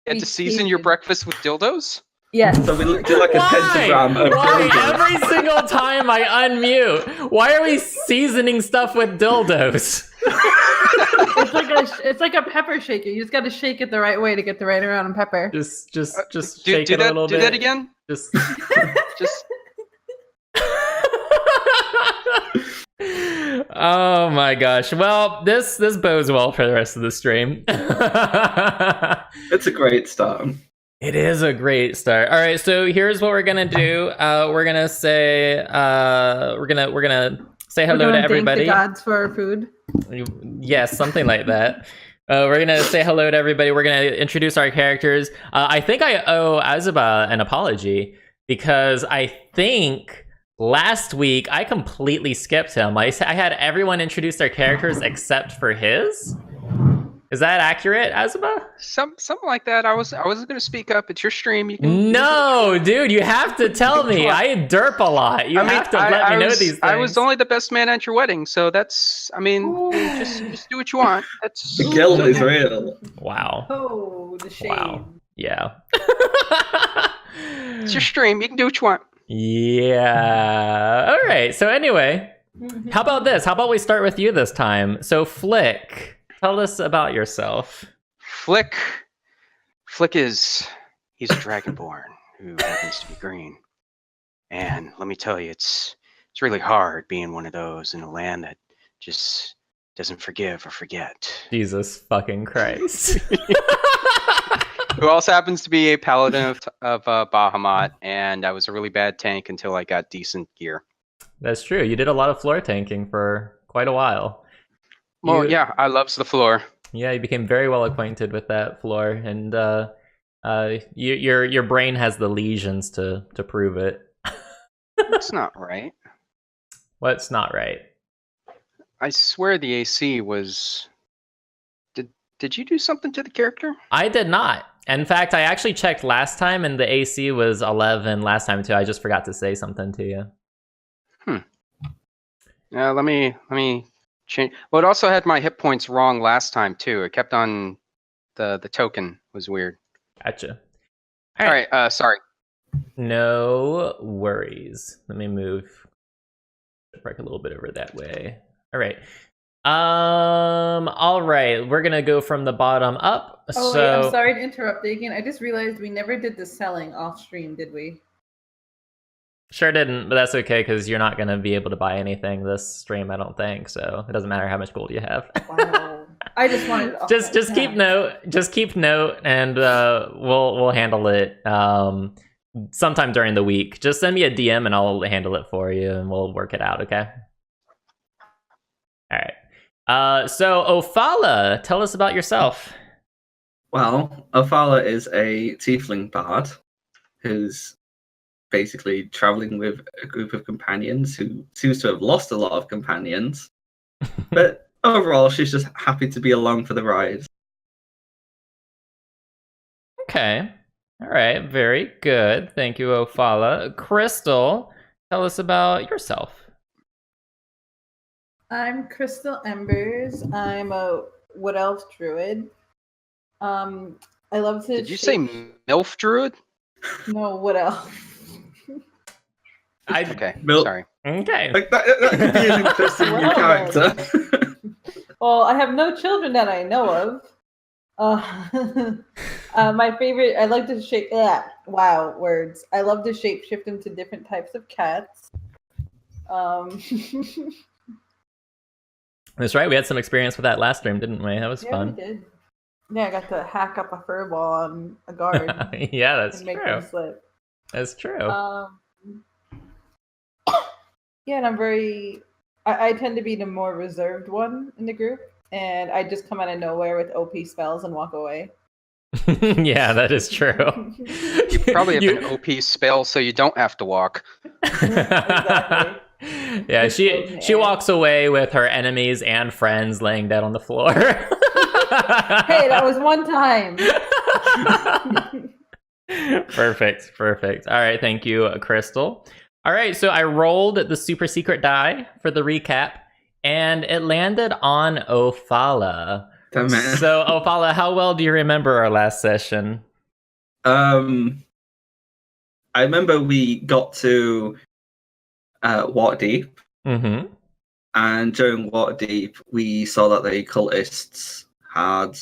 had to season your breakfast with dildos? Yes. So we do like a pentagram of Why? dildos. Every single time I unmute, why are we seasoning stuff with dildos? It's like a pepper shaker. You just got to shake it the right way to get the right amount of pepper. Just Do shake it a little bit. Do that again? Just. Just Oh my gosh. Well, this bodes well for the rest of the stream. It's a great start. It is a great start. All right, so here's what we're gonna do. We're gonna say we're gonna say hello to everybody. Thank the gods for our food. Yes, something like that. We're gonna say hello to everybody. We're gonna introduce our characters. I think I owe Azaba an apology because I think last week I completely skipped him. I had everyone introduce their characters except for his. Is that accurate, Azaba? something like that. I wasn't gonna speak up. It's your stream. You can. No, dude, you have to tell me. I derp a lot. You have to let me know these things. I was only the best man at your wedding, so that's. I mean, just do what you want. That's The guilt is real. Wow. Oh, the shame. Wow. Yeah. It's your stream. You can do what you want. Yeah. All right. So anyway, how about this? How about we start with you this time? So Flick, tell us about yourself. Flick he's a dragonborn who happens to be green. And let me tell you, it's really hard being one of those in a land that just doesn't forgive or forget. Jesus fucking Christ. Who also happens to be a paladin of Bahamut, and I was a really bad tank until I got decent gear. That's true. You did a lot of floor tanking for quite a while. Well, yeah, I loves the floor. Yeah, you became very well acquainted with that floor, and your brain has the lesions to prove it. That's not right. What's not right? I swear the AC was... Did you do something to the character? I did not. In fact, I actually checked last time, and the AC was 11 last time too. I just forgot to say something to you. Let me change. Well, it also had my hit points wrong last time too. It kept on the token was weird. Gotcha. All right. Sorry. No worries. Let me move. Break a little bit over that way. All right. All right. We're gonna go from the bottom up. Oh, so wait, I'm sorry to interrupt again. I just realized we never did the selling off stream, did we? Sure didn't, but that's okay because you're not gonna be able to buy anything this stream, I don't think. So it doesn't matter how much gold you have. Wow. I just wanted to just keep note. Just keep note, and we'll handle it sometime during the week. Just send me a DM and I'll handle it for you, and we'll work it out. Okay. All right. So Ophala, tell us about yourself. Well, Ophala is a tiefling bard who's basically traveling with a group of companions who seems to have lost a lot of companions. But overall, she's just happy to be along for the ride. Okay. All right. Very good. Thank you, Ophala. Crystal, tell us about yourself. I'm Crystal Embers. I'm a wood elf druid. I love to. Did you say MILF druid? No, wood elf. Okay. Milk. Sorry. Okay. Like that could be an interesting new character. Well, I have no children that I know of. My favorite. I like to shape. Wow, words. I love to shape shift into different types of cats. That's right. We had some experience with that last stream, didn't we? That was fun. We did. Yeah, I got to hack up a furball on a guard. Yeah, that's and make true. them slip. That's true. Yeah, and I'm very. I tend to be the more reserved one in the group, and I just come out of nowhere with OP spells and walk away. Yeah, that is true. You probably have an OP spell, so you don't have to walk. Exactly. Yeah, she walks away with her enemies and friends laying dead on the floor. Hey, that was one time. Perfect. All right, thank you, Crystal. All right, so I rolled the super secret die for the recap, and it landed on Ophala. Damn it. So, Ophala, how well do you remember our last session? I remember we got to Waterdeep, Mm-hmm. and during Waterdeep, we saw that the cultists had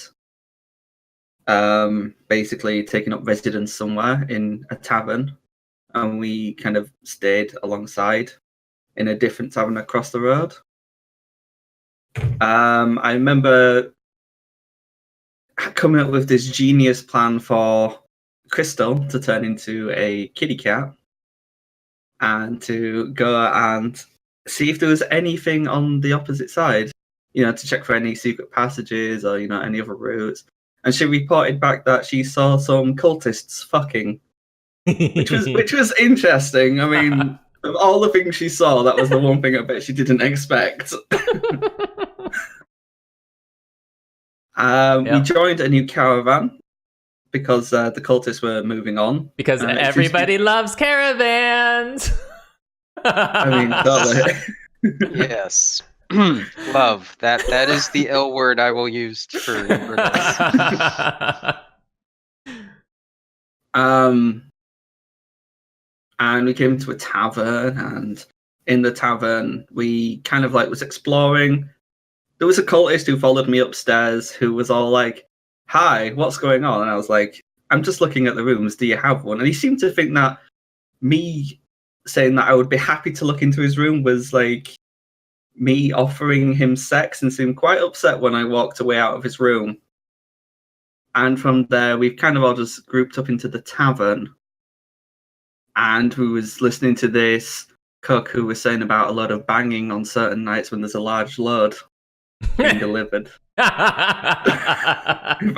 basically taken up residence somewhere in a tavern, and we kind of stayed alongside in a different tavern across the road. I remember coming up with this genius plan for Crystal to turn into a kitty cat and to go and see if there was anything on the opposite side, to check for any secret passages or, any other routes. And she reported back that she saw some cultists fucking, which was interesting. I mean, of all the things she saw, that was the one thing I bet she didn't expect. We joined a new caravan because the cultists were moving on. Because everybody loves caravans. I mean, totally. Yes. Love. That is the L word I will use for this. And we came to a tavern, and in the tavern, we kind of was exploring. There was a cultist who followed me upstairs who was all like, "Hi, what's going on?" And I was like, "I'm just looking at the rooms. Do you have one?" And he seemed to think that me saying that I would be happy to look into his room was like me offering him sex, and seemed quite upset when I walked away out of his room. And from there, we've kind of all just grouped up into the tavern. And we was listening to this cook who was saying about a lot of banging on certain nights when there's a large load being delivered. If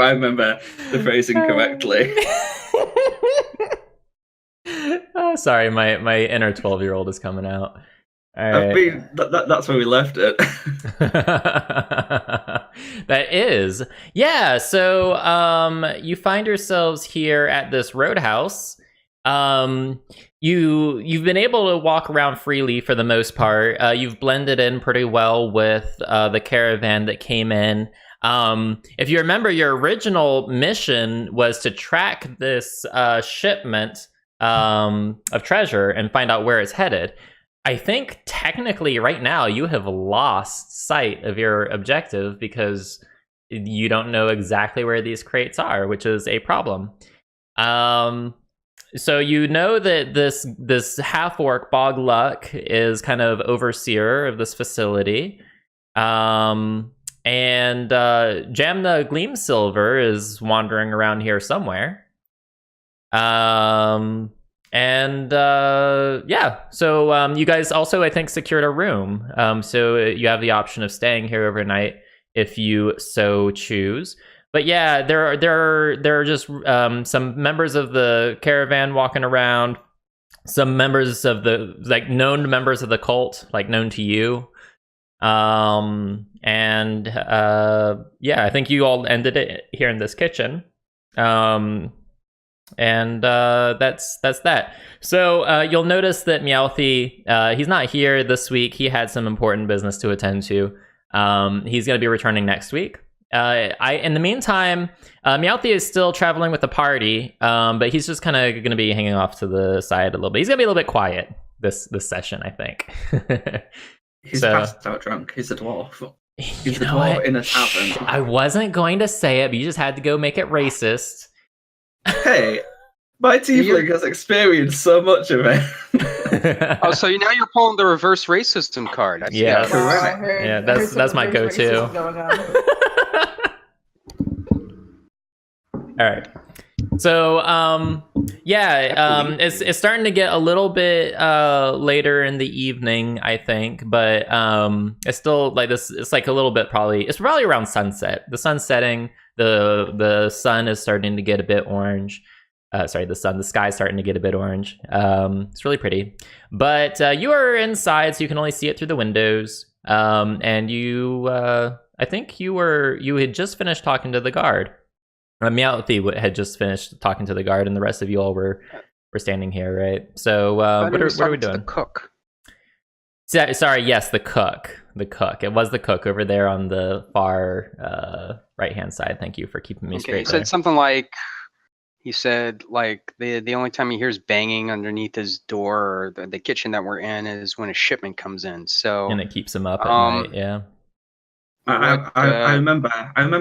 I remember the phrasing correctly. Oh, sorry, my inner 12-year-old is coming out. All right. I mean, that's where we left it. That is. Yeah, so you find yourselves here at this roadhouse. You've been able to walk around freely for the most part. You've blended in pretty well with the caravan that came in. If you remember, your original mission was to track this shipment of treasure and find out where it's headed. I think technically right now you have lost sight of your objective because you don't know exactly where these crates are, which is a problem. So you know that this half-orc Bogluck is kind of overseer of this facility. And Jamna Gleamsilver is wandering around here somewhere. So you guys also, I think, secured a room. So you have the option of staying here overnight if you so choose. But yeah, there are just some members of the caravan walking around, some members of the known members of the cult, known to you. I think you all ended it here in this kitchen. That's that. So you'll notice that Meowthy, he's not here this week. He had some important business to attend to. He's going to be returning next week. In the meantime, Meowthy is still traveling with the party, but he's just kind of going to be hanging off to the side a little bit. He's going to be a little bit quiet this session, I think. He's passed out drunk. He's a dwarf. He's a dwarf in a tavern. I wasn't going to say it, but you just had to go make it racist. Hey, my tiefling has experienced so much of it. Oh, so now you're pulling the reverse racism card. Yeah, Wow, that's my go-to. All right. So, it's starting to get a little bit later in the evening, I think, but it's still this. It's a little bit It's probably around sunset. The sun's setting. The sun is starting to get a bit orange. The sky's starting to get a bit orange. It's really pretty. But you are inside, so you can only see it through the windows. And you, I think you had just finished talking to the guard. Meowthy had just finished talking to the guard, and the rest of you all were standing here, right? So what are we doing? The cook. Sorry, yes, the cook. The cook. It was the cook over there on the far right-hand side. Thank you for keeping me straight. He said something like He said like the only time he hears banging underneath his door or the kitchen that we're in is when a shipment comes in. So And it keeps him up at Um, night. Yeah. I remember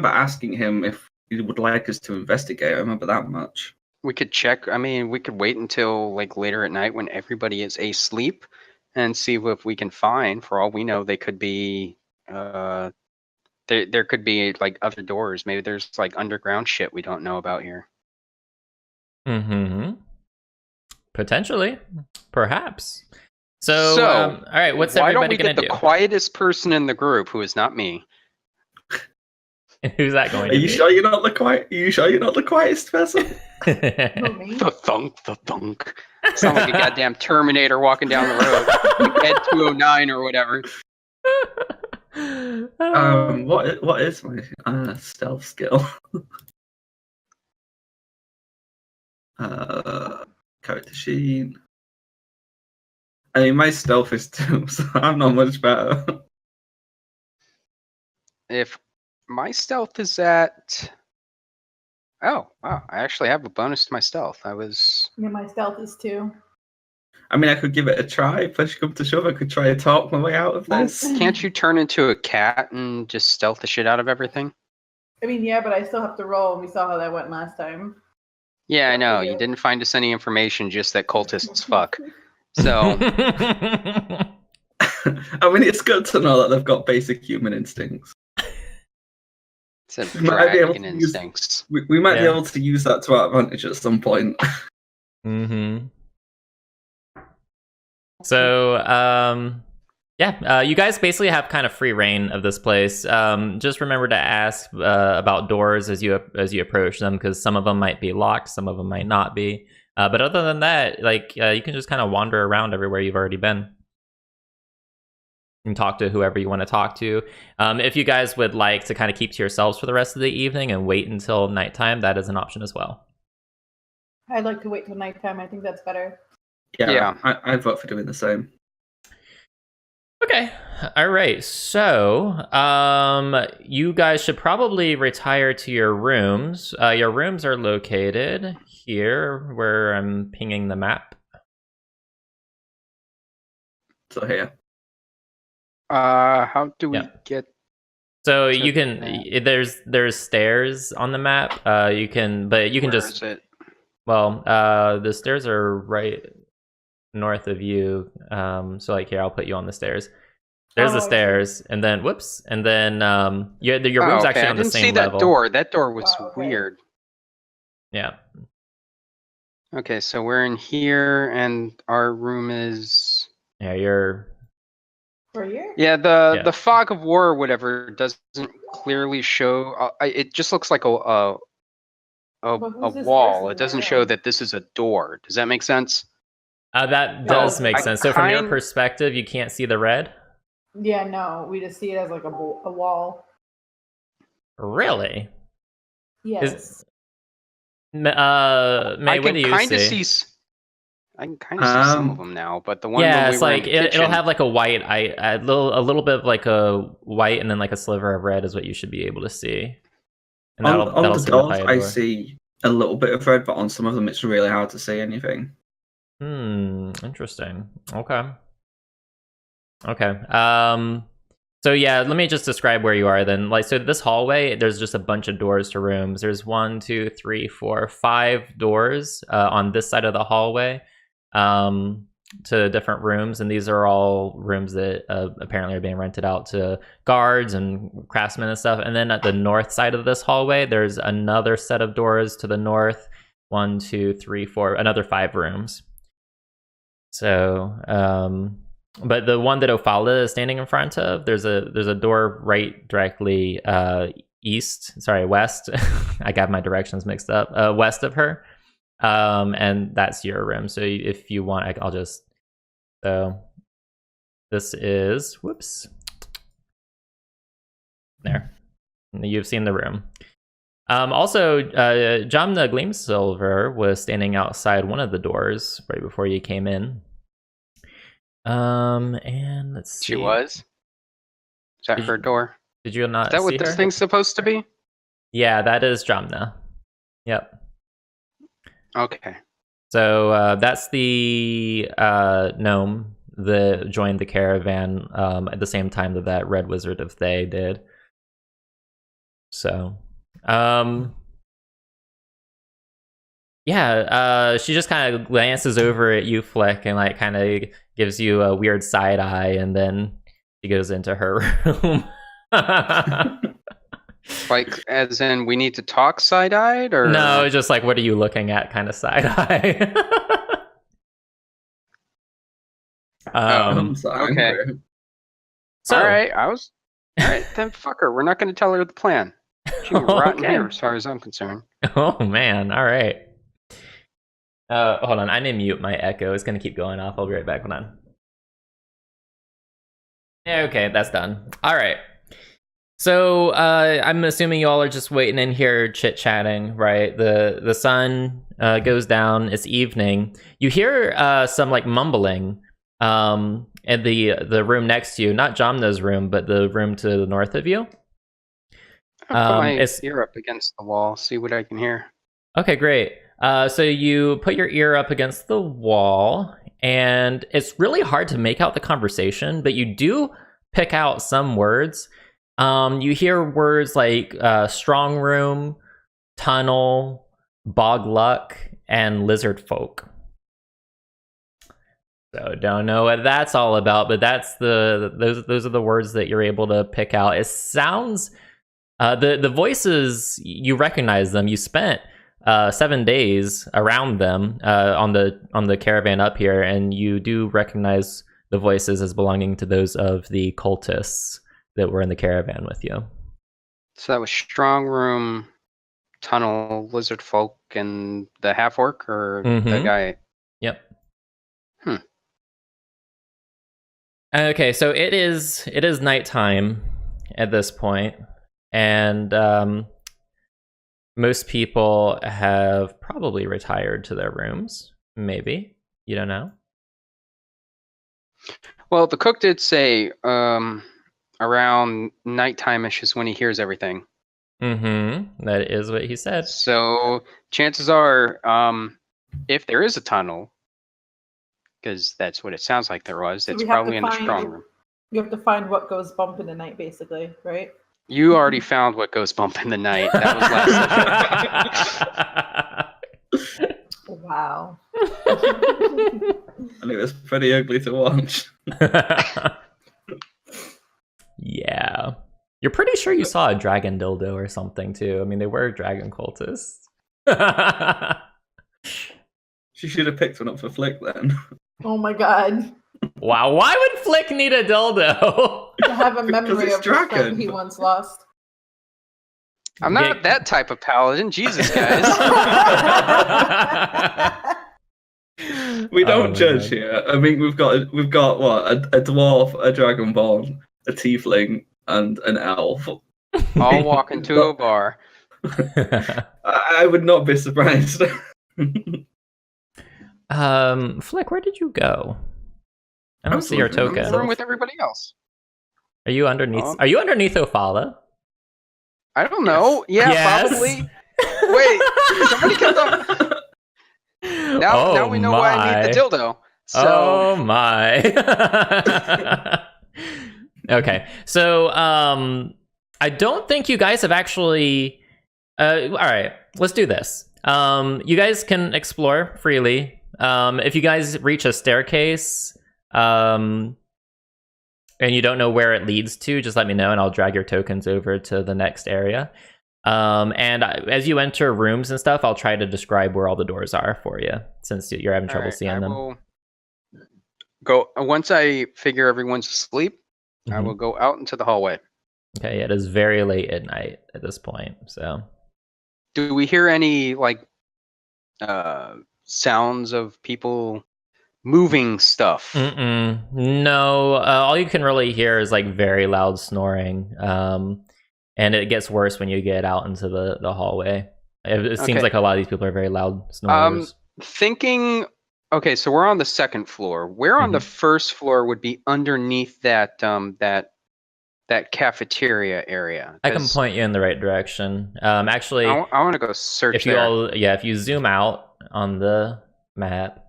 asking him if he would like us to investigate. I remember that much. we could check. I mean, we could wait until like later at night when everybody is asleep and see if we can find. For all we know, they could be there could be like other doors. Maybe there's like underground shit we don't know about here. Mm-hmm. Potentially. Perhaps. So, So, all right, what's Why don't everybody we gonna get do? the quietest person in the group who is not me? And who's that going Are to you be? sure you're not the quiet? Are you sure you're not the quietest person? Who, me? The thunk. Sound like a goddamn Terminator walking down the road. Ed 209 or whatever. What is my stealth skill? Character sheet. I mean, my stealth is 2, so I'm not much better. If my stealth is at... Oh, wow. I actually have a bonus to my stealth. Yeah, my stealth is 2. I mean, I could give it a try. Push come to shove, I could try to talk my way out of this. Can't you turn into a cat and just stealth the shit out of everything? I mean, yeah, but I still have to roll, and we saw how that went last time. Yeah, I know. Yeah. You didn't find us any information, just that cultists fuck. So, I mean, it's good to know that they've got basic human instincts. it's a We might be able dragon to use- instincts. We might be Yeah. able to use that to our advantage at some point. Mm-hmm. So, you guys basically have kind of free reign of this place. Just remember to ask about doors as you approach them, because some of them might be locked, some of them might not be. But other than that, like you can just kind of wander around everywhere you've already been and talk to whoever you want to talk to. If you guys would like to kind of keep to yourselves for the rest of the evening and wait until nighttime, that is an option as well. I'd like to wait till nighttime. I think that's better. Yeah. I vote for doing the same. Okay. All right. So, you guys should probably retire to your rooms. Your rooms are located here, where I'm pinging the map. So here. How do we Yeah. get... So To you can. the There's stairs on the map. You can where just. is it? Well, the stairs are right north of you. So like here, I'll put you on the stairs. There's the Oh, I see. stairs, and then whoops, and then your room's Oh, okay. actually I on the didn't same see level. that door. That door was Oh, okay. weird. Yeah. Okay, so we're in here, and our room is... Yeah, you're. For a year? Yeah, Yeah. the fog of war or whatever doesn't clearly show... it just looks like a But who's this wall. person It doesn't right show now? that this is a door. Does that make sense? That does make I sense. So from your kind- perspective, you can't see the red. Yeah, no. We just see it as like a wall. Really? Yes. May, I what do can you kind of see? I can kind of see some of Um, them now, but the one Yeah, when we it's were like in the it'll kitchen, have like a white, a little bit of like a white, and then like a sliver of red is what you should be able to see. And On the signify doors, a I door. see a little bit of red, but on some of them, it's really hard to see anything. Interesting. Okay. So yeah, let me just describe where you are then. Like, so this hallway, there's just a bunch of doors to rooms. There's 1, 2, 3, 4, 5 doors on this side of the hallway to different rooms, and these are all rooms that apparently are being rented out to guards and craftsmen and stuff. And then at the north side of this hallway, there's another set of doors to the north. 1, 2, 3, 4, another 5 rooms. So, but the one that Ophala is standing in front of, there's a door right directly west. I got my directions mixed up. West of her, and that's your room. So if you want, I'll just. So this is whoops. There, you've seen the room. Also, Jamna Gleamsilver was standing outside one of the doors right before you came in. And let's see. she was. Is that Did her you- door? Did you not Is that see what this her? thing's supposed to be? Yeah, that is Jamna. Yep. Okay. So that's the gnome that joined the caravan at the same time that Red Wizard of Thay did. So, yeah, she just kind of glances over at you, Flick, and like kind of gives you a weird side eye, and then she goes into her room. Like, as in, we need to talk side-eyed, or No, just like, what are you looking at? Kind of side eye. I'm so okay. angry. So, all right, then fuck her. We're not going to tell her the plan. She can rot in Okay. here, as far as I'm concerned. Oh man, all right. Hold on, I need to mute my echo. It's gonna keep going off. I'll be right back. Hold on. Yeah, okay, that's done. All right. So I'm assuming you all are just waiting in here, chit chatting, right? The sun goes down. It's evening. You hear some like mumbling in the room next to you, not Jamna's room, but the room to the north of you. I'll put my it's- ear up against the wall, see what I can hear. Okay, great. So you put your ear up against the wall, and it's really hard to make out the conversation, but you do pick out some words. You hear words like strong room, tunnel, bog luck, and lizard folk. So don't know what that's all about, but that's those are the words that you're able to pick out. It sounds the voices, you recognize them. You spent 7 days around them on the caravan up here, and you do recognize the voices as belonging to those of the cultists that were in the caravan with you. So that was strong room, tunnel, lizard folk, and the half orc, or the Mhm. guy. Yep. Okay, so it is nighttime at this point, and most people have probably retired to their rooms. Maybe, you don't know. Well, the cook did say around nighttime-ish is when he hears everything. Mm-hmm. That is what he said. So chances are, if there is a tunnel, because that's what it sounds like there was, So it's we have to probably in the find- strong room. You have to find what goes bump in the night, basically, right? You already found what goes bump in the night. That was last session. Wow. And it was pretty ugly to watch. Yeah. You're pretty sure you saw a dragon dildo or something too. I mean, they were dragon cultists. She should have picked one up for Flick then. Oh my god. Wow, why would Flick need a dildo? To have a Because memory it's of the friend dragon. he once lost. I'm not that type of paladin. Jesus, guys. We Oh don't my judge God. here. I mean, we've got what a dwarf, a dragonborn, a tiefling, and an elf. All walk into a bar. I would not be surprised. Flick, where did you go? I don't was see your looking. I'm in the token. room with everybody else. Are you underneath? Um, Are you underneath Ophala? I don't know. Yeah, Yes. probably. Wait, somebody kept on. Now we know why I need the dildo. So Oh my. Okay. So I don't think you guys have actually all right, let's do this. You guys can explore freely. If you guys reach a staircase and you don't know where it leads to, just let me know and I'll drag your tokens over to the next area. And as you enter rooms and stuff, I'll try to describe where all the doors are for you, since you're having trouble Alright, seeing I them. will go once I figure everyone's asleep. I Mhm. will go out into the hallway. Okay, it is very late at night at this point, so Do we hear any like sounds of people moving stuff? No. All you can really hear is like very loud snoring, and it gets worse when you get out into the hallway. It seems Okay. like a lot of these people are very loud snorers. Thinking. Okay, so we're on the second floor. Where on the first floor would be underneath that that cafeteria area? I can 'Cause point you in the right direction. Actually, I want to go search if you there. if you zoom out on the map.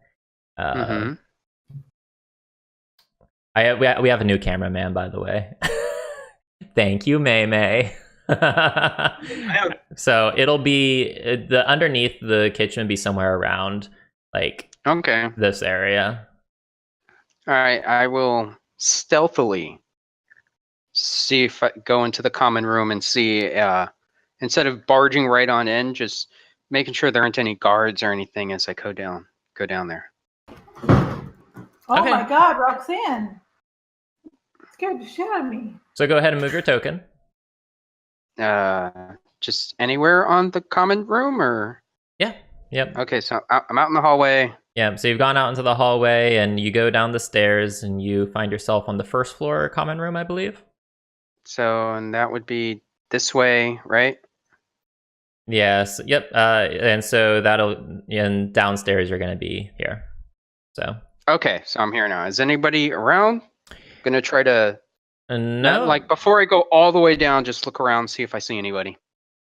Mm-hmm. We have a new cameraman, by the way. Thank you, May May. So it'll be the underneath the kitchen, be somewhere around like Okay. this area. All right. I will stealthily see if I go into the common room and see. Instead of barging right on in, just making sure there aren't any guards or anything as I go down there. Oh Okay. my God, Roxanne! Scared the shit out of me. So go ahead and move your token. Just anywhere on the common room, or Yeah. Yep. okay. So I'm out in the hallway. Yeah. So you've gone out into the hallway and you go down the stairs and you find yourself on the first floor common room, I believe. So, and that would be this way, right? Yes. Yep. And so and downstairs you're going to be here. So. Okay, so I'm here now. Is anybody around? Gonna try to No. like before I go all the way down, just look around, see if I see anybody.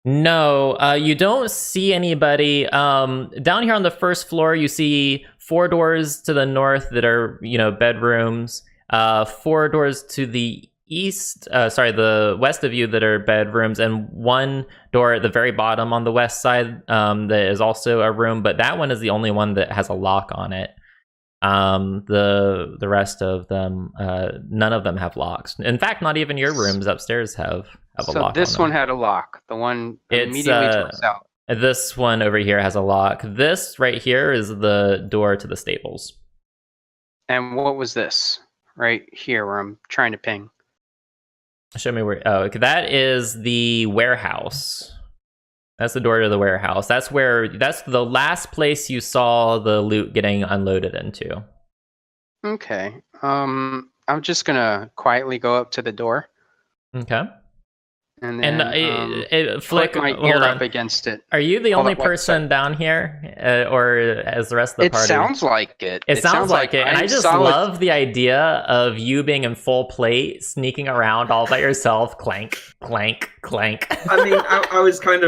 No, you don't see anybody. Down here on the first floor, you see 4 doors to the north that are, bedrooms. 4 doors to the the west of you that are bedrooms, and 1 door at the very bottom on the west side that is also a room, but that one is the only one that has a lock on it. The rest of them, none of them have locks. In fact, not even your rooms upstairs have a lock. So this on one them. had a lock. The one It's, immediately to the south. This one over here has a lock. This right here is the door to the stables. And what was this? Right here where I'm trying to ping. Show me where. Oh, okay, that is the warehouse. That's the door to the warehouse. That's the last place you saw the loot getting unloaded into. Okay. I'm just gonna quietly go up to the door. Okay. And then Flick put my ear up against it. Are you the Hold only up, one person down here, or as the rest of the party? It sounds like it. It sounds like it, and I just love the idea of you being in full plate, sneaking around all by yourself, clank, clank, clank. I mean, I was kind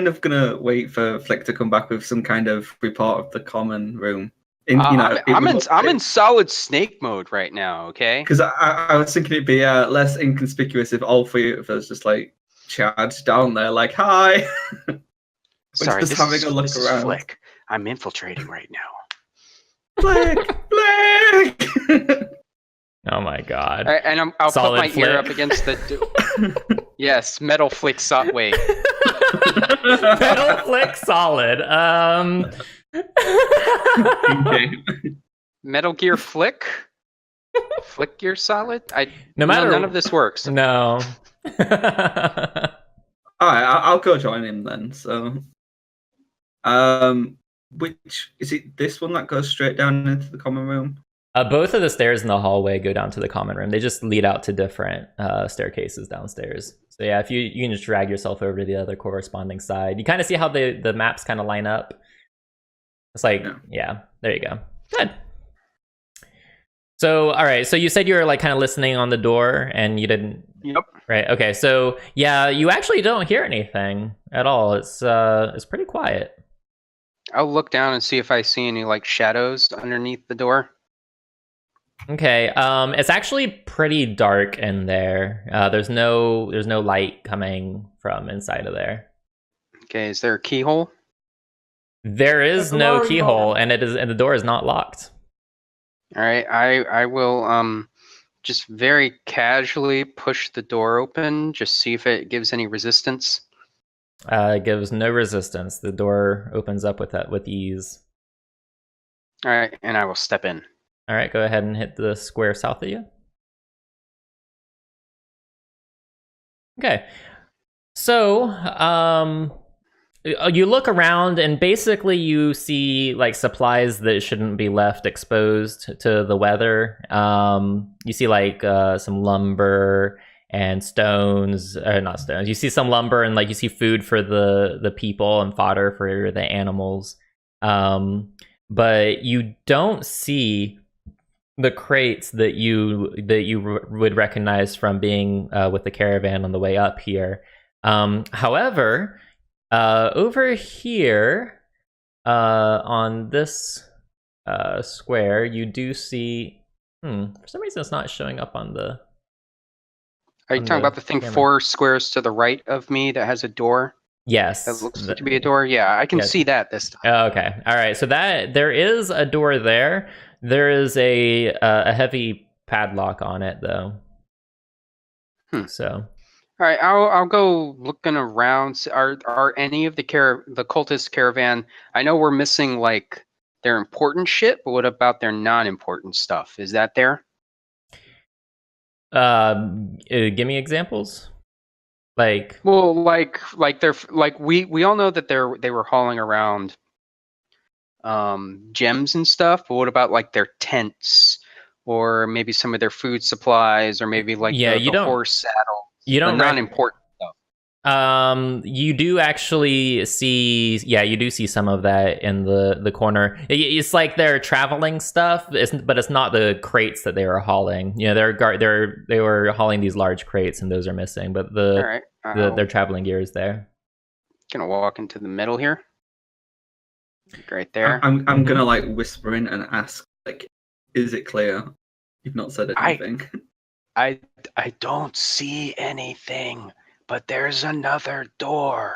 of gonna wait for Flick to come back with some kind of report of the common room. I'm in solid snake mode right now. Okay. Because I was thinking it'd be less inconspicuous if all 3 of us just like charged down there, like hi. Sorry, just having a look this around. is Flick. I'm infiltrating right now. Flick. Oh my god! And I'll Solid put my Flick. ear up against the. Yes, metal Flick. Wait. Metal Flick solid. Okay. Metal Gear Flick. Flick Gear Solid. No matter none of this works. No. All right, I'll go join him then. So, which is it? This one that goes straight down into the common room. Both of the stairs in the hallway go down to the common room. They just lead out to different staircases downstairs. So yeah, if you can just drag yourself over to the other corresponding side. You kind of see how the maps kind of line up. It's like, yeah, there you go. Good. So, all right. So you said you were like kind of listening on the door and you didn't. Yep. Right. Okay. So yeah, you actually don't hear anything at all. It's pretty quiet. I'll look down and see if I see any like shadows underneath the door. Okay. It's actually pretty dark in there. There's no light coming from inside of there. Okay. Is there a keyhole? There is no keyhole, and the door is not locked. All right. I will just very casually push the door open, just see if it gives any resistance. It gives no resistance. The door opens up with ease. All right, and I will step in. All right, go ahead and hit the square south of you. Okay. So, you look around and basically you see like supplies that shouldn't be left exposed to the weather. You see like some lumber and stones, or not stones. You see some lumber and like you see food for the people and fodder for the animals. But you don't see the crates that you would recognize from being with the caravan on the way up here. However, over here, on this square, you do see. For some reason, it's not showing up on the. Are you on talking about the thing camera. 4 squares to the right of me that has a door? Yes. That looks to be a door? Yeah, I can yes. see that this time. Oh, okay. All right. So that there is a door there. There is a heavy padlock on it, though. So. All right, I'll go looking around. Are any of the cultist caravan? I know we're missing like their important shit, but what about their non-important stuff? Is that there? Give me examples. Like, well, like they're like we all know that they were hauling around gems and stuff, but what about like their tents or maybe some of their food supplies or maybe like the horse saddle? You don't non-important stuff. You do actually see, you do see some of that in the corner. It's like they're traveling stuff, but it's not the crates that they were hauling. You know, they were hauling these large crates, and those are missing. But their traveling gear is there. Gonna walk into the middle here, right there. I'm gonna like whisper in and ask, like, is it clear? You've not said anything. I don't see anything. But there's another door.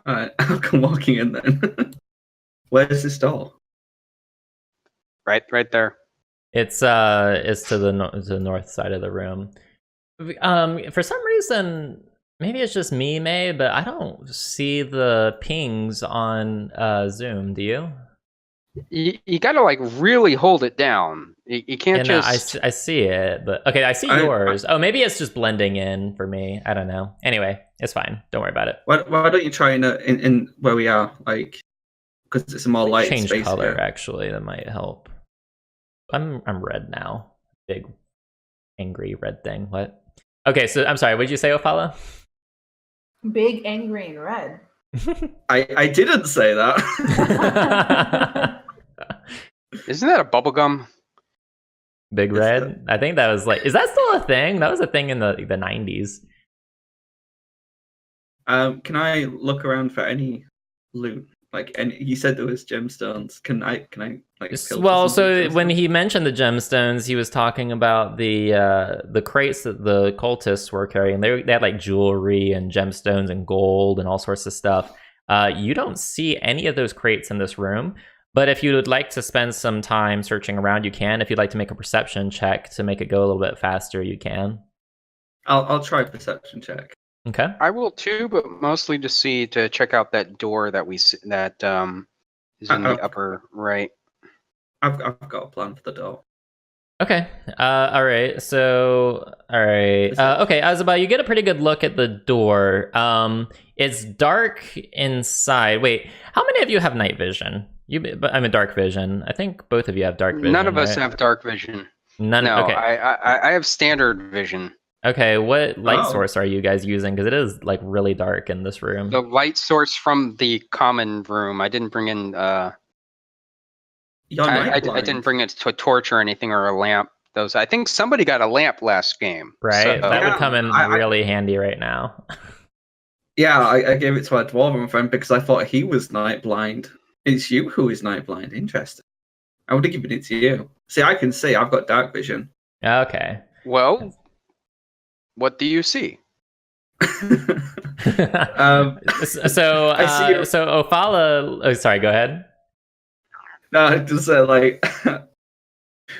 Alright, I'll come walking in then. Where's this door? Right there. It's to the north side of the room. For some reason, maybe it's just me, May, but I don't see the pings on Zoom. Do you? You gotta like really hold it down. You can't just. I see it, but okay, I see yours. Oh, maybe it's just blending in for me. I don't know. Anyway, it's fine. Don't worry about it. Why don't you try in where we are, like, because it's a more light change space color here. Actually, that might help. I'm red now. Big angry red thing. What? Okay, so I'm sorry. What did you say, Ofala? Big angry and red. I didn't say that. Isn't that a bubblegum? Big Red? I think that was like, is that still a thing? That was a thing in the 90s. Can I look around for any loot? Like, and you said there was gemstones. Can I like? Well, so when he mentioned the gemstones, he was talking about the crates that the cultists were carrying. They had like jewelry and gemstones and gold and all sorts of stuff. You don't see any of those crates in this room. But if you would like to spend some time searching around, you can. If you'd like to make a perception check to make it go a little bit faster, you can. I'll try a perception check. Okay. I will too, but mostly to check out that door that is in the upper right. I've got a plan for the door. Okay. All right. So, all right. Okay, Azabah, you get a pretty good look at the door. It's dark inside. Wait, how many of you have night vision? I'm a dark vision. I think both of you have dark vision. None of us right? have dark vision. None. No, okay. I have standard vision. Okay, what light source are you guys using? Because it is like really dark in this room. The light source from the common room. I didn't bring in. I didn't bring it to a torch or anything or a lamp. I think somebody got a lamp last game. Right, so, that would come in really handy right now. Yeah, I gave it to our dwarven friend because I thought he was night blind. It's you who is night blind. Interesting. I would have given it to you. See, I can see. I've got dark vision. Okay. Well, what do you see? So Ofala. Oh, sorry. Go ahead. No, just like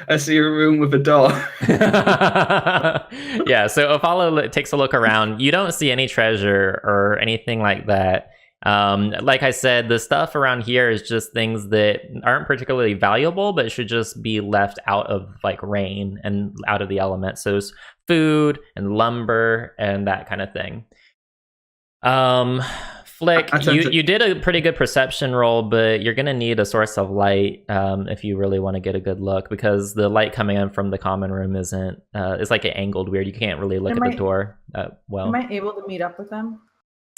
I see a room with a door. Yeah. So Ofala takes a look around. You don't see any treasure or anything like that. Like I said, the stuff around here is just things that aren't particularly valuable, but should just be left out of like rain and out of the elements. So it's food and lumber and that kind of thing. Flick, you did a pretty good perception roll, but you're gonna need a source of light if you really want to get a good look, because the light coming in from the common room isn't. It's like an angled weird. You can't really look at the door well. Am I able to meet up with them?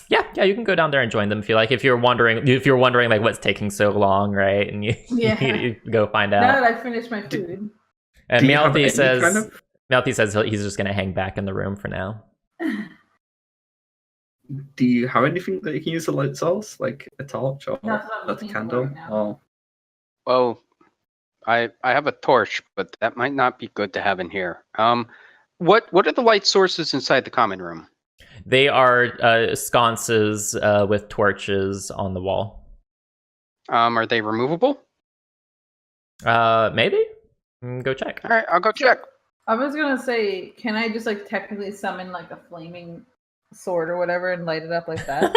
Yeah, you can go down there and join them if you like. If you're wondering like what's taking so long, right? And you go find out. Now that I've finished my food. And Malthy says he's just gonna hang back in the room for now. Do you have anything that you can use a light source, like a torch or That's what I'm a looking for candle? right now. Or Well, I have a torch, but that might not be good to have in here. What are the light sources inside the common room? They are sconces with torches on the wall. Are they removable? Maybe? Go check. All right, I'll go check. I was gonna say, can I just like technically summon like a flaming sword or whatever and light it up like that?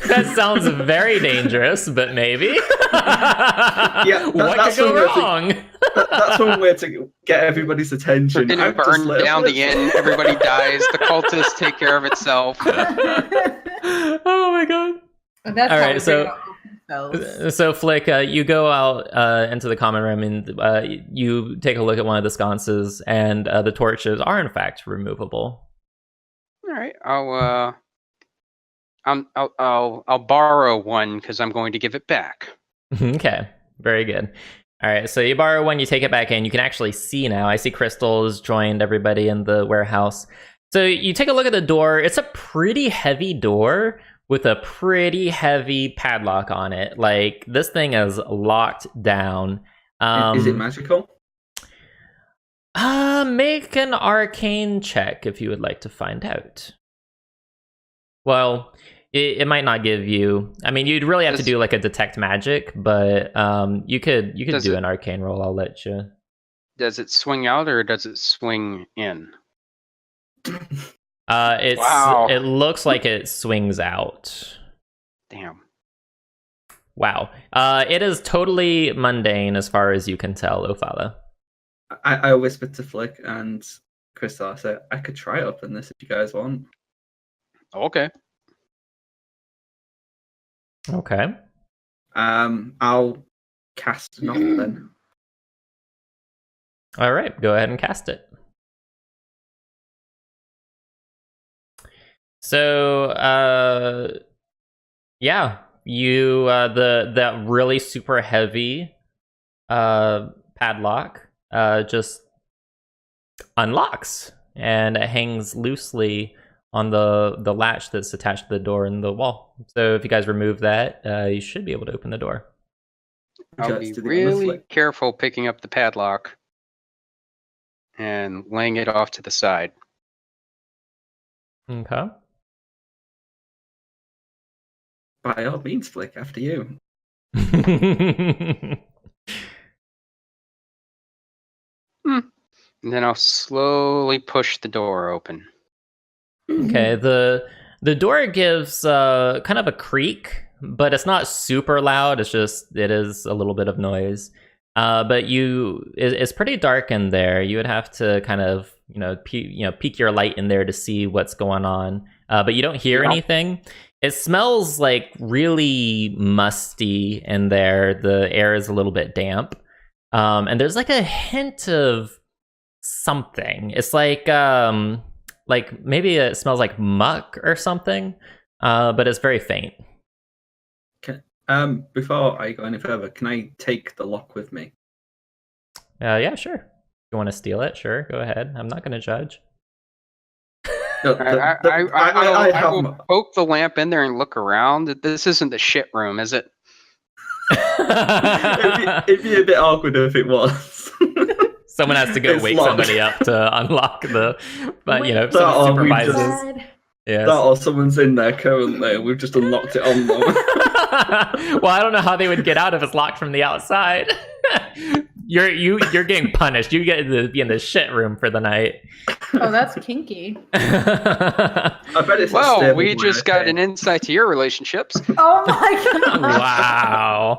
That sounds very dangerous, but maybe. Yeah, what could that's go one way to- wrong? that's one way to get everybody's attention. We're gonna I've just burn lit a down the flip inn. Everybody dies. The cultists take care of itself. Oh my god. And that's All how right, we so- figure out spells. So Flick, you go out into the common room and you take a look at one of the sconces, and the torches are in fact removable. All right, I'll borrow one because I'm going to give it back. Okay, very good. All right, so you borrow one, you take it back in. You can actually see now. I see Crystal's joined everybody in the warehouse. So you take a look at the door. It's a pretty heavy door with a pretty heavy padlock on it. Like, this thing is locked down. Is it magical? Make an arcane check if you would like to find out. Well, it might not give you. I mean, you'd really have to do like a detect magic, but you could do an arcane roll. I'll let you. Does it swing out or does it swing in? Wow. It looks like it swings out. Damn. Wow. It is totally mundane as far as you can tell, Ophala. I whispered to Flick and Crystal. I said I could try open this if you guys want. Okay. Okay. I'll cast an offer then. All right, go ahead and cast it. So, yeah, you that really super heavy padlock just unlocks, and it hangs loosely on the latch that's attached to the door in the wall. So if you guys remove that, you should be able to open the door. I'll be really careful picking up the padlock and laying it off to the side. Okay. By all means, Flick, after you. And then I'll slowly push the door open. Okay, the door gives kind of a creak, but it's not super loud. It is a little bit of noise. But it's pretty dark in there. You would have to kind of peek your light in there to see what's going on. But you don't hear anything. It smells like really musty in there. The air is a little bit damp, and there's like a hint of something. It's like maybe it smells like muck or something, but it's very faint. Before I go any further, can I take the lock with me? Yeah, sure. You want to steal it? Sure, go ahead. I'm not going to judge. I will poke the lamp in there and look around. This isn't the shit room, is it? It'd be a bit awkward if it was. Someone has to go wake somebody up to unlock the, someone supervises. Yes. That or someone's in there currently. We've just unlocked it on them. Well, I don't know how they would get out if it's locked from the outside. You're getting punished. You get to be in the shit room for the night. Oh, that's kinky. I bet it's we just got an insight to your relationships. Oh my god!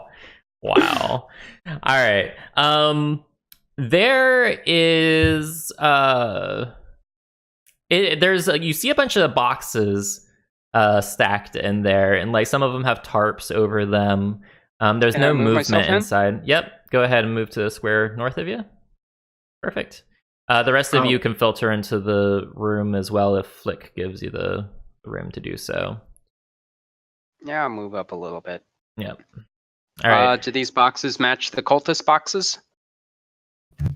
Wow. All right. There is you see a bunch of boxes stacked in there, and like some of them have tarps over them. There's no movement inside. Yep. Go ahead and move to the square north of you. Perfect. The rest of you can filter into the room as well if Flick gives you the room to do so. Yeah, I'll move up a little bit. Yep. All right. Do these boxes match the cultist boxes?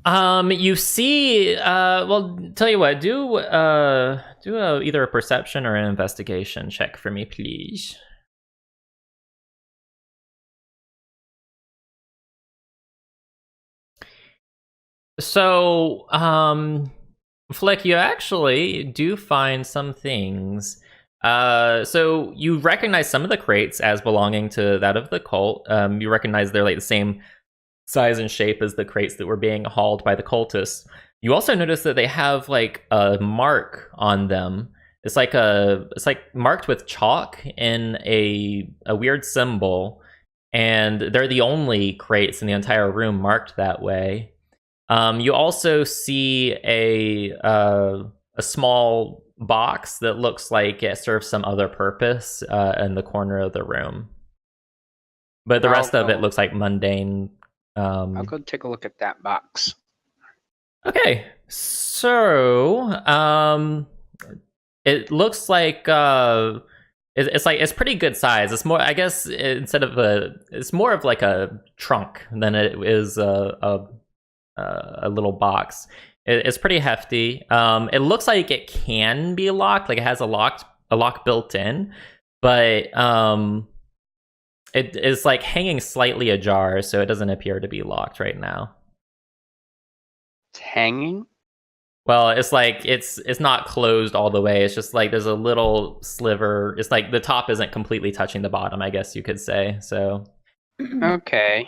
You see, well, tell you what, do either a perception or an investigation check for me, please. So, Flick, you actually do find some things. So you recognize some of the crates as belonging to that of the cult. You recognize they're like the same size and shape as the crates that were being hauled by the cultists. You also notice that they have like a mark on them. It's like marked with chalk in a weird symbol, and they're the only crates in the entire room marked that way. You also see a small box that looks like it serves some other purpose in the corner of the room, but the rest of it looks like mundane. I'll go take a look at that box. Okay, so it looks like it's pretty good size. It's more, I guess, it's more of like a trunk than it is a little box. It's pretty hefty. It looks like it can be locked, like it has a lock built in, but it is like hanging slightly ajar, so it doesn't appear to be locked right now. It's hanging? Well, it's like it's not closed all the way. It's just like there's a little sliver. It's like the top isn't completely touching the bottom, I guess you could say. So Okay.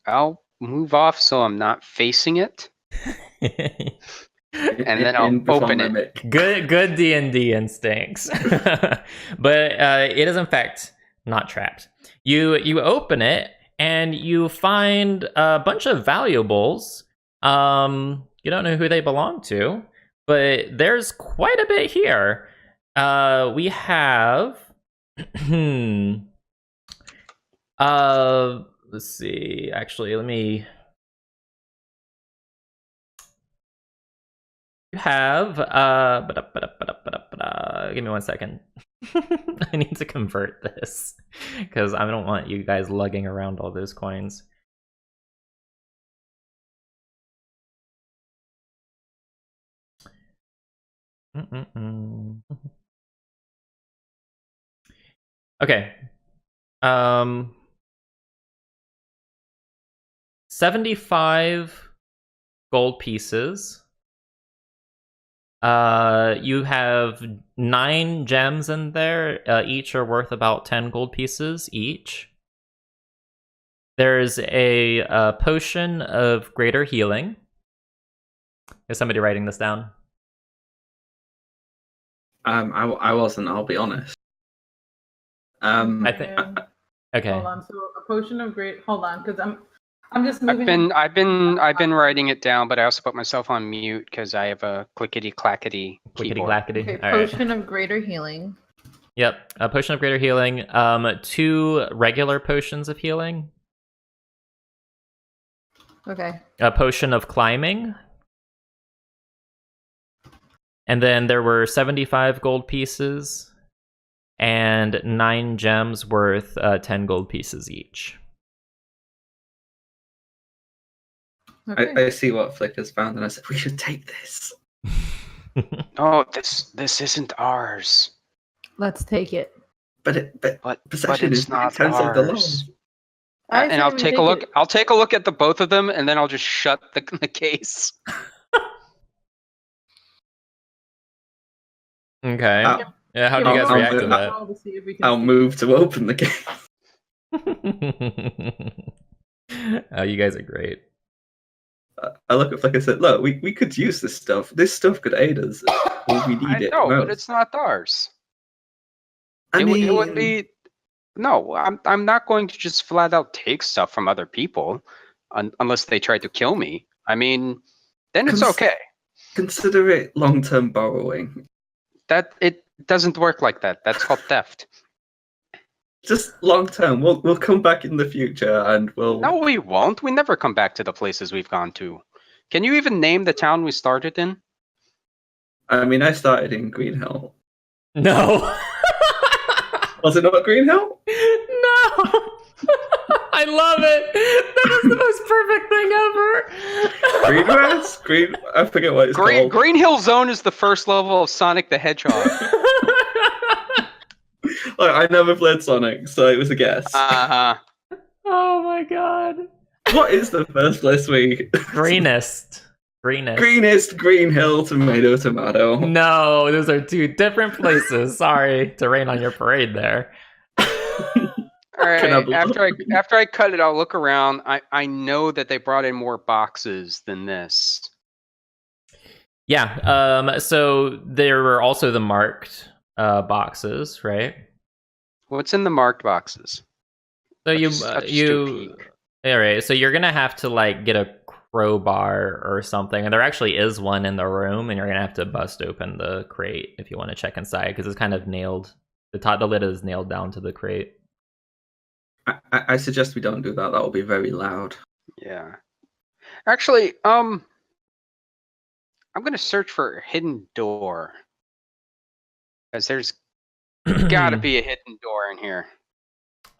I'll move off so I'm not facing it. And then I'll open it. Good D&D instincts. But it is in fact not trapped. You open it and you find a bunch of valuables. You don't know who they belong to, but there's quite a bit here. We have let's see. Actually, let me. You have give me 1 second. I need to convert this because I don't want you guys lugging around all those coins. Okay. 75 gold pieces. You have 9 gems in there. Each are worth about 10 gold pieces each. There's a potion of greater healing. Is somebody writing this down? I wasn't. I'll be honest. I think. Okay. Hold on. So a potion of great. Hold on, because I'm just moving. I've been writing it down, but I also put myself on mute because I have a clickety clackety keyboard. Okay, potion of greater healing. Yep, a potion of greater healing. 2 regular potions of healing. Okay. A potion of climbing. And then there were 75 gold pieces and 9 gems worth 10 gold pieces each. Okay. I see what Flick has found, and I said we should take this. Oh, this isn't ours. Let's take it. But possession it's is not intense of the law. ours. I And say I'll we take a look. I'll take a look at the both of them, and then I'll just shut the case. Okay. Yeah, how do you guys I'll react to move- that? I'll move to open the gate. Oh, you guys are great. I look at Flick and said, "Look, we could use this stuff. This stuff could aid us. When we need I it know, most." but it's not ours. I It would mean, be. No, I'm not going to just flat out take stuff from other people, unless they try to kill me. I mean, then it's okay. Consider it long-term borrowing. That it doesn't work like that. That's called theft. Just long-term. We'll come back in the future, and we'll. No, we won't. We never come back to the places we've gone to. Can you even name the town we started in? I mean, I started in Green Hill. No. Was it not Green Hill? No. I love it. That is the most perfect thing ever. Green grass? Green. I forget what it's called. Green Hill Zone is the first level of Sonic the Hedgehog. Like, I never played Sonic, so it was a guess. Uh-huh. Oh my god. What is the first place we? Greenest. Greenest, Green Hill, tomato. No, those are two different places. Sorry to rain on your parade there. All right. After I cut it, I'll look around. I know that they brought in more boxes than this. Yeah. So there were also the marked boxes, right? What's in the marked boxes? So I'll just peek. all right. So you're gonna have to like get a crowbar or something, and there actually is one in the room, and you're gonna have to bust open the crate if you want to check inside because it's kind of nailed. The lid is nailed down to the crate. I suggest we don't do that. That will be very loud. Yeah. Actually, I'm gonna search for a hidden door. Because there's gotta be a hidden door in here.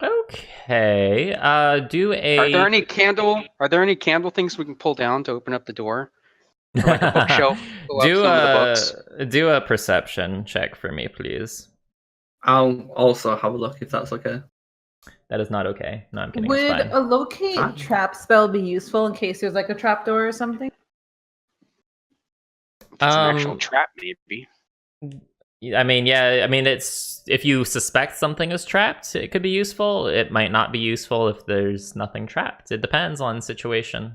Okay. Do a. Are there any candle things we can pull down to open up the door? Or like a bookshelf. Pull up some of the books? Do a perception check for me, please. I'll also have a look if that's okay. That is not okay. No, I'm kidding. Would It's fine. a locate trap spell be useful in case there's like a trap door or something? It's an actual trap, maybe. I mean, yeah. I mean, it's if you suspect something is trapped, it could be useful. It might not be useful if there's nothing trapped. It depends on situation.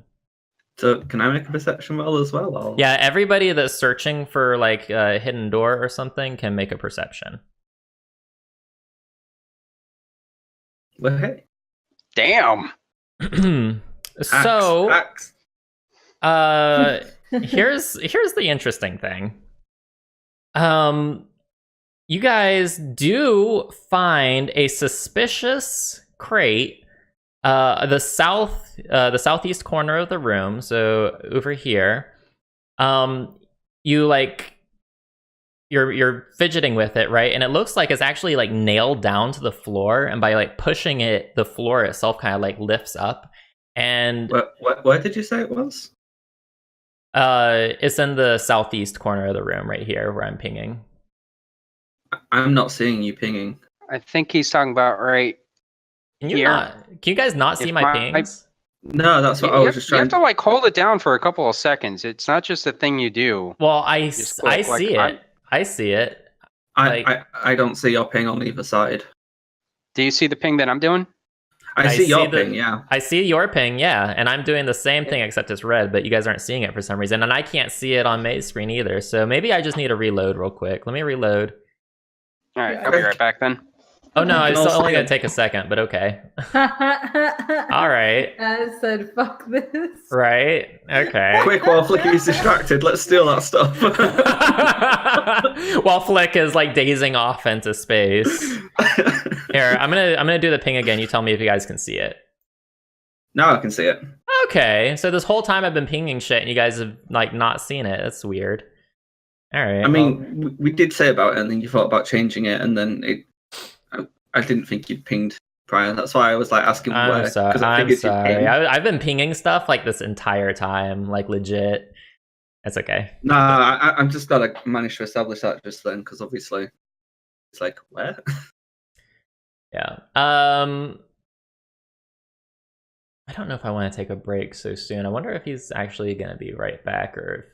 So can I make a perception roll as well? Or... Yeah, everybody that's searching for like a hidden door or something can make a perception. Well, hey. Damn. So, Axe. here's the interesting thing. You guys do find a suspicious crate, the southeast corner of the room. So over here, you like. You're fidgeting with it, right? And it looks like it's actually like nailed down to the floor, and by like pushing it, the floor itself kind of like lifts up. And where did you say it was? It's in the southeast corner of the room, right here, where I'm pinging. I'm not seeing you pinging. I think he's talking about right Can you here. Can you guys not see my pings? No, that's what I was just trying. You have to like hold it down for a couple of seconds. It's not just a thing you do. Well, I Just click, see like, it. I see it. I don't see your ping on either side. Do you see the ping that I'm doing? I see your ping, yeah. I see your ping, yeah, and I'm doing the same thing except it's red, but you guys aren't seeing it for some reason, and I can't see it on May's screen either. So maybe I just need to reload real quick. Let me reload. All right, I'll be right back then. Oh no, it's also only gonna get- take a second, but okay. All All right. I said, "Fuck this." Right. Okay. Quick, while Flicky's distracted, let's steal that stuff. While Flick is like dazing off into space. Here, I'm gonna do the ping again. You tell me if you guys can see it. Now I can see it. Okay, so this whole time I've been pinging shit, and you guys have like not seen it. That's weird. All right. I mean, we did say about it, and then you thought about changing it, and then I didn't think you'd pinged prior. That's why I was like asking where. I'm sorry. 'cause I I'm figured you'd sorry. ping. I've been pinging stuff like this entire time, like legit. It's okay. Nah, I'm just glad I managed to establish that just then, because obviously it's like where. Yeah. I don't know if I want to take a break so soon. I wonder if he's actually gonna be right back, or if...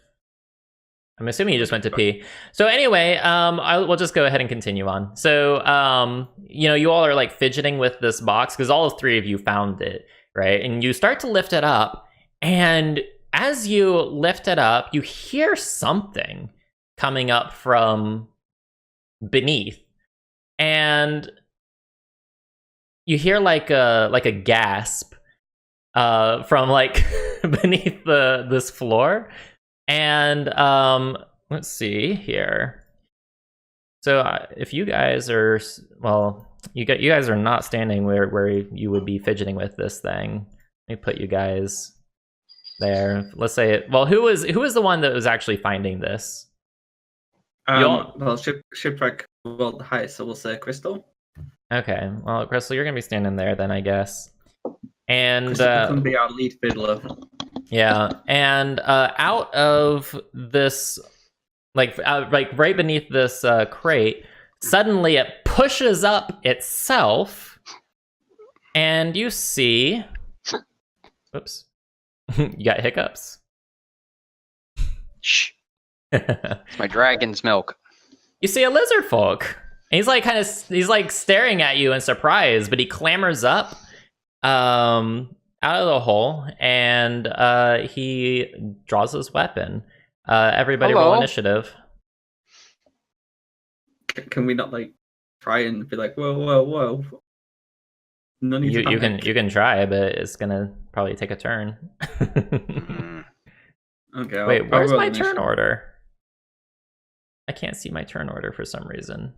I'm assuming he just went to pee. So anyway, we'll just go ahead and continue on. So, you know, you all are like fidgeting with this box because all three of you found it, right? And you start to lift it up, and as you lift it up, you hear something coming up from beneath, and you hear like a gasp from like beneath this floor. And let's see here. So if you guys are, well, you guys are not standing where you would be fidgeting with this thing. Let me put you guys there. Let's say it. Well, who is the one that was actually finding this? Well, Shipwreck rolled the highest, so we'll say Crystal. Okay. Well, Crystal, you're gonna be standing there then, I guess. And Christopher can be our lead fiddler. yeah, and out of this, like right beneath this crate, suddenly it pushes up itself, and you see, whoops, you got hiccups. Shh. It's my dragon's milk. You see a lizard folk. And he's like he's like staring at you in surprise, but he clambers up out of the hole, and he draws his weapon. Everybody roll Hello. initiative. Can we not like try and be like, whoa? No need to You panic. can try, but it's gonna probably take a turn. Mm. Okay. Wait, I'll where's roll my initiative. turn order? I can't see my turn order for some reason.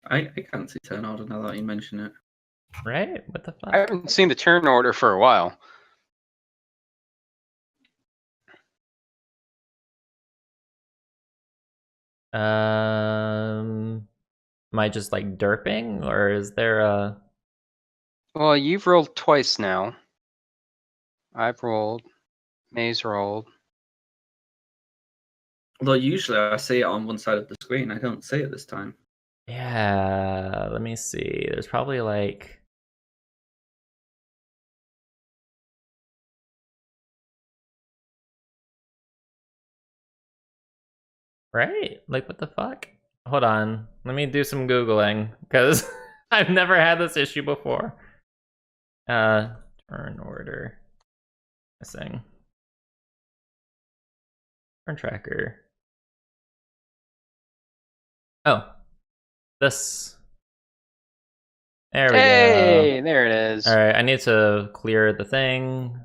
I can't see turn order now that you mention it. Right? What the fuck? I haven't seen the turn order for a while. Am I just like derping, or is there a? Well, you've rolled twice now. I've rolled. May's rolled. Although usually I see it on one side of the screen, I don't see it this time. Yeah, let me see. There's probably like. Right? Like, what the fuck? Hold on. Let me do some Googling, because I've never had this issue before. Turn order. Missing. Turn tracker. Oh. This. There we Hey, go. there it is. Alright, I need to clear the thing.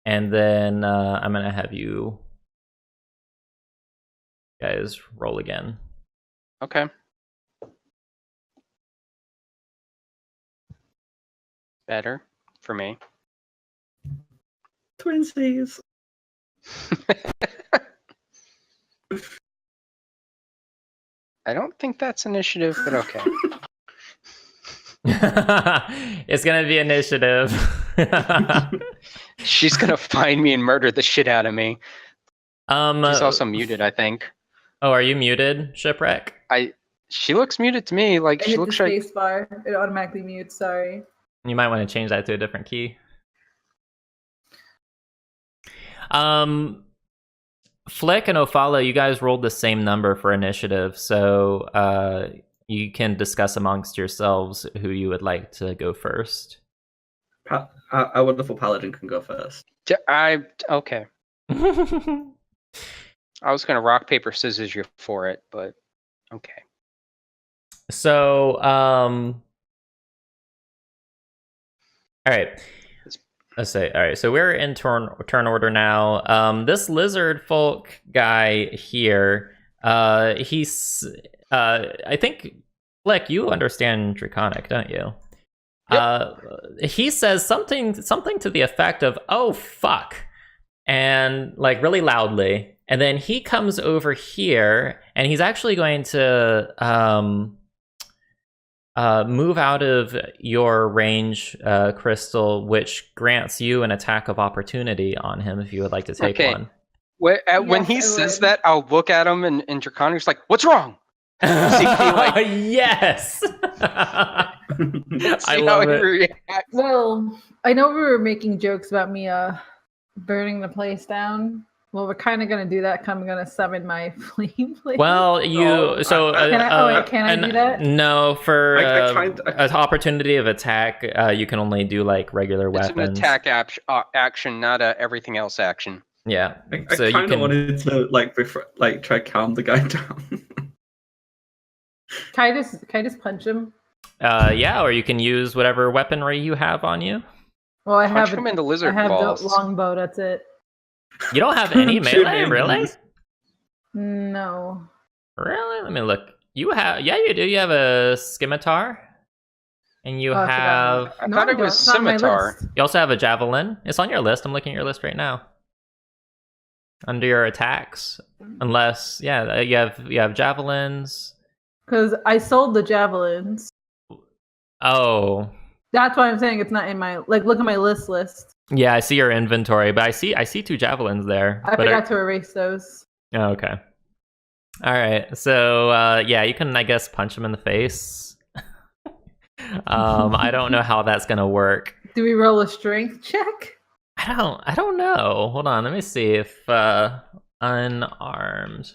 And then I'm gonna have you guys roll again. Okay. Better for me. Twinsies. I don't think that's initiative, but okay. It's gonna be initiative. She's gonna find me and murder the shit out of me. She's also Oh, muted, I think. are you muted, Shipwreck? She looks muted to me. Like I she hit the looks like. space bar. It automatically mutes. Sorry. You might want to change that to a different key. Flick and Ofala, you guys rolled the same number for initiative, so you can discuss amongst yourselves who you would like to go first. Our wonderful paladin can go first. Okay. I was gonna rock paper scissors you for it, but okay. So, all right. Let's say, all right. So we're in turn order now. This lizard folk guy here, he's, I think, Fleck, you understand Draconic, don't you? Yep. He says something to the effect of "Oh fuck," and like really loudly, and then he comes over here, and he's actually going to move out of your range, Crystal, which grants you an attack of opportunity on him if you would like to take Okay. one. When he I says would. that, I'll look at him and Draconic's like, "What's wrong?" See if he, like- Yes. I See how love he it. Oh, reacts. Well, I know we were making jokes about me burning the place down. Well, we're kind of gonna do that. 'Cause I'm gonna summon my flame blade. Well, you Oh, so can I do that? No, for I an opportunity of attack, you can only do like regular It's weapons. an attack action, not a everything else action. Yeah, I so you kind of can. wanted to like try to calm the guy down. Can I just punch him? Yeah, or you can use whatever weaponry you have on you. Well, I Punch have him in the I lizard have balls. the longbow. That's it. You don't have any Shoot melee, him. really? No. Really? Let me look. You have, yeah, you do. You have a scimitar, and you Oh, I forgot have. about I No, thought I it was don't. It's not on my scimitar. list. You also have a javelin. It's on your list. I'm looking at your list right now. Under your attacks, unless you have javelins. Because I sold the javelins. Oh, That's why I'm saying it's not in my look at my list. Yeah, I see your inventory, but I see 2 javelins there. I forgot to erase those. Oh, okay. All right. So yeah, you can, I guess, punch him in the face. I don't know how that's gonna work. Do we roll a strength check? I don't know. Hold on, let me see if unarmed.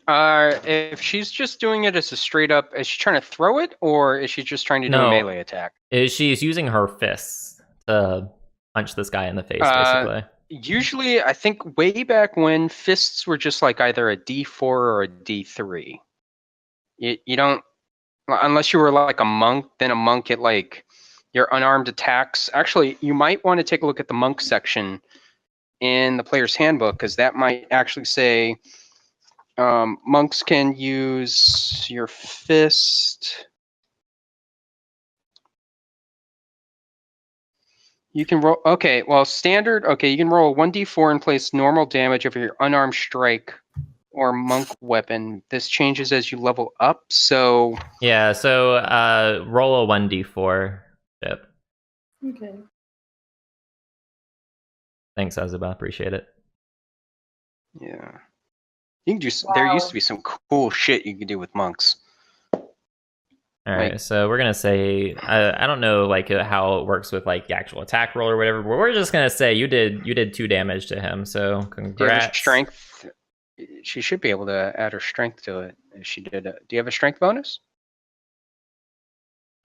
If she's just doing it as a straight up, is she trying to throw it, or is she just trying to do a melee attack? She's using her fists to punch this guy in the face, basically. Usually, I think way back when, fists were just like either a D4 or a D3. You don't, unless you were like a monk, then a monk at like your unarmed attacks. Actually, you might want to take a look at the monk section in the player's handbook, because that might actually say monks can use your fist. You can roll. Okay, well, standard. Okay, you can roll a 1d4 and place normal damage over your unarmed strike or monk weapon. This changes as you level up. So yeah. So roll a 1d4. Yep. Okay. Thanks, Azaba. Appreciate it. yeah, you can do. There used to be some cool shit you could do with monks. All right, so we're gonna say I don't know like how it works with like the actual attack roll or whatever, but we're just gonna say you did 2 damage to him. So congrats. Strength. She should be able to add her strength to it if she did. Do you have a strength bonus?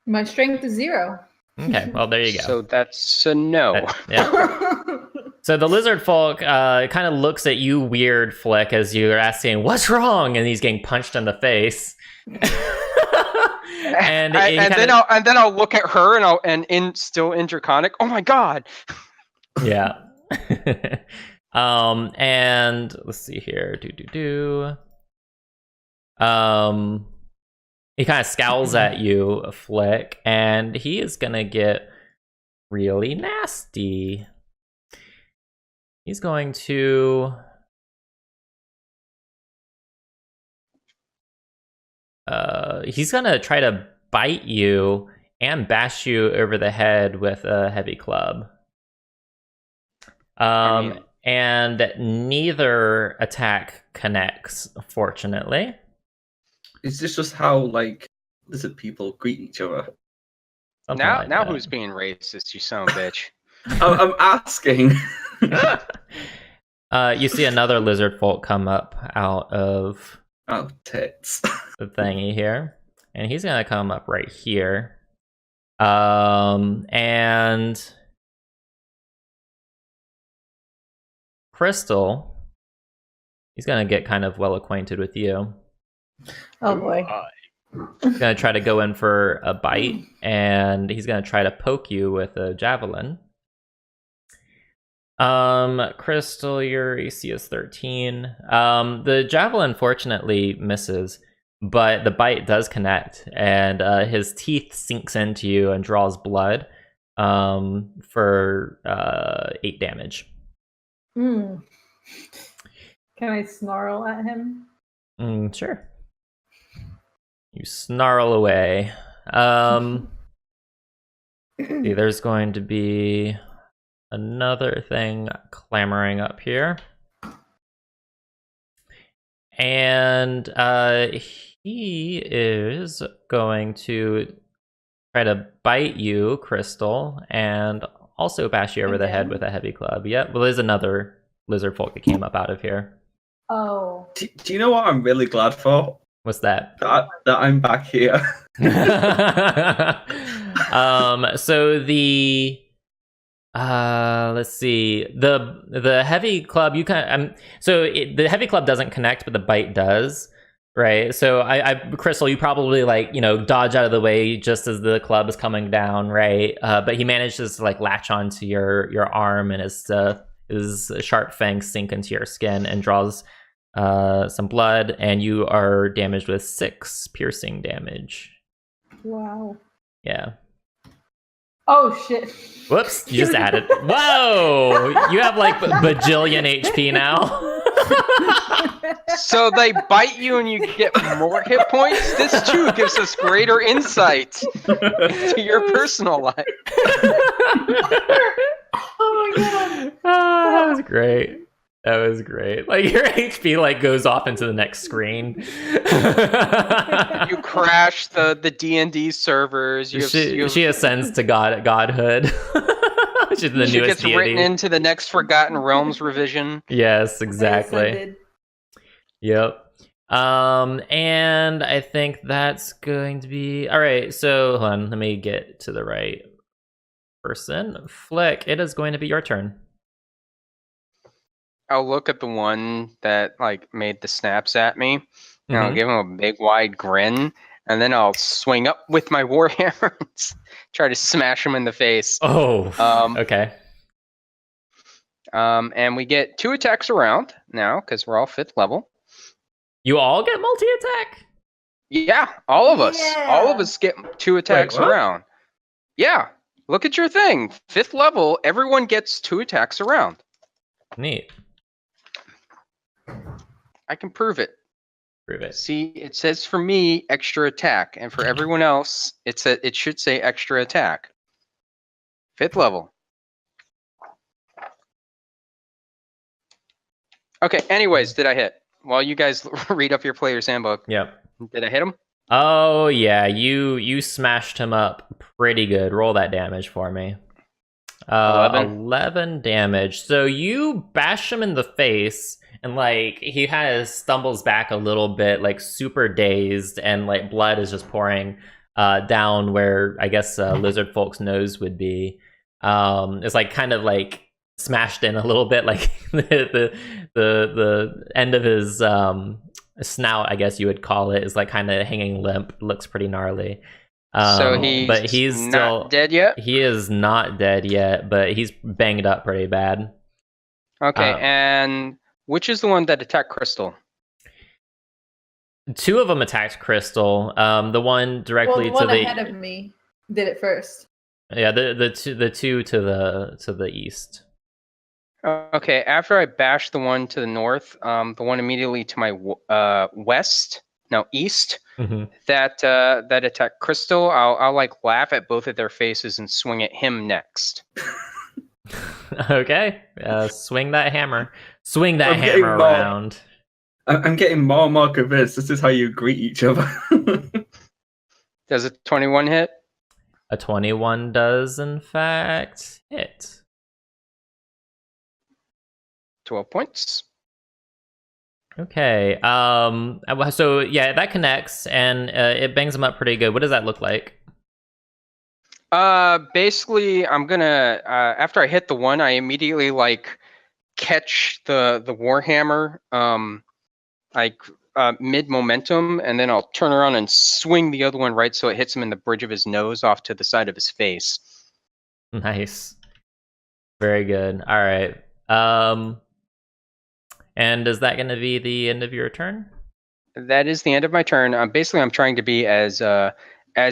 My strength is 0. Okay, well there you go. So that's a no. Yeah. So the lizard folk kind of looks at you weird, Flick, as you're asking what's wrong, and he's getting punched in the face. and then I'll look at her and still in Draconic. Oh my god. Yeah. And let's see here. He kind of scowls at you, Flick, and he is gonna get really nasty. He's going to he's gonna try to bite you and bash you over the head with a heavy club. And neither attack connects, fortunately. Is this just how like lizard people greet each other? Something like now that. who's being racist? You son of a bitch. I'm asking. You see another lizard folk come up out of Oh, tits. the thingy here, and he's gonna come up right here. And Crystal, he's gonna get kind of well acquainted with you. Oh boy. He's gonna try to go in for a bite, and he's gonna try to poke you with a javelin. Crystal, your AC is 13. The javelin fortunately misses, but the bite does connect, and his teeth sinks into you and draws blood for 8 damage. Can I snarl at him? Sure. You snarl away. See, there's going to be another thing clamoring up here. And he is going to try to bite you, Crystal, and also bash you over the head with a heavy club. Yep, well, there's another lizard folk that came up out of here. Oh. Do you know what I'm really glad for? What's that? That I'm back here. So the let's see, the heavy club, you kind of the heavy club doesn't connect, but the bite does, right? So I Crystal, you probably like dodge out of the way just as the club is coming down, right? But he manages to like latch onto your arm, and his sharp fangs sink into your skin and draws some blood, and you are damaged with 6 piercing damage. Wow. Yeah. Oh shit. Whoops, you just added. Whoa! You have like bajillion HP now. So they bite you and you get more hit points? This too gives us greater insight into your personal life. Oh my god. Oh, that was great. That was great. Like your HP like goes off into the next screen. You crash the D&D servers. She ascends to godhood. Which is the she newest gets written deity. into the next Forgotten Realms revision. Yes, exactly. Ascended. Yep. And I think that's going to be all right. So hold on, let me get to the right person. Flick, it is going to be your turn. I'll look at the one that like made the snaps at me, and I'll Mhm. give him a big wide grin, and then I'll swing up with my warhammer and try to smash him in the face. Oh, okay. And we get 2 attacks around now because we're all 5th level. You all get multi-attack? Yeah, all of us. All of Yeah. us get 2 attacks what? around. Yeah, look at your thing. 5th level, everyone gets 2 attacks around. Neat. I can prove it. Prove it. See, it says for me extra attack, and for everyone else, it should say extra attack. 5th level. Okay. Anyways, did I hit? While you guys read up your player's handbook, Yep. did I hit him? Oh yeah, you smashed him up pretty good. Roll that damage for me. 11 damage. So you bash him in the face, and like he kind of stumbles back a little bit, like super dazed, and like blood is just pouring down where I guess lizard folk's nose would be. It's like kind of like smashed in a little bit, like the end of his snout, I guess you would call it, is like kind of hanging limp. Looks pretty gnarly. So but he's not still dead yet. He is not dead yet, but he's banged up pretty bad. Okay, and which is the one that attacked Crystal? 2 of them attacked Crystal. The one directly Well, the one to the ahead of me did it first. yeah, the two to the east. Okay, after I bashed the one to the north, the one immediately to my east, Mm-hmm. that attacked Crystal, I'll like laugh at both of their faces and swing at him next. Okay, swing that hammer. Swing that I'm getting hammer more- around. I'm getting more and more convinced this is how you greet each other. Does a 21 hit? A 21 does in fact hit. 12 points. Okay. So yeah, that connects and it bangs him up pretty good. What does that look like? Basically, I'm gonna after I hit the one, I immediately like catch the warhammer mid momentum, and then I'll turn around and swing the other one right so it hits him in the bridge of his nose off to the side of his face. Nice. Very good. All right. And is that going to be the end of your turn? That is the end of my turn. Basically, I'm trying to be as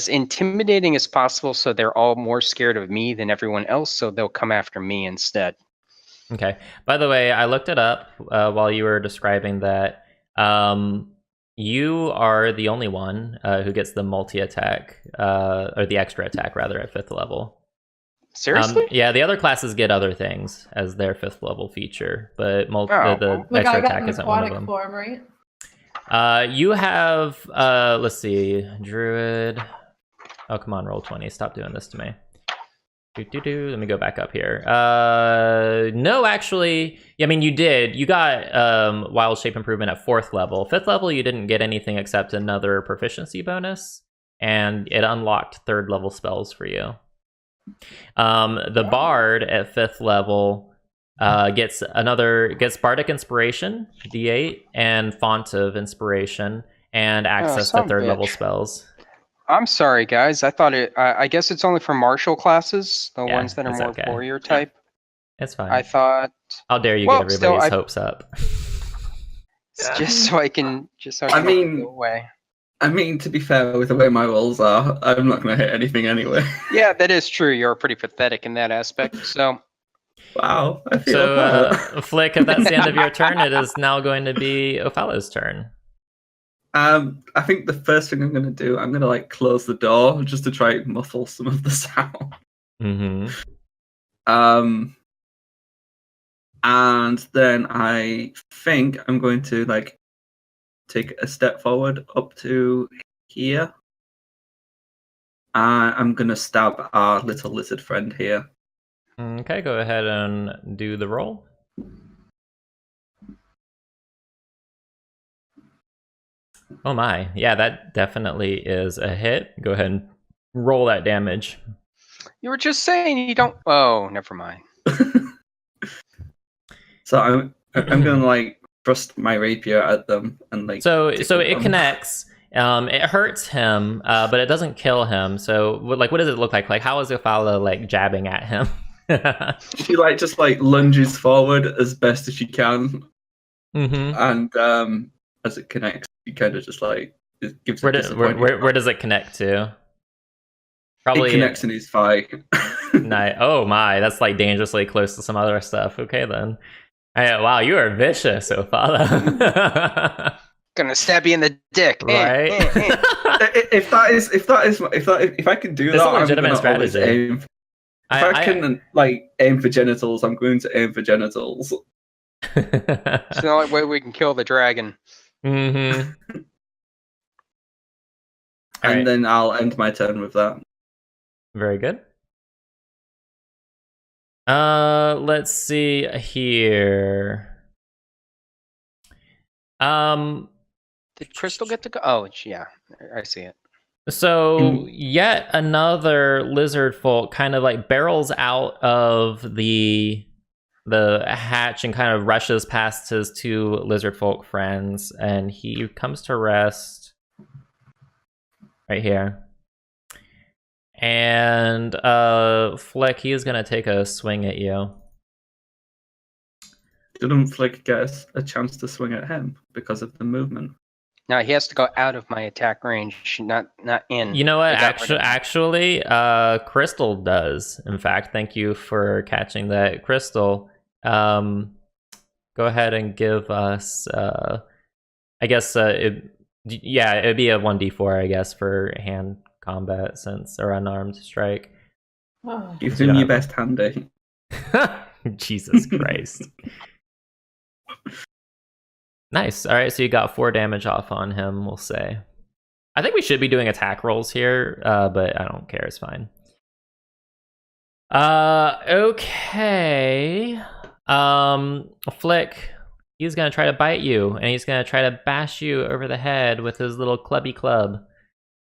intimidating as possible, so they're all more scared of me than everyone else, so they'll come after me instead. Okay. By the way, I looked it up while you were describing that. You are the only one who gets the multi-attack, or the extra attack, rather, at 5th level. Seriously? Yeah, the other classes get other things as their 5th level feature, but the Like extra I got attack an isn't one of aquatic them. form, right? You have, let's see, Druid. Oh, come on, roll 20. Stop doing this to me. Let me go back up here. No, actually, I mean, you did. You got Wild Shape Improvement at 4th level. 5th level, you didn't get anything except another proficiency bonus, and it unlocked 3rd level spells for you. The Bard at 5th level gets Bardic Inspiration, D8, and Font of Inspiration, and access to 3rd level spells. I'm sorry, guys. I thought it. I guess it's only for martial classes, the ones that are it's more okay. warrior type. It's fine. I thought. How dare you Well, get still, everybody's hopes up? Just so I can I mean- go away. I mean, to be fair, with the way my rolls are, I'm not going to hit anything anyway. Yeah, that is true. You're pretty pathetic in that aspect. So, Wow, I feel So, hurt. Flick, if that's the end of your turn, it is now going to be Ophala's turn. I think the first thing I'm going to do, I'm going to like close the door just to try and muffle some of the sound. Mm-hmm. And then I think I'm going to like take a step forward up to here. I'm going to stab our little lizard friend here. Okay, go ahead and do the roll. Oh my, yeah, that definitely is a hit. Go ahead and roll that damage. You were just saying you don't. Oh, never mind. So I'm going to like thrust my rapier at them and like. So tickle it them. connects. It hurts him, but it doesn't kill him. So, like, what does it look like? Like, how is Ophala like jabbing at him? She like just like lunges forward as best as she can, Mm-hmm. and as it connects, she kind of just like it gives. Where does it connect to? Probably it connects in his thigh. Oh my, that's like dangerously close to some other stuff. Okay then. Wow, you are vicious, Ophala. Gonna stab you in the dick, Right? If I can do It's that, a legitimate I'm gonna always strategy. aim. If I can like aim for genitals, I'm going to aim for genitals. It's the only way we can kill the dragon. Mm-hmm. And then I'll end my turn with that. Very good. Let's see here. Did Crystal get to go? Oh, yeah, I see it. So yet another lizard folk kind of like barrels out of the hatch and kind of rushes past his two lizard folk friends, and he comes to rest right here. And Flick, he is gonna take a swing at you. Didn't Flick get a chance to swing at him because of the movement? Now he has to go out of my attack range, not in. You know what? Actually, Crystal does. In fact, thank you for catching that, Crystal. Go ahead and give us. I guess it'd be a 1d4, I guess, for hand combat or unarmed strike. Give him your best handy. Jesus Christ. Nice. All right, so you got 4 damage off on him, we'll say. I think we should be doing attack rolls here, but I don't care. It's fine. Okay. Flick, he's going to try to bite you, and he's going to try to bash you over the head with his little clubby club.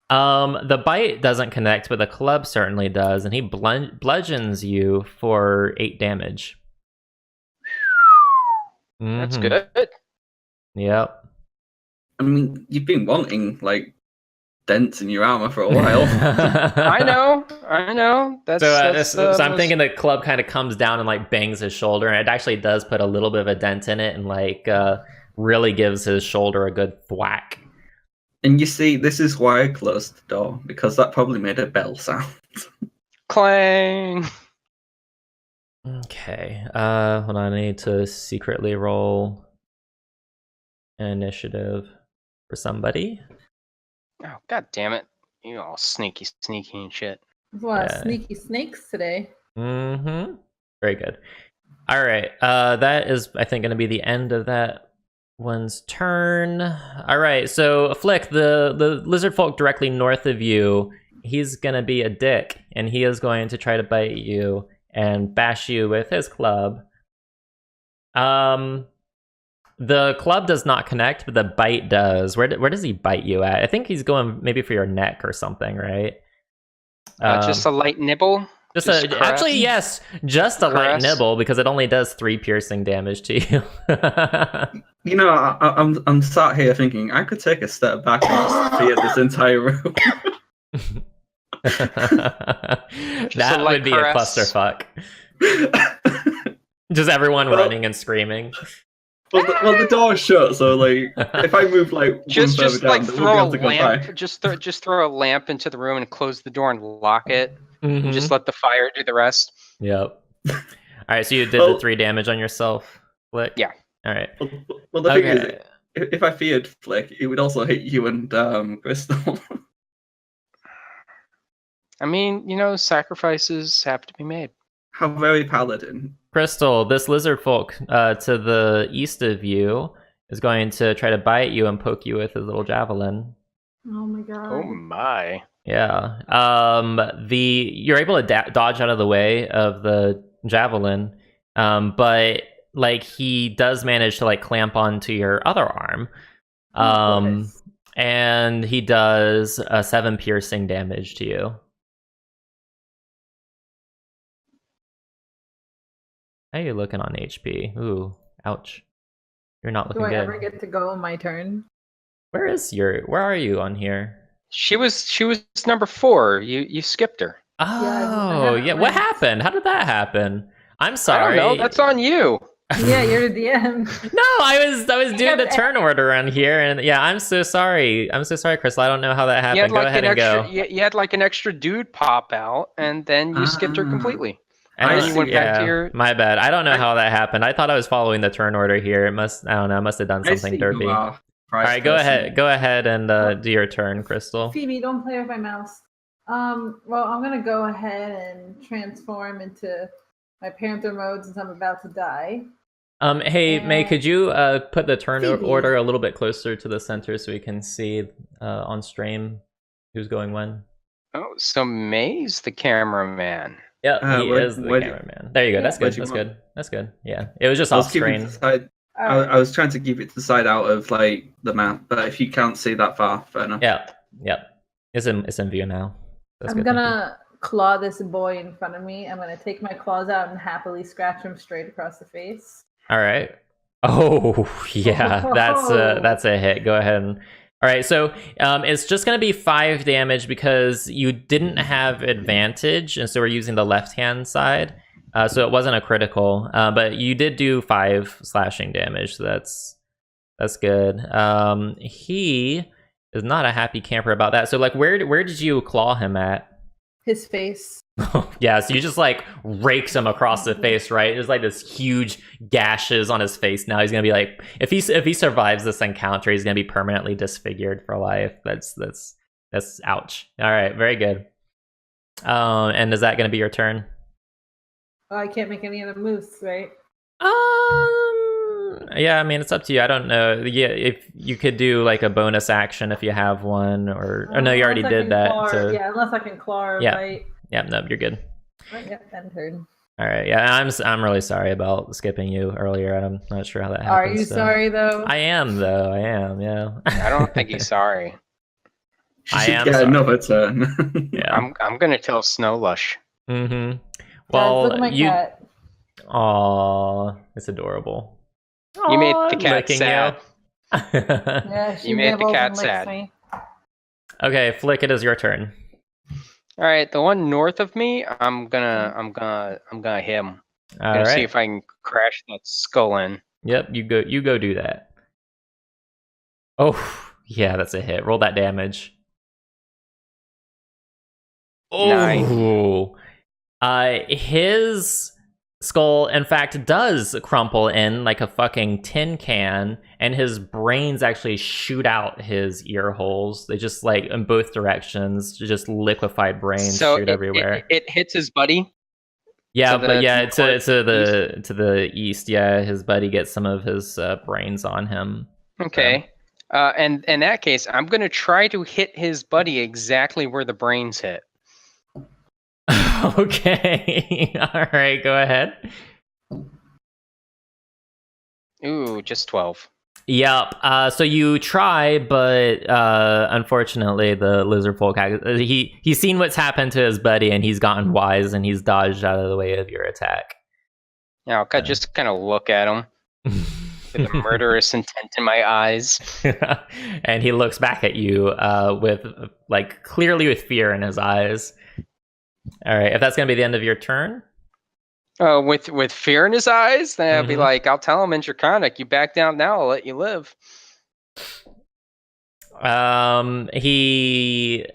The bite doesn't connect, but the club certainly does, and he bludgeons you for 8 damage. That's good. Yep. I mean, you've been wanting like dents in your armor for a while. I know. So I'm thinking the club kind of comes down and like bangs his shoulder, and it actually does put a little bit of a dent in it, and like really gives his shoulder a good thwack. And you see, this is why I closed the door, because that probably made a bell sound. Clang. Okay. Hold on. I need to secretly roll an initiative for somebody. Oh, god damn it. You all sneaky and shit. There's a lot of sneaky snakes today. Mm-hmm. Very good. All right. That is, I think, going to be the end of that one's turn. All right. So, Flick, the lizard folk directly north of you, he's going to be a dick, and he is going to try to bite you and bash you with his club. The club does not connect, but the bite does. Where does he bite you at? I think he's going maybe for your neck or something, right? Just a light nibble? Actually, yes, just a light nibble, because it only does 3 piercing damage to you. You know, I'm sat here thinking I could take a step back and just clear this entire room. That would be a clusterfuck. Just everyone running and screaming. Well, the door's shut, so like, if I move like just down, like throw a lamp, just throw a lamp into the room and close the door and lock it. And just let the fire do the rest. Yep. All right, so you did the 3 damage on yourself, Flick? Yeah. All right. Well, the thing is, Okay. if I feared Flick, it would also hit you and Crystal. I mean, sacrifices have to be made. How very paladin. Crystal, this lizard folk to the east of you is going to try to bite you and poke you with his little javelin. Oh my god. Oh my. Yeah. You're able to dodge out of the way of the javelin, but like he does manage to like clamp onto your other arm. And he does 7 piercing damage to you. How are you looking on HP? Ooh, ouch. You're not looking Do I good. ever get to go on my turn? Where are you on here? She was number 4. You skipped her. Oh, yeah. What happened? How did that happen? I'm sorry. I don't know. That's on you. Yeah, you're the DM. No, I was doing the turn order on here, and yeah, I'm so sorry. I'm so sorry, Crystal. I don't know how that happened. Go ahead and go. You had like an extra dude pop out, and then you skipped her completely. And then you went back to your... My bad. I don't know how that happened. I thought I was following the turn order here. I don't know. I must have done something derpy. All right, go ahead and do your turn, Crystal. Phoebe, don't play with my mouse. Well, I'm gonna go ahead and transform into my panther mode since I'm about to die. Hey, May, could you put the turn Phoebe. order a little bit closer to the center so we can see on stream who's going when? Oh, so May's the cameraman. Yeah, he is the cameraman. There you go. That's good. That's good. That's good. Yeah, it was just off screen. I was trying to keep it to the side out of like the map, but if you can't see that far, fair enough. Yeah. It's in view now. That's I'm good, gonna claw this boy in front of me. I'm gonna take my claws out and happily scratch him straight across the face. All right. Oh yeah, that's a hit. Go ahead and. All right, so it's just going to be 5 damage because you didn't have advantage, and so we're using the left-hand side. So it wasn't a critical, but you did do 5 slashing damage, so that's good. He is not a happy camper about that. So like, where did you claw him at? His face. Yeah, so you just like rakes him across the face, right? There's like this huge gashes on his face. Now he's gonna be like, if he survives this encounter, he's gonna be permanently disfigured for life. That's ouch. All right, very good. And is that gonna be your turn? Oh, I can't make any other moves, right? Yeah, I mean it's up to you. I don't know. Yeah, if you could do like a bonus action if you have one, or no, you already did that. So yeah, unless I can claw or bite. Yeah, no, you're good. Right, yeah, end turn. All right, yeah, I'm really sorry about skipping you earlier. I'm not sure how that happened. Are you sorry though? I am though. I am. Yeah. I don't think he's sorry. I am get another turn. Yeah. I'm gonna tell Snowlush. Mm-hmm. Well, look at my cat. Aw, it's adorable. You made the cat sad. Yeah, you made the cat sad. Me. Okay, Flick, it is your turn. All right, the one north of me, I'm gonna hit him. I'm gonna see if I can crash that skull in. Yep, you go do that. Oh, yeah, that's a hit. Roll that damage. Oh, his skull, in fact, does crumple in like a fucking tin can, and his brains actually shoot out his ear holes. They just like in both directions, just liquefied brains shoot everywhere. It hits his buddy. Yeah, but yeah, to the east. Yeah, his buddy gets some of his brains on him. Okay. So. And in that case, I'm gonna try to hit his buddy exactly where the brains hit. Okay. All right, go ahead. Ooh, just 12. Yep. So you try, but unfortunately, the lizard folk he's seen what's happened to his buddy, and he's gotten wise, and he's dodged out of the way of your attack. Yeah, I'll just kind of look at him with a murderous intent in my eyes, and he looks back at you with like clearly with fear in his eyes. All right, if that's gonna be the end of your turn. With fear in his eyes, then I'll be like, I'll tell him in Draconic, you back down now, I'll let you live. He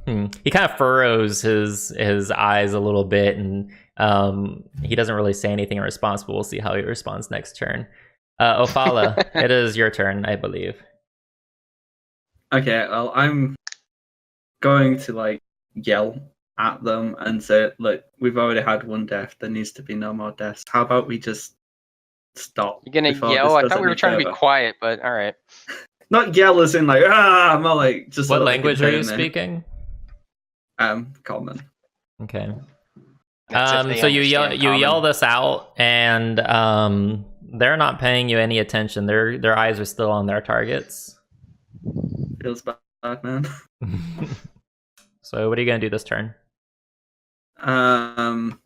kind of furrows his eyes a little bit, and He doesn't really say anything in response, but we'll see how he responds next turn. Ophala, it is your turn, I believe. Okay, well, I'm going to like yell at them and say, "Look, we've already had one death. There needs to be no more deaths. How about we just stop?" You're gonna before yell? this I goes thought we any were trying to be further?" quiet, but all right. Not yell as in like more like just. What so that they can language are hear you me. speaking? Common. Okay. That's if they So you understand yell common. this out, and they're not paying you any attention. Their eyes are still on their targets. Feels bad, man. So what are you gonna do this turn? I'll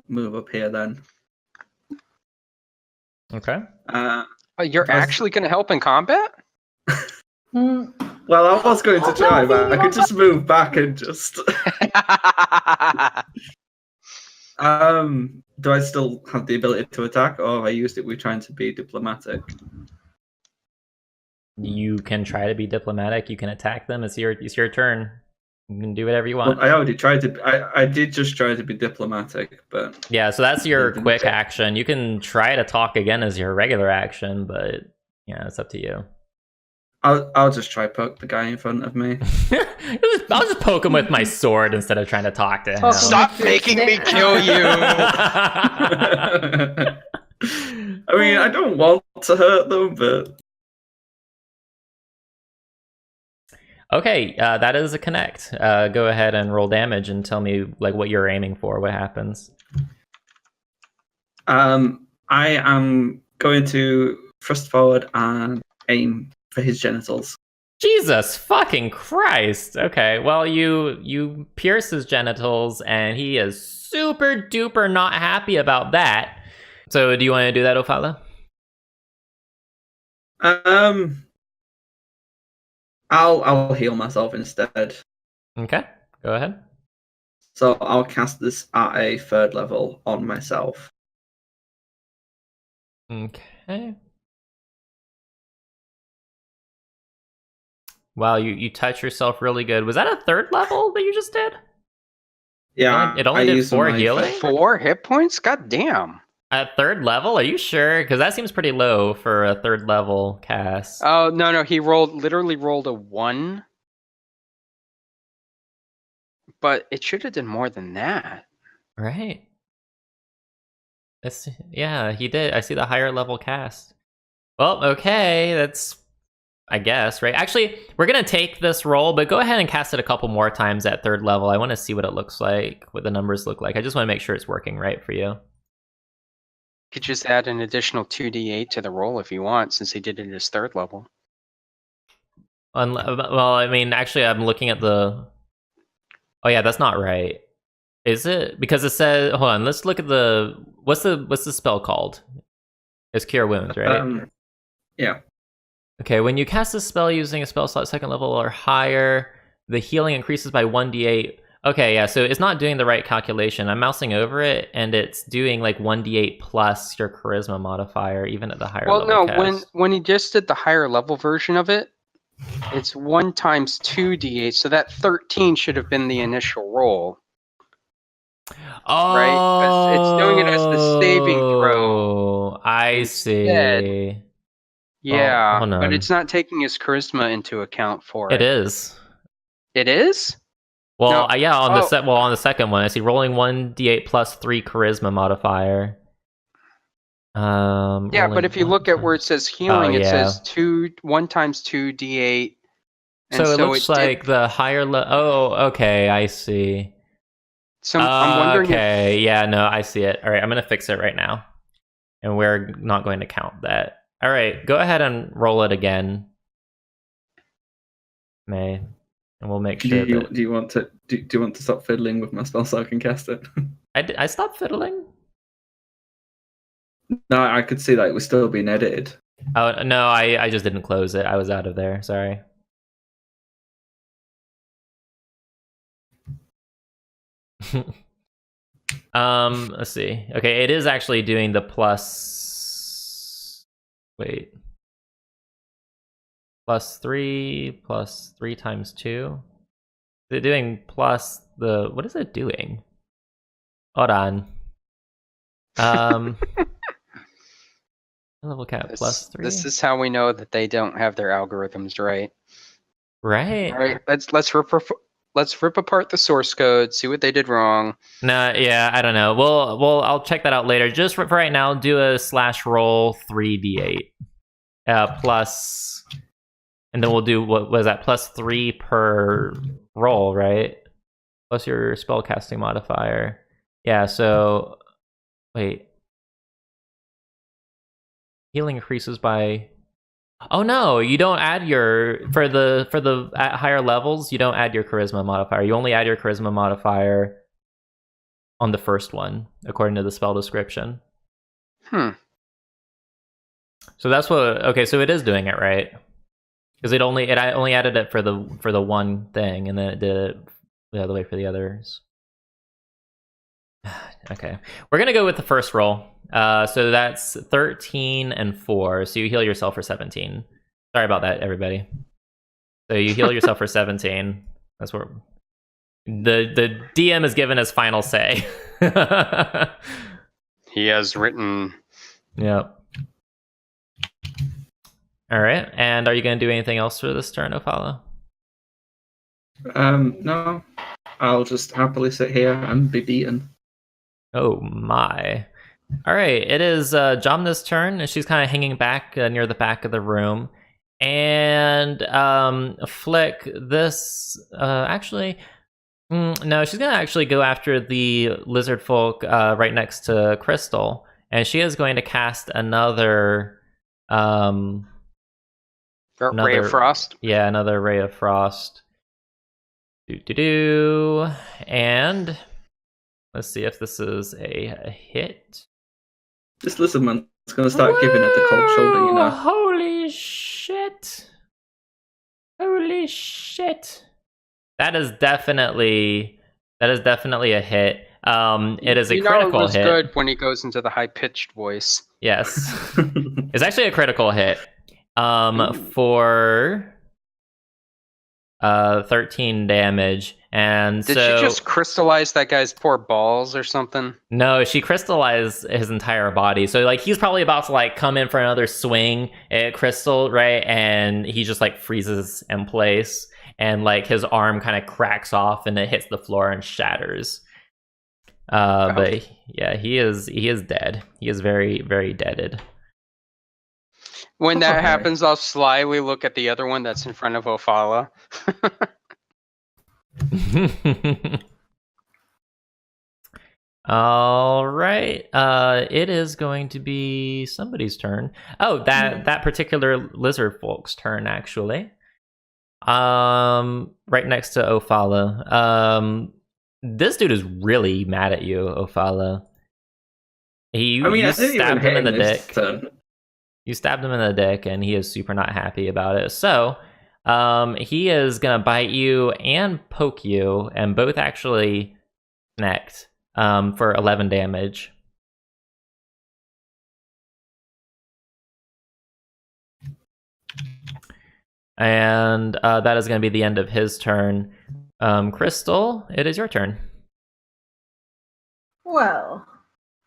move up here then. Okay. Oh, you're Plus- actually gonna help in combat? Mm, Well, I was going to Oh, try, no, but I could just move back and just. Do I still have the ability to attack, or have I used it with trying to be diplomatic? You can try to be diplomatic. You can attack them. It's your turn. You can do whatever you Well, want. I already tried to. I did just try to be diplomatic, but Yeah, so that's your Didn't quick check. action. You can try to talk again as your regular action, but yeah, it's up to you. I'll just try poke the guy in front of me. I'll just poke him with my sword instead of trying to talk to him. Poke him. Stop making me kill you! I mean, I don't want to hurt them, but Okay, that is a connect. Go ahead and roll damage and tell me like what you're aiming for. What happens? I am going to thrust forward and aim for his genitals. Jesus fucking Christ! Okay, well you pierce his genitals and he is super duper not happy about that. So do you want to do that, Ophala? I'll heal myself instead. Okay, go ahead. So I'll cast this at a 3rd level on myself. Okay. Wow, you touch yourself really good. Was that a 3rd level that you just did? Yeah, It only I did used 4 my- healing? 4 hit points? God damn. At 3rd level? Are you sure? Because that seems pretty low for a 3rd level cast. Oh, no, he literally rolled a 1. But it should have done more than that. Right. Yeah, he did. I see the higher level cast. Well, okay, that's I guess, right? Actually, we're gonna take this roll, but go ahead and cast it a couple more times at 3rd level. I want to see what it looks like, what the numbers look like. I just want to make sure it's working right for you. Could just add an additional 2d8 to the roll if you want, since he did it at his 3rd level. Well, I mean, actually, I'm looking at the. Oh yeah, that's not right. Is it? Because it says. Hold on. Let's look at the. What's the spell called? It's Cure Wounds, right? Yeah. Okay, when you cast a spell using a spell slot 2nd level or higher, the healing increases by 1d8. Okay, yeah, so it's not doing the right calculation. I'm mousing over it, and it's doing like 1d8 plus your charisma modifier, even at the higher level. Well, no, cast. when he just did the higher level version of it, it's 1 times 2d8, so that 13 should have been the initial roll. Oh, Right? 'Cause it's doing it as the saving throw I instead. see. Yeah, hold but on. it's not taking his charisma into account for it. It is. It is? Well, No. yeah, on the on the second one, I see rolling 1d8 plus 3 charisma modifier. Yeah, but if you look at where it says healing, it says 1 times 2d8. So it looks like the higher Oh, okay, I see. So I'm wondering okay, yeah, no, I see it. All right, I'm going to fix it right now. And we're not going to count that. All right, go ahead and roll it again, May, and we'll make sure. Do you want to stop fiddling with my spell so I can cast it? I stopped fiddling. No, I could see that it was still being edited. Oh no, I just didn't close it. I was out of there. Sorry. Let's see. Okay, it is actually doing the plus. Wait. +3 plus 3 times 2. Is it doing plus the? What is it doing? Hold on. Level cap plus 3. This is how we know that they don't have their algorithms right. Right. All right, let's rip apart the source code, see what they did wrong. No, yeah, I don't know. I'll check that out later. Just for right now, do a /roll 3d8 plus, and then we'll do what was that +3 per roll, right? Plus your spellcasting modifier. Yeah. So wait, healing increases by. Oh no, you don't add your for the at higher levels. You don't add your charisma modifier. You only add your charisma modifier on the first one, according to the spell description. So that's what. Okay, so it is doing it right because it only added it for the one thing, and then it did it the other way for the others. Okay, we're gonna go with the first roll. So that's 13 and 4. So you heal yourself for 17. Sorry about that, everybody. So you heal yourself for 17. That's what the DM is given his final say. He has written. Yep. All right. And are you going to do anything else for this turn, Ophala? No. I'll just happily sit here and be beaten. Oh my. All right, it is Jomna's turn, and she's kind of hanging back near the back of the room. And Flick, this actually, no, she's gonna actually go after the lizard folk right next to Crystal, and she is going to cast another Ray of Frost. Yeah, another Ray of Frost. And let's see if this is a hit. This lizard man's going to start giving it the cold shoulder, you know. Holy shit. Holy shit. That is definitely a hit. It is a critical it was hit. good when he goes into the high-pitched voice. Yes. It's actually a critical hit. For 13 damage. And Did you just crystallize that guy's poor balls or something? No, she crystallized his entire body. So like he's probably about to like come in for another swing at Crystal, right? And he just like freezes in place, and like his arm kind of cracks off and it hits the floor and shatters. But yeah, he is dead. He is very, very deaded. When that happens, I'll slyly look at the other one that's in front of Ophala. All right. It is going to be somebody's turn. Oh, that particular lizard folk's turn, actually. Right next to Ophala. This dude is really mad at you, Ophala. You stabbed him in the dick. You stabbed him in the dick, and he is super not happy about it. So, he is gonna bite you and poke you, and both actually connect for 11 damage. And that is going to be the end of his turn. Crystal, it is your turn. Well,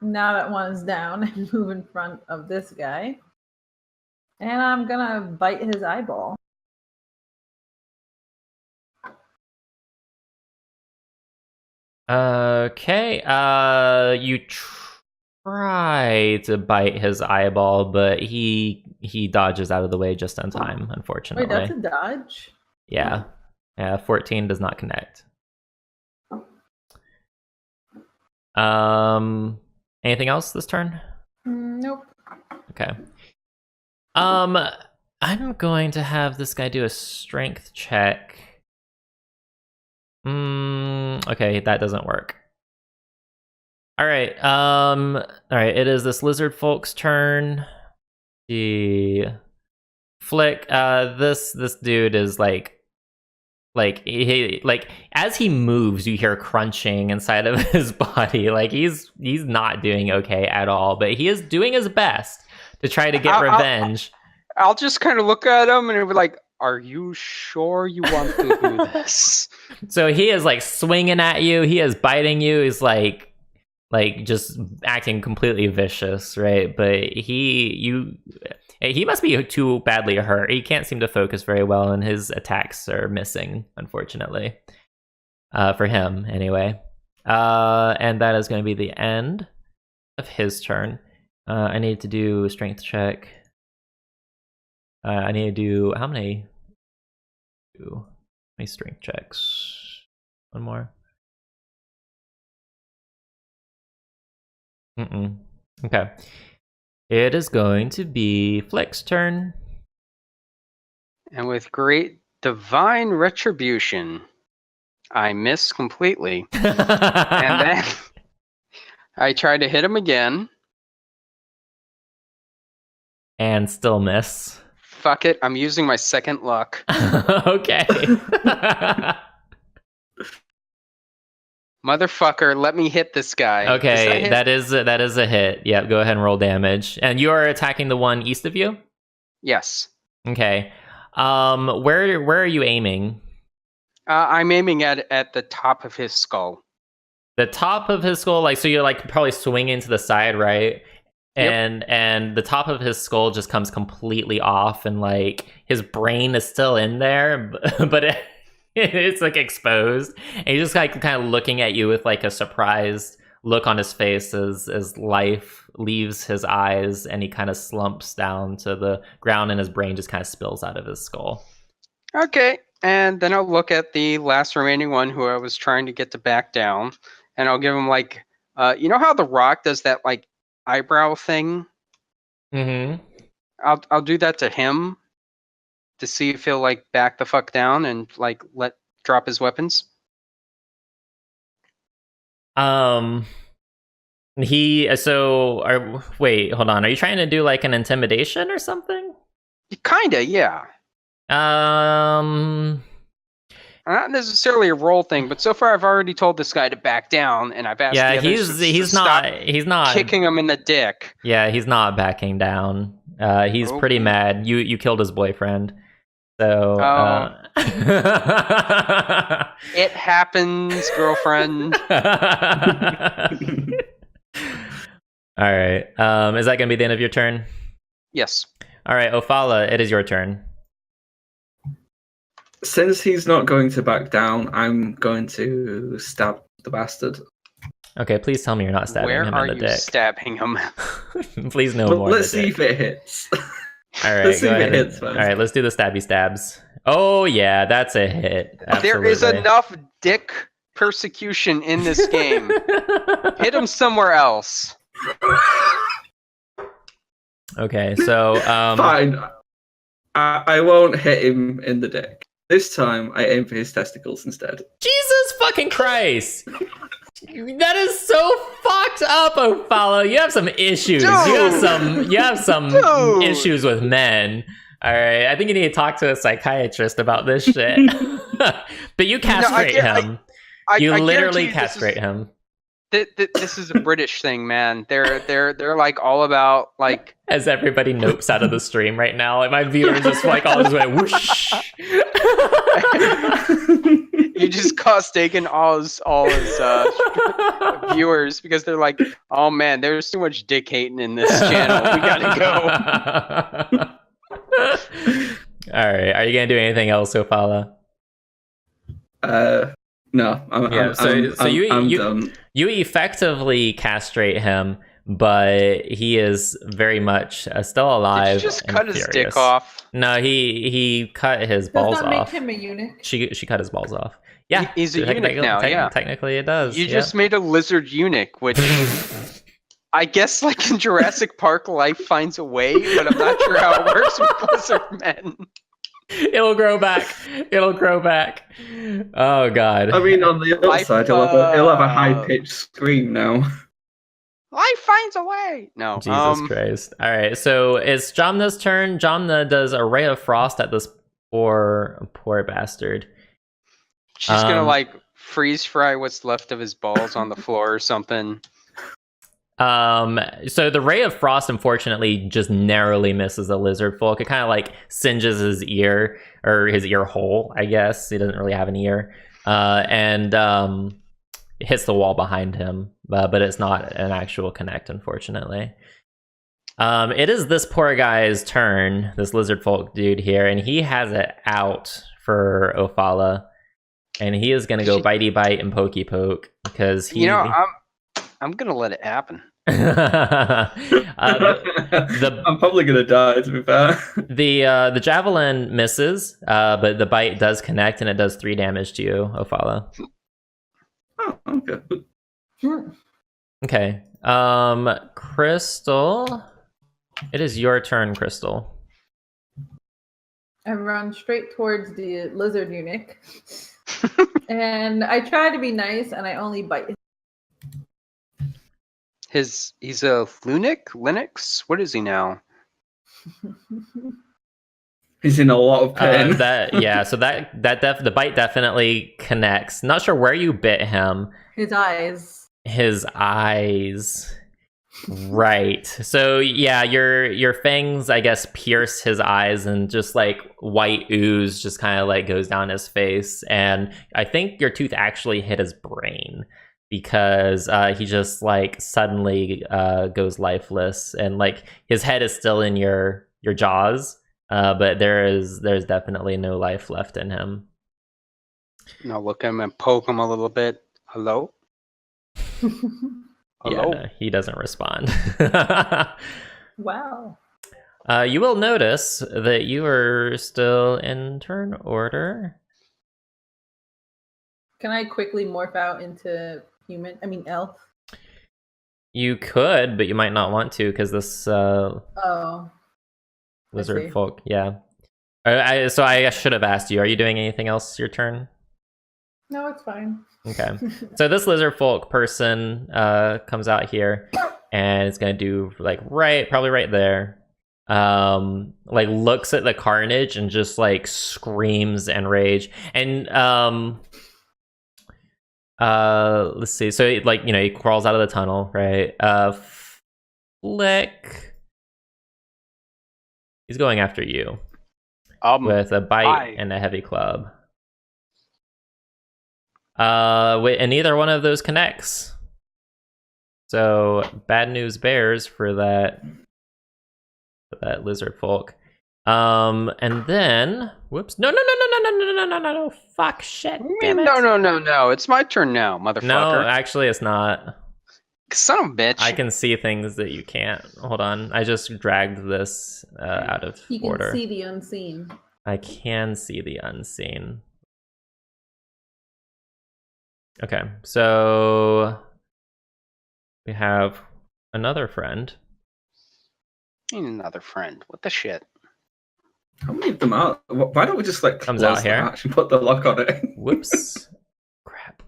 now that one's down, I move in front of this guy. And I'm gonna bite his eyeball. Okay, you try to bite his eyeball, but he dodges out of the way just in time, unfortunately. Wait, that's a dodge? Yeah. 14 does not connect. Anything else this turn? Nope. Okay. I'm going to have this guy do a strength check. Okay, that doesn't work. All right. It is this lizard folk's turn. The Flick. This dude is like as he moves, you hear crunching inside of his body. Like he's not doing okay at all, but he is doing his best to try to get revenge. I'll just kind of look at him and it'll be like, "Are you sure you want to do this?" So he is like swinging at you. He is biting you. He's like like just acting completely vicious, right? But he must be too badly hurt. He can't seem to focus very well, and his attacks are missing, unfortunately, for him anyway. And that is going to be the end of his turn. I need to do a strength check. I need to do how many strength checks? One more. Okay. It is going to be Flick's turn. And with great divine retribution, I miss completely. And then I try to hit him again. And still miss. Fuck it, I'm using my second luck. Okay. Motherfucker, let me hit this guy. Okay, that is a hit. Yeah, go ahead and roll damage. And you are attacking the one east of you? Yes. Okay. Where are you aiming? I'm aiming at the top of his skull. The top of his skull, like, so you're like probably swinging to the side, right? Yep. And the top of his skull just comes completely off, and like his brain is still in there, but it's like exposed, and he's just like kind of looking at you with like a surprised look on his face as life leaves his eyes, and he kind of slumps down to the ground, and his brain just kind of spills out of his skull. Okay, and then I'll look at the last remaining one who I was trying to get to back down, and I'll give him like, you know how The Rock does that like eyebrow thing? Mm-hmm. I'll do that to him to see if he'll like back the fuck down and like drop his weapons. Wait, hold on. Are you trying to do like an intimidation or something? Kinda, yeah. Not necessarily a roll thing, but so far I've already told this guy to back down, and I've asked the others he's not kicking him in the dick. Yeah, he's not backing down. He's pretty mad. You killed his boyfriend. So it happens, girlfriend. All right. Is that gonna be the end of your turn? Yes. All right, Ophala, it is your turn. Since he's not going to back down, I'm going to stab the bastard. Okay, please tell me you're not stabbing him in the dick. Where are you stabbing him? Please no more. Let's see if it hits. All right, go ahead. All right, let's do the stabby stabs. Oh yeah, that's a hit. Absolutely. There is enough dick persecution in this game. Hit him somewhere else. Okay, so fine. I won't hit him in the dick. This time, I aim for his testicles instead. Jesus fucking Christ! That is so fucked up, Ophala. You have some issues. Dude. You have some issues with men. All right, I think you need to talk to a psychiatrist about this shit. But you castrate him. You literally castrate him. This is a British thing, man. They're like all about like. As everybody nopes out of the stream right now, and my viewers just like all just went whoosh. You just cost taking all his viewers because they're like, oh man, there's too much dick hating in this channel. We gotta go. All right, are you gonna do anything else, Ophala? No. I'm done. You effectively castrate him, but he is very much still alive. Did you just cut his dick off? No, he cut his balls off. Does that make him a eunuch? She cut his balls off. Yeah, he's a eunuch now. Yeah, technically it does. You just made a lizard eunuch, which I guess, like in Jurassic Park, life finds a way, but I'm not sure how it works with lizard men. It'll grow back. Oh god. I mean, on the other side, he'll have a high-pitched scream now. Life finds a way. No. Jesus Christ. All right, so it's Jamna's turn. Jamna does a ray of frost at this poor bastard. She's gonna like freeze fry what's left of his balls on the floor or something. So the ray of frost unfortunately just narrowly misses the lizard folk. It kind of like singes his ear, or his ear hole, I guess. He doesn't really have an ear. And hits the wall behind him, but it's not an actual connect, unfortunately. It is this poor guy's turn, this lizard folk dude here, and he has it out for Ophala, and he is gonna go bitey bite and pokey poke because he. I'm gonna let it happen. I'm probably gonna die, to be fair. The javelin misses, but the bite does connect, and it does 3 damage to you, Ophala. Oh, okay. Okay. Crystal. It is your turn, Crystal. I run straight towards the lizard eunuch. And I try to be nice, and I only bite. He's a Linux? What is he now? He's in a lot of pain. So the bite definitely connects. Not sure where you bit him. His eyes. His eyes. Right. So yeah, your fangs, I guess, pierce his eyes, and just like white ooze just kind of like goes down his face. And I think your tooth actually hit his brain, because he just like suddenly goes lifeless, and like his head is still in your jaws, but there's definitely no life left in him. I'll look at him and poke him a little bit. Hello? Hello? Yeah, he doesn't respond. Wow. You will notice that you are still in turn order. Can I quickly morph out into elf? You could, but you might not want to, because this lizard folk, yeah. So I should have asked you, are you doing anything else your turn? No, it's fine. Okay. So this lizard folk person comes out here, and it's gonna do like probably right there. Like looks at the carnage and just like screams and rage. And let's see. So he crawls out of the tunnel, right? Flick. He's going after you with a bite and a heavy club. And neither one of those connects. So bad news bears for that lizard folk. And then whoops. No. Fuck, shit. Damn it. No. It's my turn now, motherfucker. No, actually it's not. Son of a bitch. I can see things that you can't. Hold on. I just dragged this out of order. You can see the unseen. I can see the unseen. Okay, so we have another friend. Another friend. What the shit? I'll leave them out. Why don't we just like comes out here? Actually, put the lock on it. Whoops! Crap!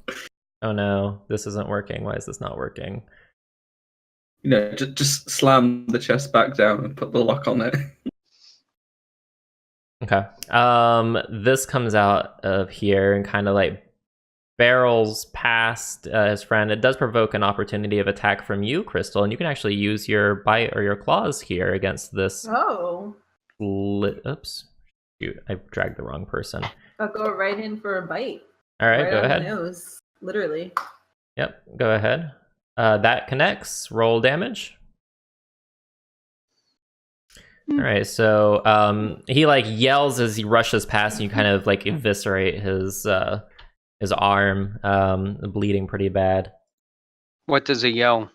Oh no, this isn't working. Why is this not working? Just slam the chest back down and put the lock on it. Okay. This comes out of here and kind of like barrels past his friend. It does provoke an opportunity of attack from you, Crystal, and you can actually use your bite or your claws here against this. Oh. Oops. Shoot, I dragged the wrong person. I'll go right in for a bite. All right, go on ahead. The nose, literally. Yep, go ahead. That connects. Roll damage. All right, so he like yells as he rushes past, and you kind of like eviscerate his arm, bleeding pretty bad. What does he yell?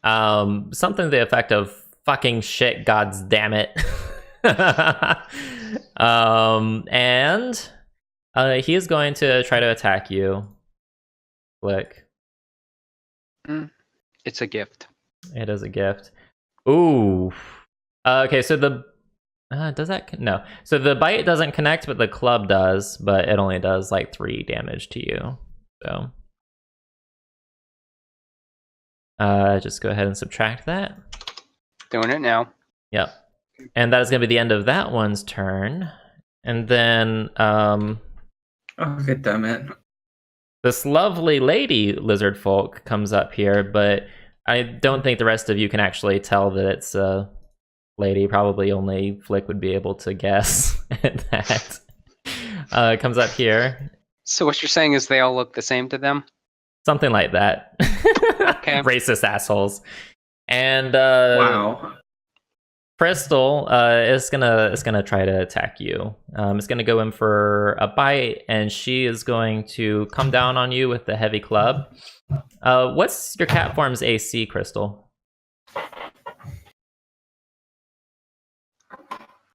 Something to the effect of "fucking shit, gods damn it." And he is going to try to attack you. Flick. It's a gift. It is a gift. Ooh. Okay, so the does that no? So the bite doesn't connect, but the club does. But it only does like 3 damage to you. So just go ahead and subtract that. Doing it now. Yep. And that is going to be the end of that one's turn. And then oh, god damn it! This lovely lady lizard folk comes up here, but I don't think the rest of you can actually tell that it's a lady. Probably only Flick would be able to guess at that. It comes up here. So what you're saying is they all look the same to them? Something like that. Okay. Racist assholes. And Wow. Crystal is gonna try to attack you. It's gonna go in for a bite, and she is going to come down on you with the heavy club. What's your cat form's AC, Crystal?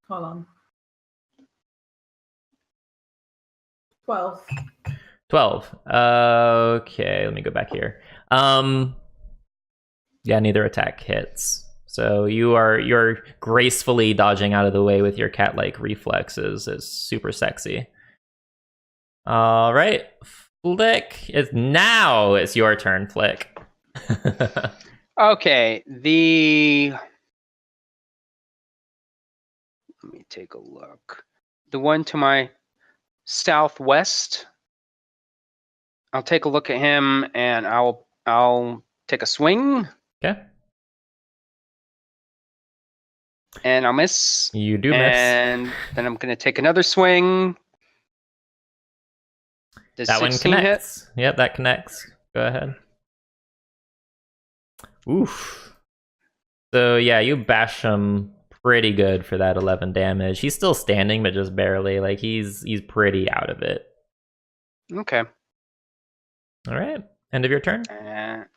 Hold on. 12. 12. Okay, let me go back here. Yeah, neither attack hits. So you're gracefully dodging out of the way with your cat-like reflexes. It's super sexy. All right, Flick. It's your turn, Flick. Okay. Let me take a look. The one to my southwest. I'll take a look at him, and I'll take a swing. Okay. And I'll miss. You do miss. And then I'm going to take another swing. Does That one 16 hit? connects. Yep, that connects. Go ahead. Oof. So yeah, you bash him pretty good for that 11 damage. He's still standing, but just barely. Like he's pretty out of it. Okay. All right. End of your turn.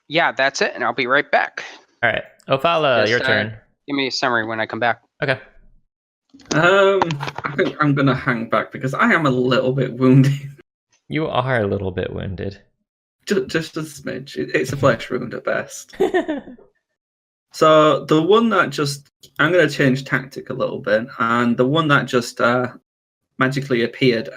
Yeah, that's it, and I'll be right back. All right. Ophala, Just, your turn. Give me a summary when I come back. Okay. I think I'm gonna hang back because I am a little bit wounded. You are a little bit wounded. Just a smidge. It's a flesh wound at best. So the one that I'm gonna change tactic a little bit, and the one that just magically appeared.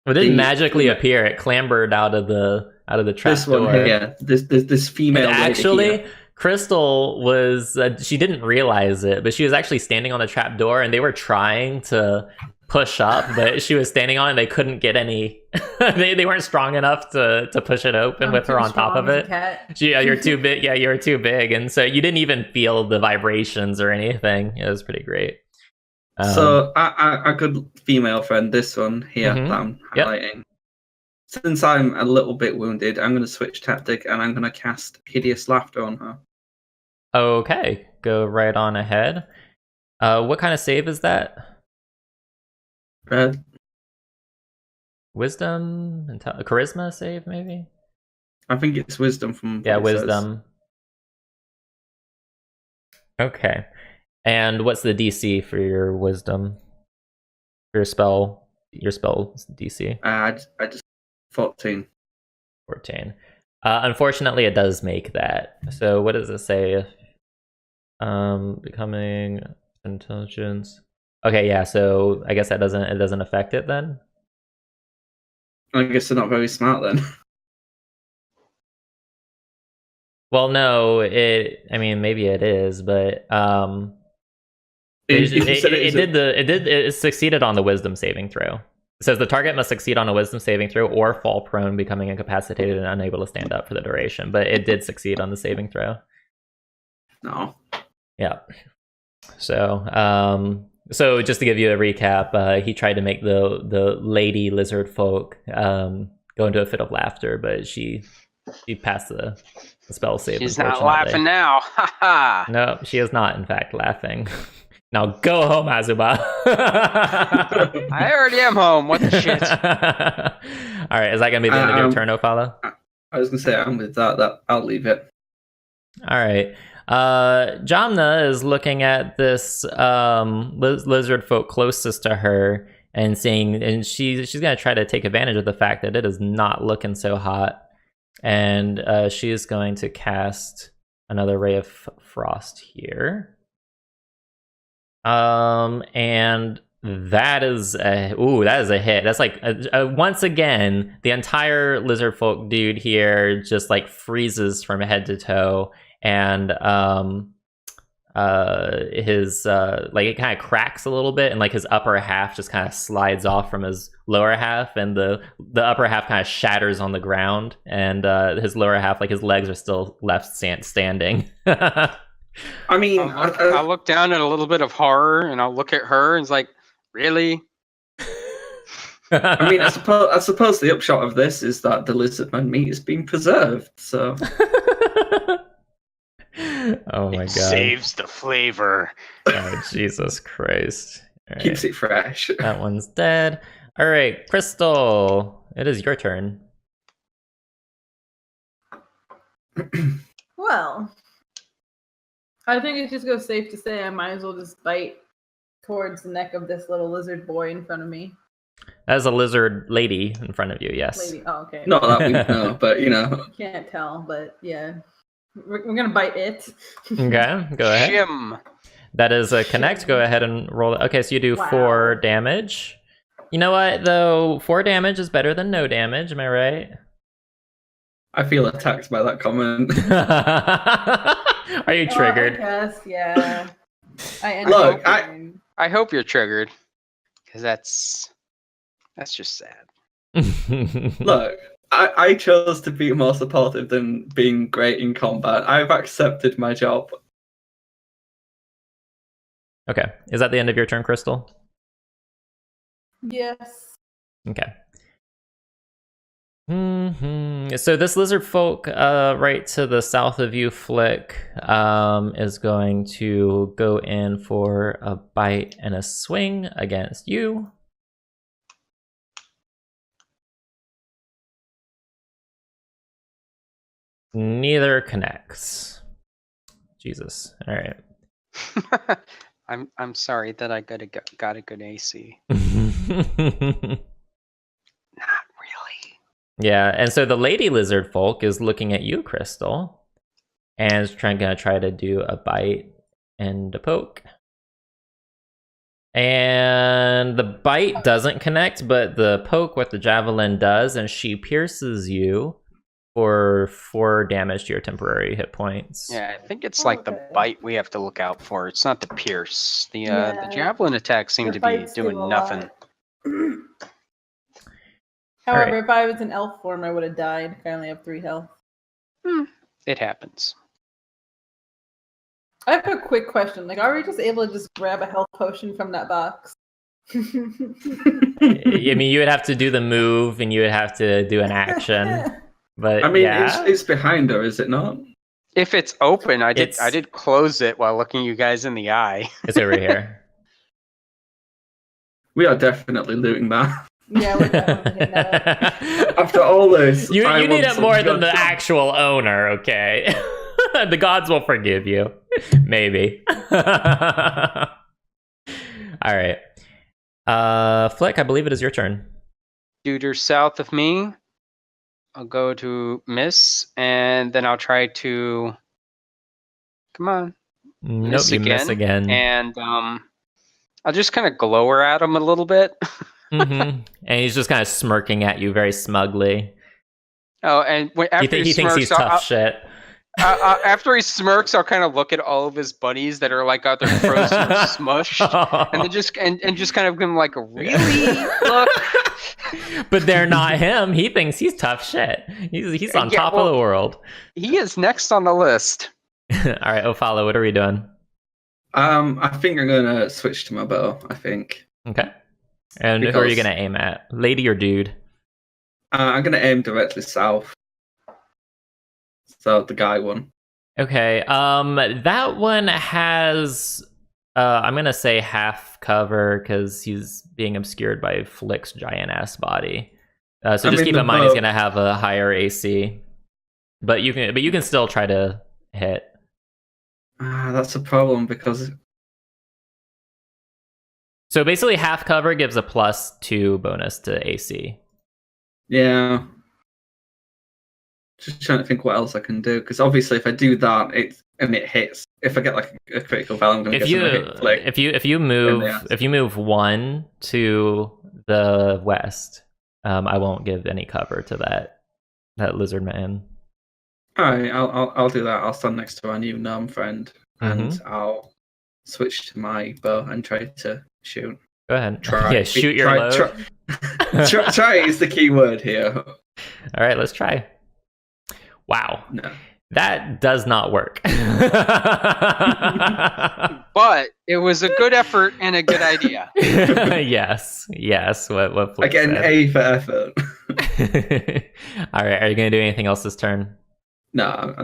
It didn't magically appear. It clambered out of the trap This one door. here, this female. And lady actually, here. Crystal was, she didn't realize it, but she was actually standing on the trap door, and they were trying to push up, but she was standing on it, and they couldn't get any, they weren't strong enough to push it open with her on top of it. You're too big. Yeah, you're too big. And so you didn't even feel the vibrations or anything. It was pretty great. So a good female friend, this one here that I'm highlighting. Yep. Since I'm a little bit wounded, I'm going to switch tactic, and I'm going to cast Hideous Laughter on her. Okay, go right on ahead. What kind of save is that? Red. Wisdom? Charisma save, maybe? I think it's Wisdom from... Yeah, Wisdom. Okay. And what's the DC for your Wisdom? For your spell DC? I just 14. 14. Unfortunately, it does make that. So what does it say? Becoming intelligence. Okay, yeah. So I guess it doesn't affect it then. I guess they're not very smart then. Well, no. I mean, maybe it is, but it succeeded on the Wisdom saving throw. It says the target must succeed on a Wisdom saving throw or fall prone, becoming incapacitated and unable to stand up for the duration. But it did succeed on the saving throw. No. Yeah. So just to give you a recap, he tried to make the lady lizard folk go into a fit of laughter, but she passed the spell save. She's not laughing now. Ha ha. No, she is not, in fact, laughing. Now go home, Azuba. I already am home. What the shit? All right, is that gonna be the end of your turn, Ophala? I was gonna say I'm with that. I'll leave it. All right. Jamna is looking at this lizard folk closest to her and seeing, and she's gonna try to take advantage of the fact that it is not looking so hot, and she is going to cast another ray of frost here. And that is a hit. That's like once again the entire lizard folk dude here just like freezes from head to toe, and his like it kind of cracks a little bit, and like his upper half just kind of slides off from his lower half, and the upper half kind of shatters on the ground, and his lower half, like his legs, are still left standing. I mean, I'll look down at a little bit of horror, and I'll look at her, and it's like, really? I mean, I suppose the upshot of this is that the lizardman meat is being preserved. So, oh my It god. saves the flavor. Oh, Jesus Christ. All right. keeps it fresh. That one's dead. All right, Crystal, it is your turn. Well, I think it's just go safe to say I might as well just bite towards the neck of this little lizard boy in front of me. As a lizard lady in front of you, yes. Lady. Oh, okay. Not that we know, but you know. Can't tell, but yeah. We're gonna bite it. Okay, go ahead. Shim. That is a connect. Go ahead and roll it. Okay, so you do Wow. 4 damage. You know what, though? 4 damage is better than no damage, am I right? I feel attacked by that comment. Are you triggered? Yes, yeah. Look, I hope you're triggered, because that's just sad. Look, I chose to be more supportive than being great in combat. I've accepted my job. Okay, is that the end of your turn, Crystal? Yes. Okay. So this lizard folk right to the south of you, Flick, is going to go in for a bite and a swing against you. Neither connects. Jesus. All right. I'm sorry that I got a good AC. Not really. Yeah, and so the lady lizard folk is looking at you, Crystal, and is gonna try to do a bite and a poke. And the bite doesn't connect, but the poke with the javelin does, and she pierces you for 4 damage to your temporary hit points. Yeah, I think it's like the Okay. bite we have to look out for. It's not the pierce. The Yeah. javelin attacks seem The to be bites do doing a nothing. lot. Alright. However, if I was in elf form, I would have died. I only have 3 health. It happens. I have a quick question. Like, are we just able to just grab a health potion from that box? I mean, you would have to do the move, and you would have to do an action. But I mean, yeah. it's behind her, is it not? If it's open, I It's- did close it while looking you guys in the eye. It's over here. We are definitely looting that. Yeah, we're definitely hitting that up. After all this, You I need want it some more than good the job. actual owner, okay? The gods will forgive you. Maybe. All right. Flick, I believe it is your turn. Duder south of me. I'll go to miss, and then I'll try to. Come on. Nope, Miss you miss again. And I'll just kind of glower at him a little bit. And he's just kind of smirking at you very smugly. Oh, and after He thinks he's tough shit. after he smirks, I'll kind of look at all of his buddies that are like out there frozen or smushed, and then just kind of give him like a really look. But they're not him. He thinks he's tough shit. He's on Yeah, top well- of the world. He is next on the list. All right, Ophala, what are we doing? I think I'm gonna switch to my bow. I think Okay. And who are you Because- gonna aim at? Lady or dude? I'm gonna aim directly south. So the guy one. Okay. That one has I'm gonna say half cover because he's being obscured by Flick's giant ass body. So I just mean, keep the in mind he's bow- gonna have a higher AC. But you can still try to hit. That's a problem because So basically half cover gives a +2 bonus to AC. yeah. Just trying to think what else I can do because obviously if I do that, it hits. If I get like a critical value, I'm gonna If get you some hit flick. if you the move 1 to the west, I won't give any cover to that lizard man. All right, I'll do that. I'll stand next to our new gnome friend, and Mm-hmm. I'll switch to my bow and try to shoot. Go ahead. Try. Yeah, shoot your try, load. Try is the key word here. All right, let's try. Wow. No. That does not work. But it was a good effort and a good idea. Yes. What Flick I get an said. A for effort. All right. Are you gonna do anything else this turn? No,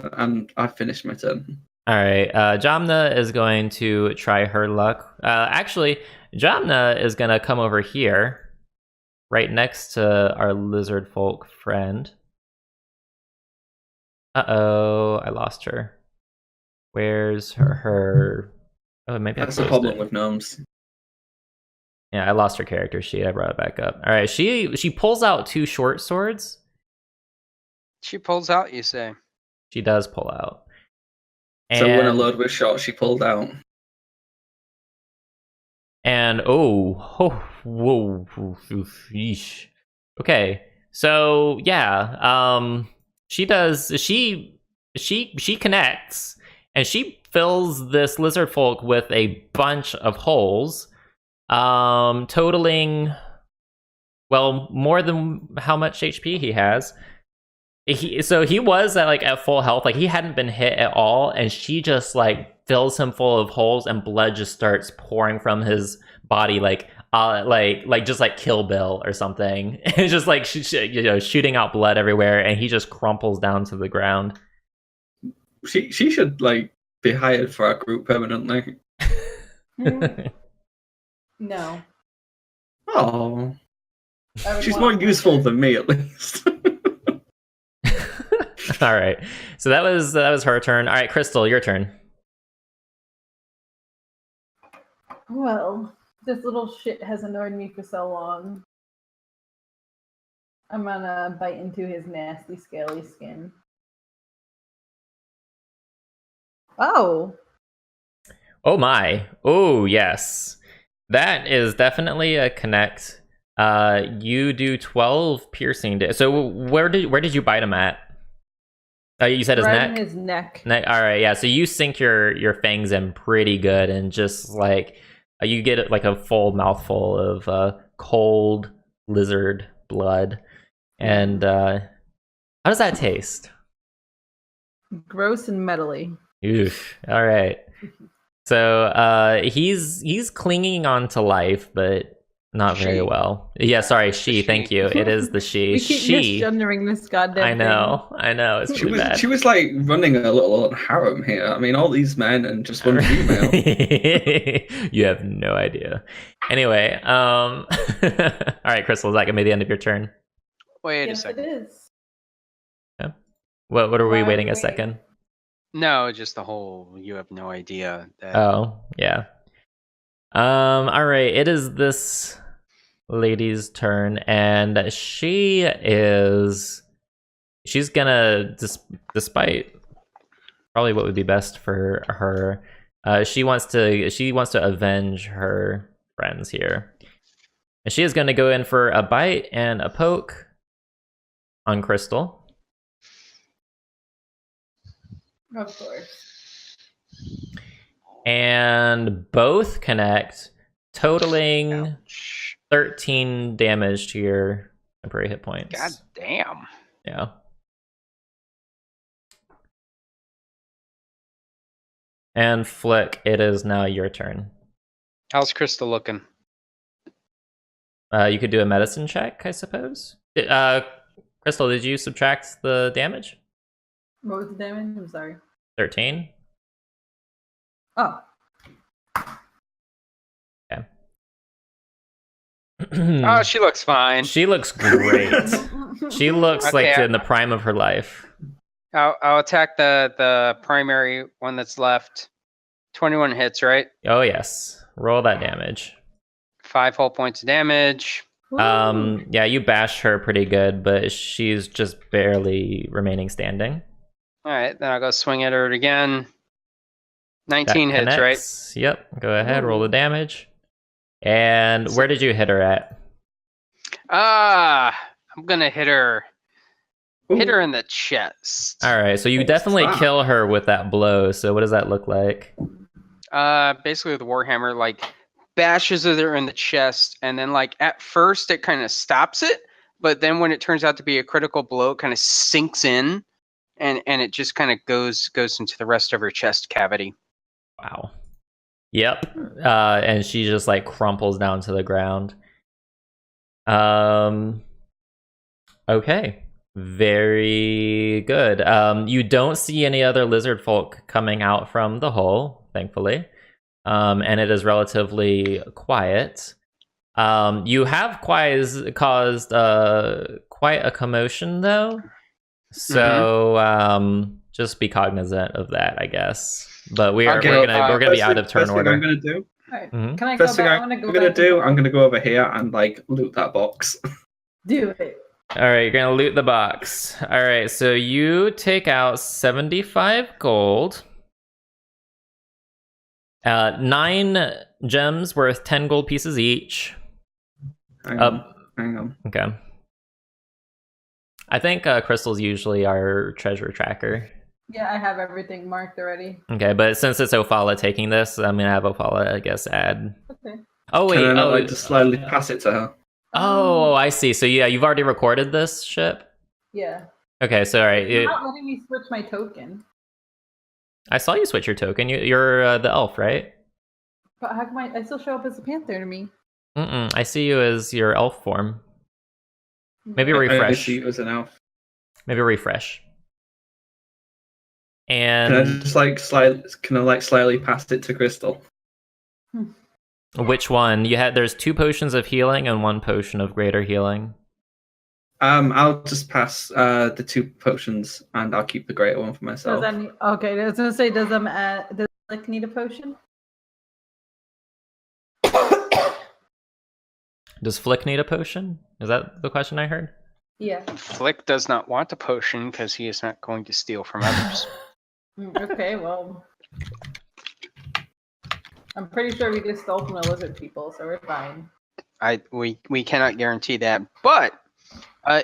I've finished my turn. All right. Jamna is going to try her luck. Actually, Jamna is gonna come over here, right next to our lizard folk friend. Uh-oh, I lost her. Where's her? Oh, maybe That's I the closed problem it. with gnomes. Yeah, I lost her character sheet. I brought it back up. All right, she pulls out 2 short swords. She pulls out, you say. She does pull out. So when a And- load was shot, she pulled out. And whoa, yeesh. Okay, so yeah, she connects, and she fills this lizard folk with a bunch of holes, totaling, well, more than how much HP he has. So he was at full health, like he hadn't been hit at all, and she just fills him full of holes, and blood just starts pouring from his body, just like Kill Bill or something. It's just shooting out blood everywhere, and he just crumples down to the ground. She should be hired for our group permanently. No. Oh, I would she's want more useful her. than me at least. All right, so that was her turn. All right, Crystal, your turn. Well, this little shit has annoyed me for so long. I'm gonna bite into his nasty, scaly skin. Oh. Oh my. Oh yes. That is definitely a connect. You do 12 piercing. So where did you bite him at? You said his right neck? in his neck. All right, yeah. So you sink your fangs in pretty good, and just you get a full mouthful of cold lizard blood. And how does that taste? Gross and metally. Oof. All right. So he's clinging on to life, but not very She. well. Yeah, sorry, The she. Thank she. you. It is the she. We keep She. misgendering this goddamn I know. It's She really bad. was running a little harem here. I mean, all these men and just one female. You have no idea. Anyway, all right, Crystal, is that gonna be the end of your turn? Wait a Yes, it second. is. What are we Why are waiting we a waiting? second? No, just the whole you have no idea. That Oh, yeah. All right, it is this lady's turn, and she's gonna, despite probably what would be best for her, she wants to avenge her friends here, and she is gonna go in for a bite and a poke on Crystal. Of course. And both connect, totaling ouch. 13 damage to your temporary hit points. God damn. Yeah. And Flick, it is now your turn. How's Crystal looking? You could do a medicine check, I suppose. Crystal, did you subtract the damage? What was the damage? I'm sorry. 13. Oh. Okay. Oh, she looks fine. She looks great. She looks like Okay, in the prime of her life. I'll attack the primary one that's left. 21 hits, right? Oh yes. Roll that damage. 5 whole points of damage. Yeah, you bash her pretty good, but she's just barely remaining standing. All right, then I'll go swing at her again. 19 That hits, right? connects. Yep. Go ahead, roll the damage. And where did you hit her at? I'm gonna hit her in the chest. All right, so you Oh, definitely wow. kill her with that blow. So what does that look like? Basically the warhammer bashes her in the chest, and then at first it kind of stops it, but then when it turns out to be a critical blow, it kind of sinks in, and it just kind of goes into the rest of her chest cavity. Wow. Yep. And she just like crumples down to the ground. Okay. Very good. You don't see any other lizard folk coming out from the hole, thankfully. And it is relatively quiet. You have caused quite a commotion, though. So just be cognizant of that, I guess. But we're gonna be out of turn order. I'm gonna do. All right. Mhm. Can I go First thing back? I'm gonna go over here and like loot that box. Do it. All right, you're gonna loot the box. All right, so you take out 75 gold, 9 gems worth 10 gold pieces each. Hang on. Okay. I think crystal's usually our treasure tracker. Yeah, I have everything marked already. Okay, but since it's Ophala taking this, I'm gonna have Ophala, I guess, add. Okay. Oh wait, Can I like just slightly pass it to her? Oh, I see. So yeah, you've already recorded this ship. Yeah. Okay, so all right. It's not letting me switch my token. I saw you switch your token. You're the elf, right? But how come I still show up as a panther to me? I see you as your elf form. Maybe I refresh. see you as an elf. Maybe refresh. Can I And just like slightly pass it to Crystal? which one? There's 2 potions of healing and 1 potion of greater healing. I'll just pass the 2 potions and I'll keep the greater one for myself. Does that need, okay, I was gonna say, does Flick need a potion? Does Flick need a potion? Is that the question I heard? Yeah. Flick does not want a potion because he is not going to steal from others. Okay, well, I'm pretty sure we just stole from the lizard people, so we're fine. We cannot guarantee that. But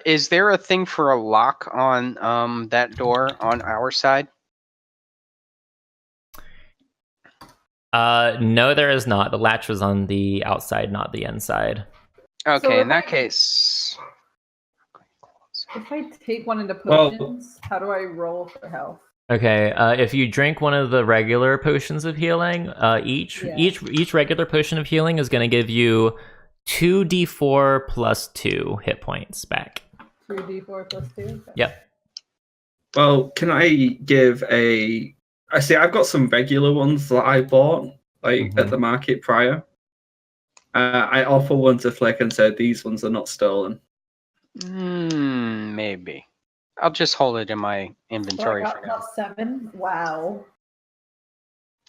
is there a thing for a lock on that door on our side? No, there is not. The latch was on the outside, not the inside. Okay, So in that case. If I take one of the potions, how do I roll for health? Okay, if you drink one of the regular potions of healing, each regular potion of healing is going to give you 2d4 plus 2 hit points back. 2d4 plus 2? Okay. Yep. Well, can I give a... I see I've got some regular ones that I bought at the market prior. I offer one to Flick and said these ones are not stolen. Maybe. I'll just hold it in my inventory So I for got now. plus 7? Wow.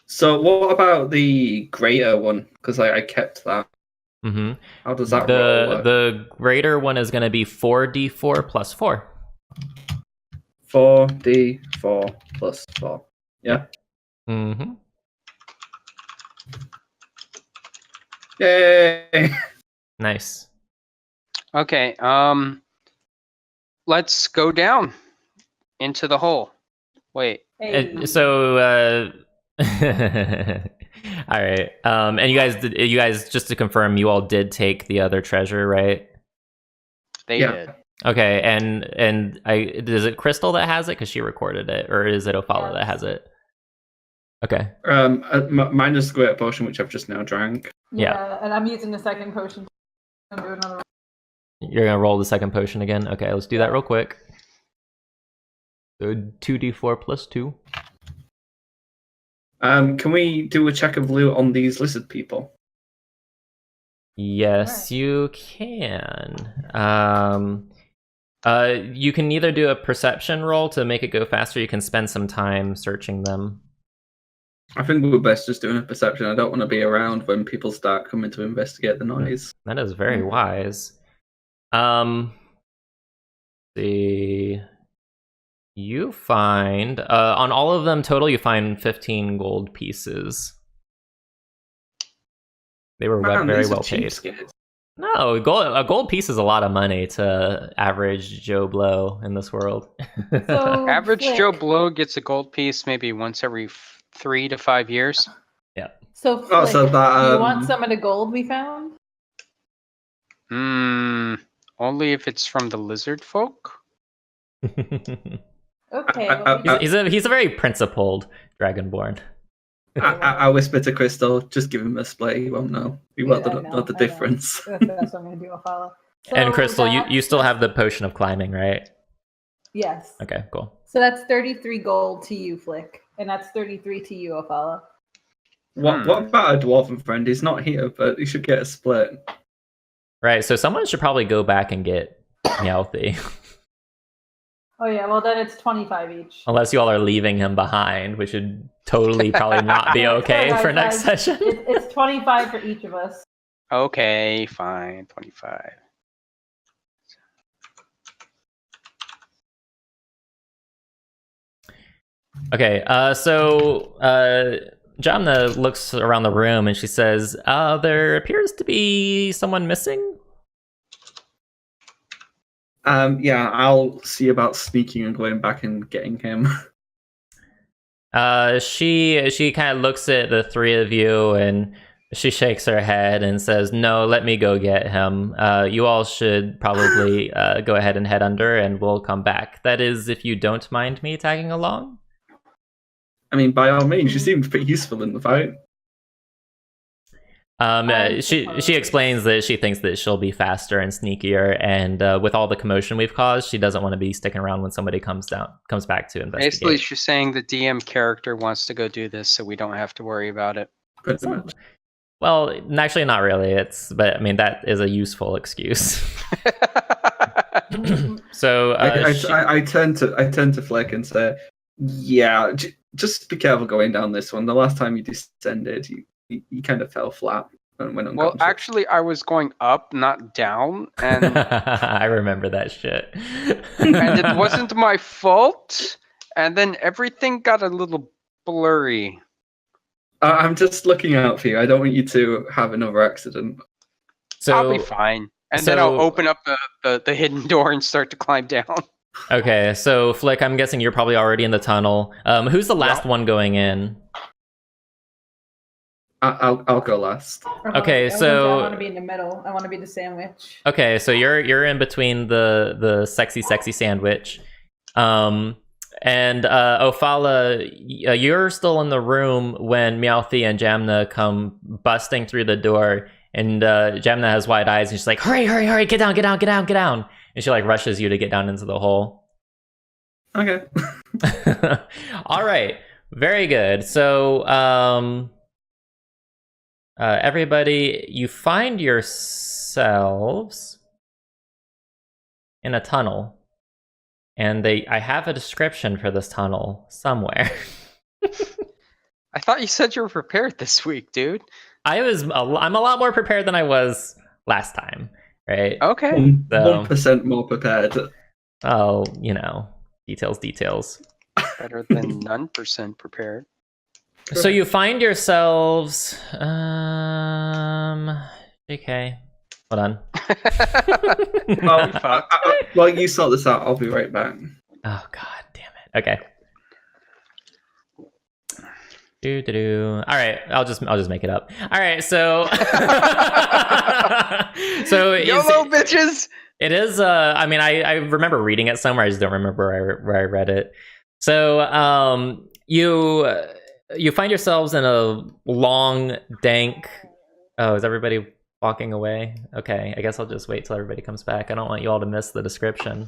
So what about the greater one? Because I kept that. Mm-hmm. How does that roll work? The greater one is going to be 4d4 plus 4. 4d4 plus 4. Yeah. Mm-hmm. Yay! Nice. Okay, let's go down into the hole. Wait. Hey. So, all right. And you guys, just to confirm, you all did take the other treasure, right? They did. Okay, and is it Crystal that has it because she recorded it, or is it Ophala that has it? Okay. Minus the greater potion, which I've just now drank. Yeah, and I'm using the second potion to do another one. You're gonna roll the second potion again? Okay, let's do that real quick. So 2d4 plus 2. Can we do a check of loot on these lizard people? Yes, you can. You can either do a perception roll to make it go faster, you can spend some time searching them. I think we're best just doing a perception. I don't want to be around when people start coming to investigate the noise. That is very wise. See. You find on all of them total, you find 15 gold pieces. They were very well paid. No, a gold piece is a lot of money to average Joe Blow in this world. So, Average Flick, Joe Blow gets a gold piece maybe once every 3 to 5 years. Yeah. So, Flick, Oh, so that, do you want some of the gold we found? Only if it's from the lizard folk. Okay. He's a very principled dragonborn. I whisper to Crystal, just give him a splay. He won't know. He won't know the difference. That's what I'm gonna do. I'll follow. And Crystal, you still have the potion of climbing, right? Yes. Okay, cool. So that's 33 gold to you, Flick, and that's 33 to you, Ophala. What about a dwarven friend? He's not here, but he should get a split. Right, so someone should probably go back and get Meowthy. Oh yeah, well then it's 25 each. Unless you all are leaving him behind, which would totally probably not be okay Sorry, for next guys. session. It's 25 for each of us. Okay, fine, 25. Okay, so Jamna looks around the room and she says, there appears to be someone missing. Yeah, I'll see about sneaking and going back and getting him. She kind of looks at the three of you and she shakes her head and says, "No, let me go get him. You all should probably go ahead and head under, and we'll come back. That is, if you don't mind me tagging along." I mean, by all means, she seemed pretty useful in the fight. She explains that she thinks that she'll be faster and sneakier, and with all the commotion we've caused, she doesn't want to be sticking around when somebody comes back to investigate. Basically, she's saying the DM character wants to go do this, so we don't have to worry about it. Pretty much. Well, actually, not really. But I mean, that is a useful excuse. So I turn to Fleck and say, "Yeah, just be careful going down this one. The last time you descended, you kind of fell flat and went unconscious." Well, actually, I was going up, not down, and I remember that shit. and it wasn't my fault. And then everything got a little blurry. I'm just looking out for you. I don't want you to have another accident. So I'll be fine. And then I'll open up the hidden door and start to climb down. Okay, so Flick, I'm guessing you're probably already in the tunnel. Who's the last one going in? I'll go last. Okay, so I want to be in the middle. I want to be the sandwich. Okay, so you're in between the sexy sandwich. And Ophala, you're still in the room when Meowthy and Jamna come busting through the door, and Jamna has wide eyes and she's like, hurry, get down. And she like rushes you to get down into the hole. Okay. All right, very good. So everybody, you find yourselves in a tunnel. And I have a description for this tunnel somewhere. I thought you said you were prepared this week, dude. I'm a lot more prepared than I was last time, right? Okay. 1% more prepared. Oh, details. Better than none percent prepared. So you find yourselves, okay. Hold on. Well, you sort this out. I'll be right back. Oh god, damn it. Okay. All right, I'll just make it up. All right, so YOLO, bitches. It is. I mean, I remember reading it somewhere. I just don't remember where I read it. So you find yourselves in a long, dank. Oh, is everybody walking away? Okay, I guess I'll just wait till everybody comes back. I don't want you all to miss the description.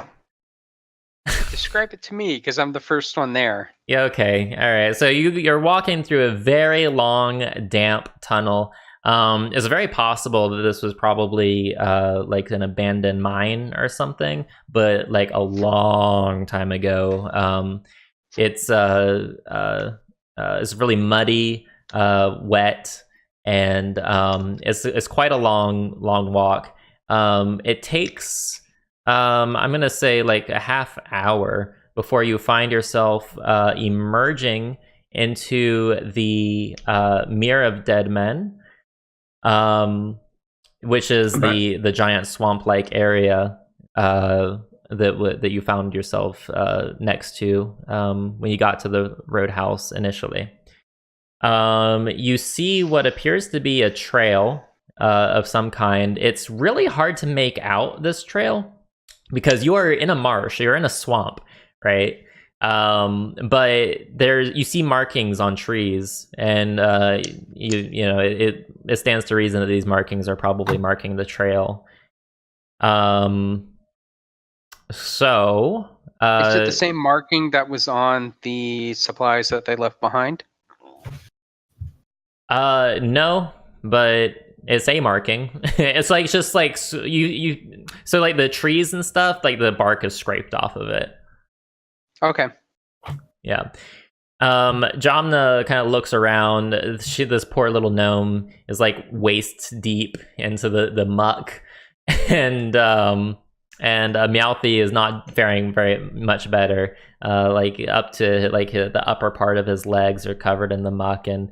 Describe it to me, because I'm the first one there. Yeah, okay. All right. So you're walking through a very long, damp tunnel. It's very possible that this was probably like an abandoned mine or something, but like a long time ago. It's really muddy, wet, and it's quite a long walk. It takes I'm gonna say like a half hour before you find yourself emerging into the Mere of Dead Men, which is the giant swamp-like area that you found yourself next to when you got to the roadhouse initially. You see what appears to be a trail of some kind. It's really hard to make out this trail because you are in a marsh, you're in a swamp, right? But you see markings on trees, and it stands to reason that these markings are probably marking the trail. So Is it the same marking that was on the supplies that they left behind? No, but it's a marking. It's like just like so like the trees and stuff, like the bark is scraped off of it. Okay. Yeah. Jamna kind of looks around. This poor little gnome is like waist deep into the muck, and Meowthy is not faring very much better. Like up to like the upper part of his legs are covered in the muck, and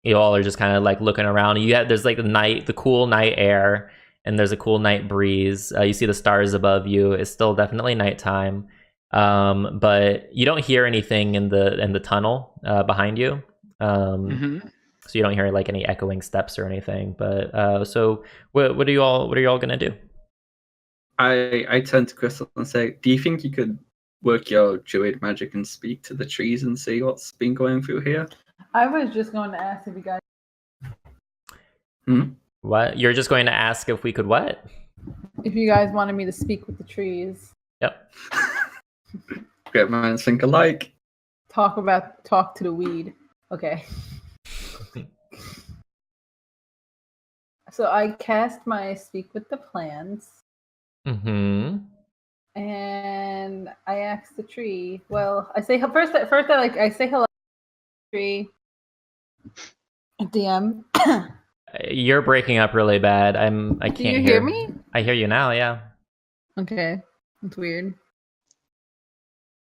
you all are just kind of like looking around. There's like the cool night air, and there's a cool night breeze. You see the stars above you. It's still definitely nighttime. But you don't hear anything in the tunnel behind you. So you don't hear like any echoing steps or anything. But so what are you all gonna do? I turn to Crystal and say, do you think you could work your druid magic and speak to the trees and see what's been going through here? I was just going to ask if you guys. What? You're just going to ask if we could what? If you guys wanted me to speak with the trees. Yep. Great minds think alike. Talk to the weed. Okay. So I cast my speak with the plants. Mm-hmm. And I ask the tree. Well, I say first. I say hello, tree. DM. You're breaking up really bad. I can't Do you hear me? I hear you now. Yeah. Okay, that's weird.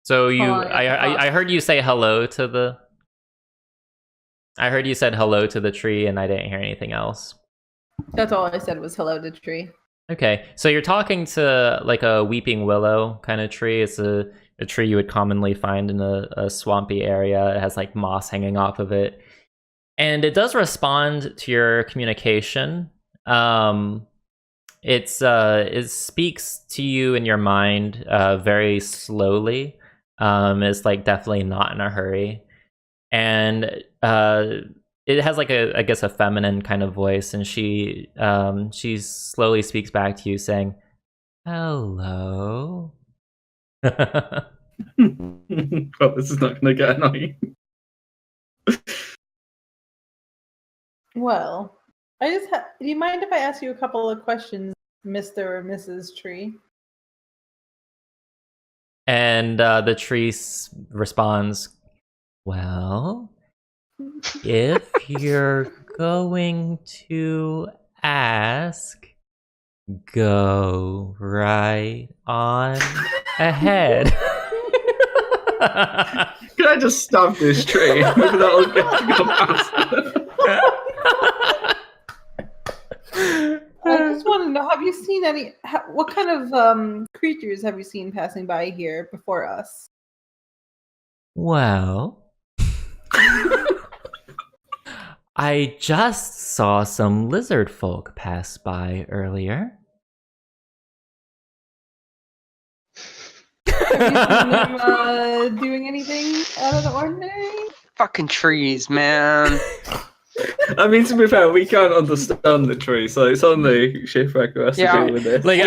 So I heard you say hello to the. I heard you said hello to the tree, and I didn't hear anything else. That's all I said was hello to the tree. Okay, so you're talking to like a weeping willow kind of tree. It's a tree you would commonly find in a swampy area. It has like moss hanging off of it, and it does respond to your communication. It speaks to you in your mind very slowly. It's like definitely not in a hurry, and it has like a feminine kind of voice, and she slowly speaks back to you saying, "Hello." Well, this is not going to get annoying. Well, do you mind if I ask you a couple of questions, Mr. or Mrs. Tree? And the tree responds, "Well, if you're going to ask, go right on ahead." Can I just stab this tree? Maybe that'll get to go faster. I just want to know, have you seen what kind of creatures have you seen passing by here before us? Well, I just saw some lizard folk pass by earlier. Have you seen them doing anything out of the ordinary? Fucking trees, man. I mean, to be fair, we can't understand the tree, so it's only Shipwreck who has to deal with this. Like,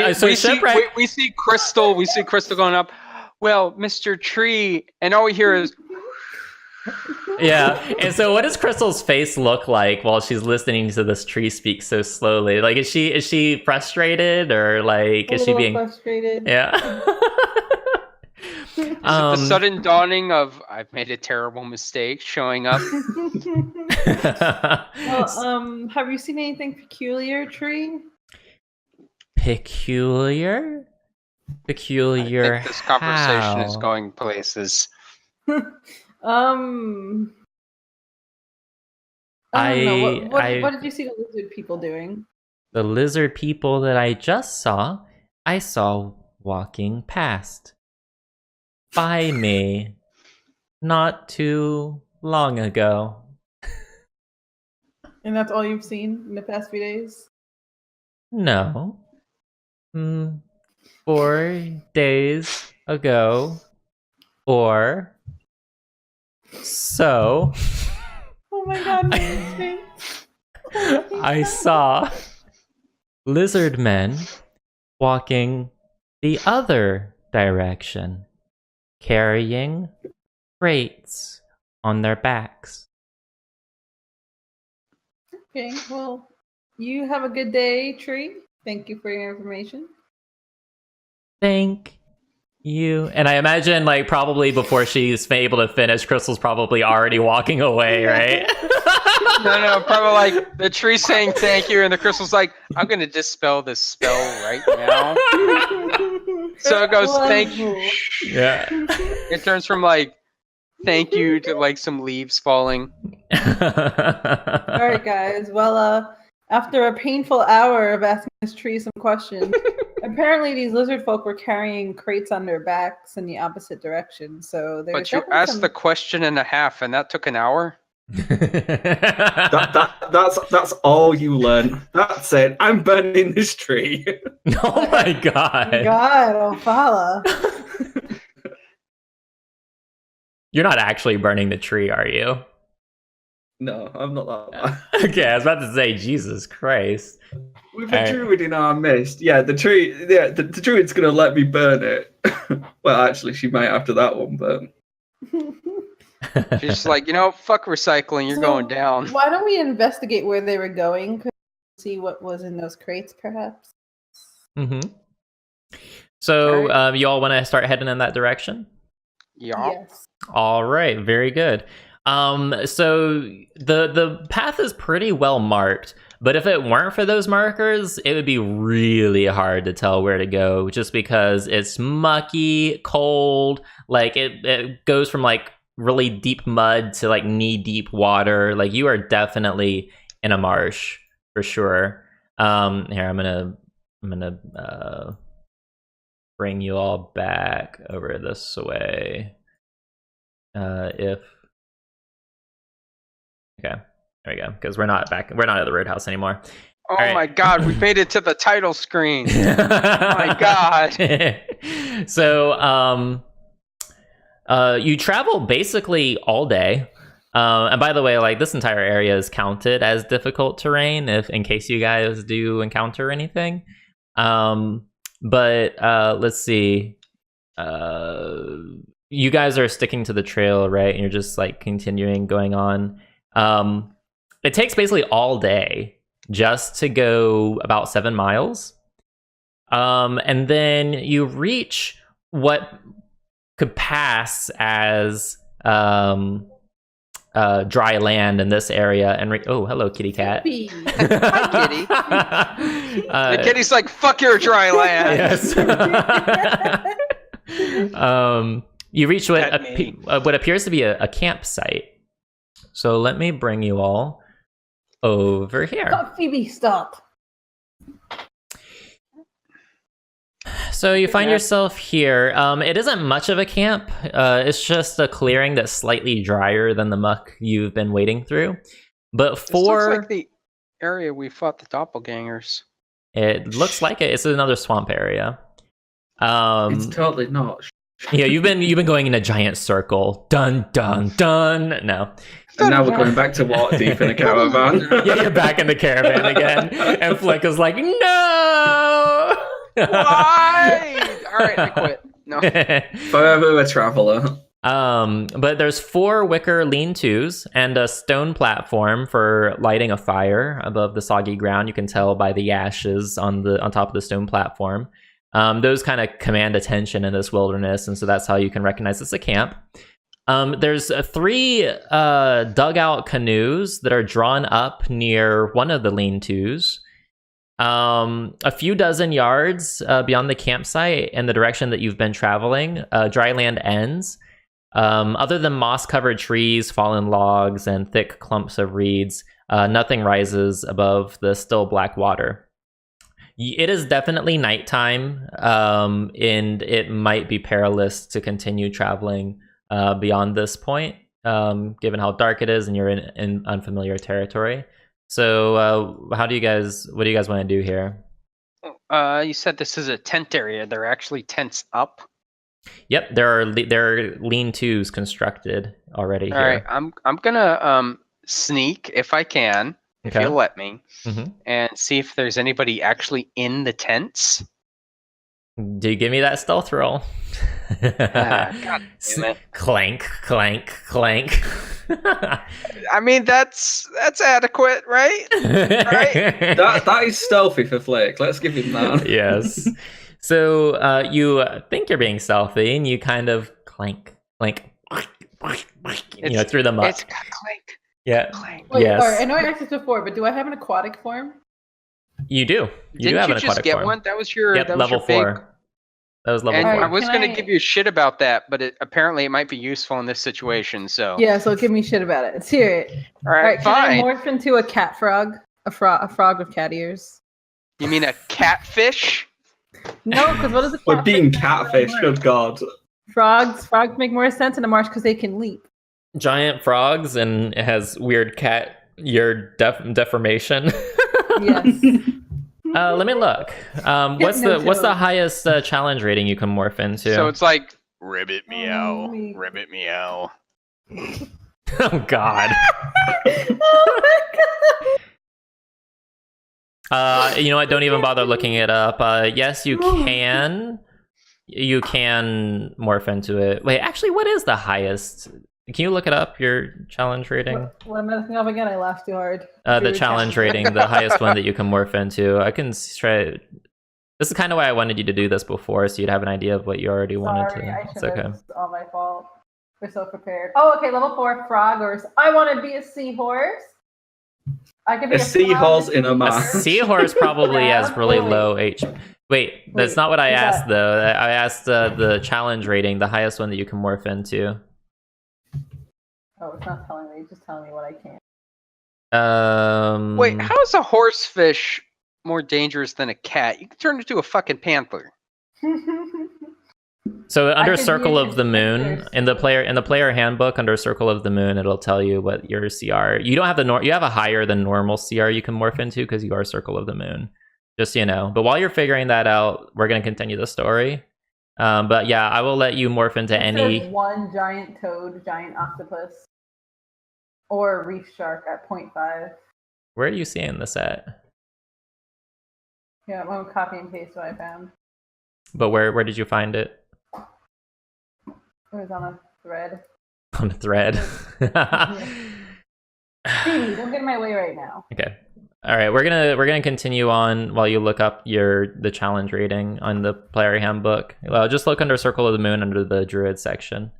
we see Crystal. We see Crystal going up. Well, Mr. Tree, and all we hear is. Yeah, and so what does Crystal's face look like while she's listening to this tree speak so slowly? Like, is she frustrated, or like is she being frustrated? Yeah. Is it the sudden dawning of I've made a terrible mistake showing up? Well, have you seen anything peculiar, Tree? Peculiar? I think this conversation is going places. I don't know. What did you see the lizard people doing? The lizard people that I just saw, I saw walking past by me not too long ago. And that's all you've seen in the past few days? No. 4 days ago, Or so Oh my god, me. I saw lizard men walking the other direction, carrying crates on their backs. Okay, well, you have a good day, Tree. Thank you for your information. Thank you. And I imagine, like, probably before she's able to finish, Crystal's probably already walking away, right? No, probably like the tree saying thank you, and the crystal's like, I'm gonna dispel this spell right now. So it goes, thank you. Yeah. It turns from like thank you to like some leaves falling. All right, guys. Well, after a painful hour of asking this tree some questions, apparently these lizard folk were carrying crates on their backs in the opposite direction. So there's But you asked the question and a half, and that took an hour. That's all you learn. That's it. I'm burning this tree. Oh my god. God, Ophala. You're not actually burning the tree, are you? No, I'm not that bad. Okay, I was about to say, Jesus Christ. With a druid in our midst, the tree, the druid's gonna let me burn it. Well, actually, she might after that one, but She's just like, fuck recycling, you're So, going down. Why don't we investigate where they were going? Could we see what was in those crates, perhaps? Mm-hmm. So, you all want to start heading in that direction? Yeah. Yes. All right, very good. So the path is pretty well marked, but if it weren't for those markers, it would be really hard to tell where to go, just because it's mucky, cold, like it goes from like really deep mud to like knee-deep water. Like you are definitely in a marsh for sure. Here, I'm gonna bring you all back over this way. Okay, there we go. Because we're not at the roadhouse anymore. Oh right. my god, we made it to the title screen. Oh my god. So, you travel basically all day. And by the way, like this entire area is counted as difficult terrain, in case you guys do encounter anything. But let's see. You guys are sticking to the trail, right? And you're just like continuing going on. It takes basically all day just to go about 7 miles. And then you reach what could pass as dry land in this area. And oh, hello, kitty cat. Hi, kitty. The kitty's like, fuck your dry land. Yes. You reach what appears to be a campsite. So let me bring you all over here. Stop, Phoebe, stop. So you find yourself here. It isn't much of a camp. It's just a clearing that's slightly drier than the muck you've been wading through. But This looks like the area we fought the doppelgangers. It looks like it. It's another swamp area. it's totally not. Yeah, you've been going in a giant circle. Dun dun dun. No. And now we're going back to Waterdeep in a caravan. Yeah, you're back in the caravan again. And Flick is like, no! Why? All right, I quit. No. Forever a traveler. But there's 4 wicker lean-tos and a stone platform for lighting a fire above the soggy ground. You can tell by the ashes on top of the stone platform. Those kind of command attention in this wilderness, and so that's how you can recognize it's a camp. There's 3 dugout canoes that are drawn up near one of the lean-tos. A few dozen yards beyond the campsite in the direction that you've been traveling, dry land ends. Other than moss-covered trees, fallen logs, and thick clumps of reeds, nothing rises above the still black water. It is definitely nighttime, and it might be perilous to continue traveling beyond this point, given how dark it is and you're in unfamiliar territory. So, what do you guys want to do here? You said this is a tent area. There are actually tents up. Yep, there are lean-tos constructed already All here. right, I'm gonna sneak if I can, if Okay. you'll let me, Mhm. and see if there's anybody actually in the tents. Do you give me that stealth roll? God damn it. Clank, clank, clank. I mean, that's adequate, right? That is stealthy for Flick. Let's give him that. Yes. So you think you're being stealthy, and you kind of clank, clank, through the muck. It's clank, Yeah. clank. Wait, Yes. all right, I know I asked this before, but do I have an aquatic form? You do. You do Didn't have you an just aquatic get form. one? That was your Yep, that was level your big- 4. That was level And 4. I was Can going to I- give you shit about that, but apparently it might be useful in this situation. So Yeah, so give me shit about it. Let's hear it. all All right, right, can I fine. morph into a cat frog? A frog with cat ears? You mean a catfish? No, because what is a We're catfish? being make in a catfish, marsh? good god. Frogs make more sense in a marsh because they can leap. Giant frogs, and it has weird cat ear deformation. Yes. Let me look. What's No the joke. highest challenge rating you can morph into? So it's like ribbit meow, me- ribbit meow. Oh God. Oh my god. You know what? Don't even bother looking it up. Yes, you can. You can morph into it. Wait, actually, what is the highest? Can you look it up? Your challenge rating. What am I looking up again? I laughed too hard. The challenge rating, the highest one that you can morph into. I can try. This is kind of why I wanted you to do this before, so you'd have an idea of what you already wanted Sorry, to. I It's should have. okay. It's all my fault. We're so prepared. Oh, okay. Level 4 frog or I want to be a seahorse. I could be A frog, seahorse in a A marsh. seahorse probably has really low H. Wait, that's Wait, not what I what's asked that? though. I asked the challenge rating, the highest one that you can morph into. Oh, it's not telling me. It's just telling me what I can. Wait, how is a horsefish more dangerous than a cat? You can turn into a fucking panther. So under could be Circle a of the Moon, constrictor. in the player handbook, under Circle of the Moon, it'll tell you what your CR. You don't have you have a higher than normal CR you can morph into because you are Circle of the Moon. Just so you know. But while you're figuring that out, we're gonna continue the story. But yeah, I will let you morph into It any. says one giant toad, giant octopus, or reef shark at 0.5. Where are you seeing this at? Yeah, I'm gonna copy and paste what I found. But where did you find it? It was on a thread. On a thread. Phoebe, don't get in my way right now. Okay. All right, we're gonna continue on while you look up the challenge rating on the player handbook. Just look under Circle of the Moon under the Druid section.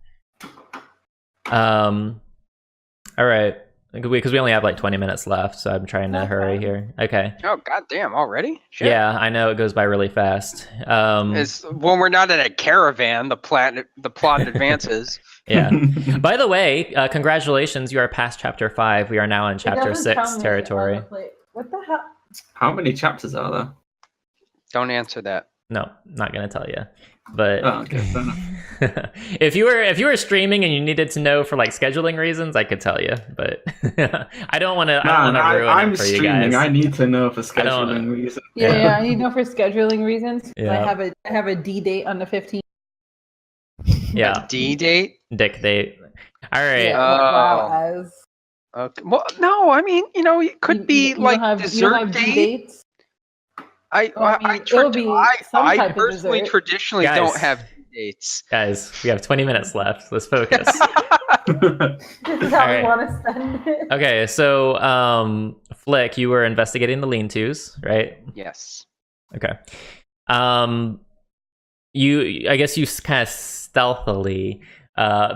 All right, because we only have like 20 minutes left, so I'm trying to hurry here. Okay. Oh goddamn! Already? Shit. Yeah, I know it goes by really fast. It's when we're not in a caravan, the plot advances. Yeah. By the way, congratulations! You are past Chapter 5. We are now in It Chapter doesn't tell 6 me territory. on the plate. What the hell? How many chapters are there? Don't answer that. No, not gonna tell you. But Oh, okay, fair enough. if you were streaming and you needed to know for like scheduling reasons, I could tell you. But I don't want to. Man, ruin I'm it for you streaming. guys. I need to know for I don't- scheduling reasons. Yeah, I need to know for scheduling reasons. Yeah. I have a D date on the 15th. Yeah, D date. dick date. All right. Yeah, Oh. wow, as Okay. Well, no, I mean, it could be you don't like have, dessert you don't have D date. dates. I it'll be some I type of personally dessert. traditionally Guys. don't have dates. Guys, we have 20 minutes left. Let's focus. This is how Alright. we want to spend it. Okay, so Flick, you were investigating the lean-tos, right? Yes. Okay. I guess you kind of stealthily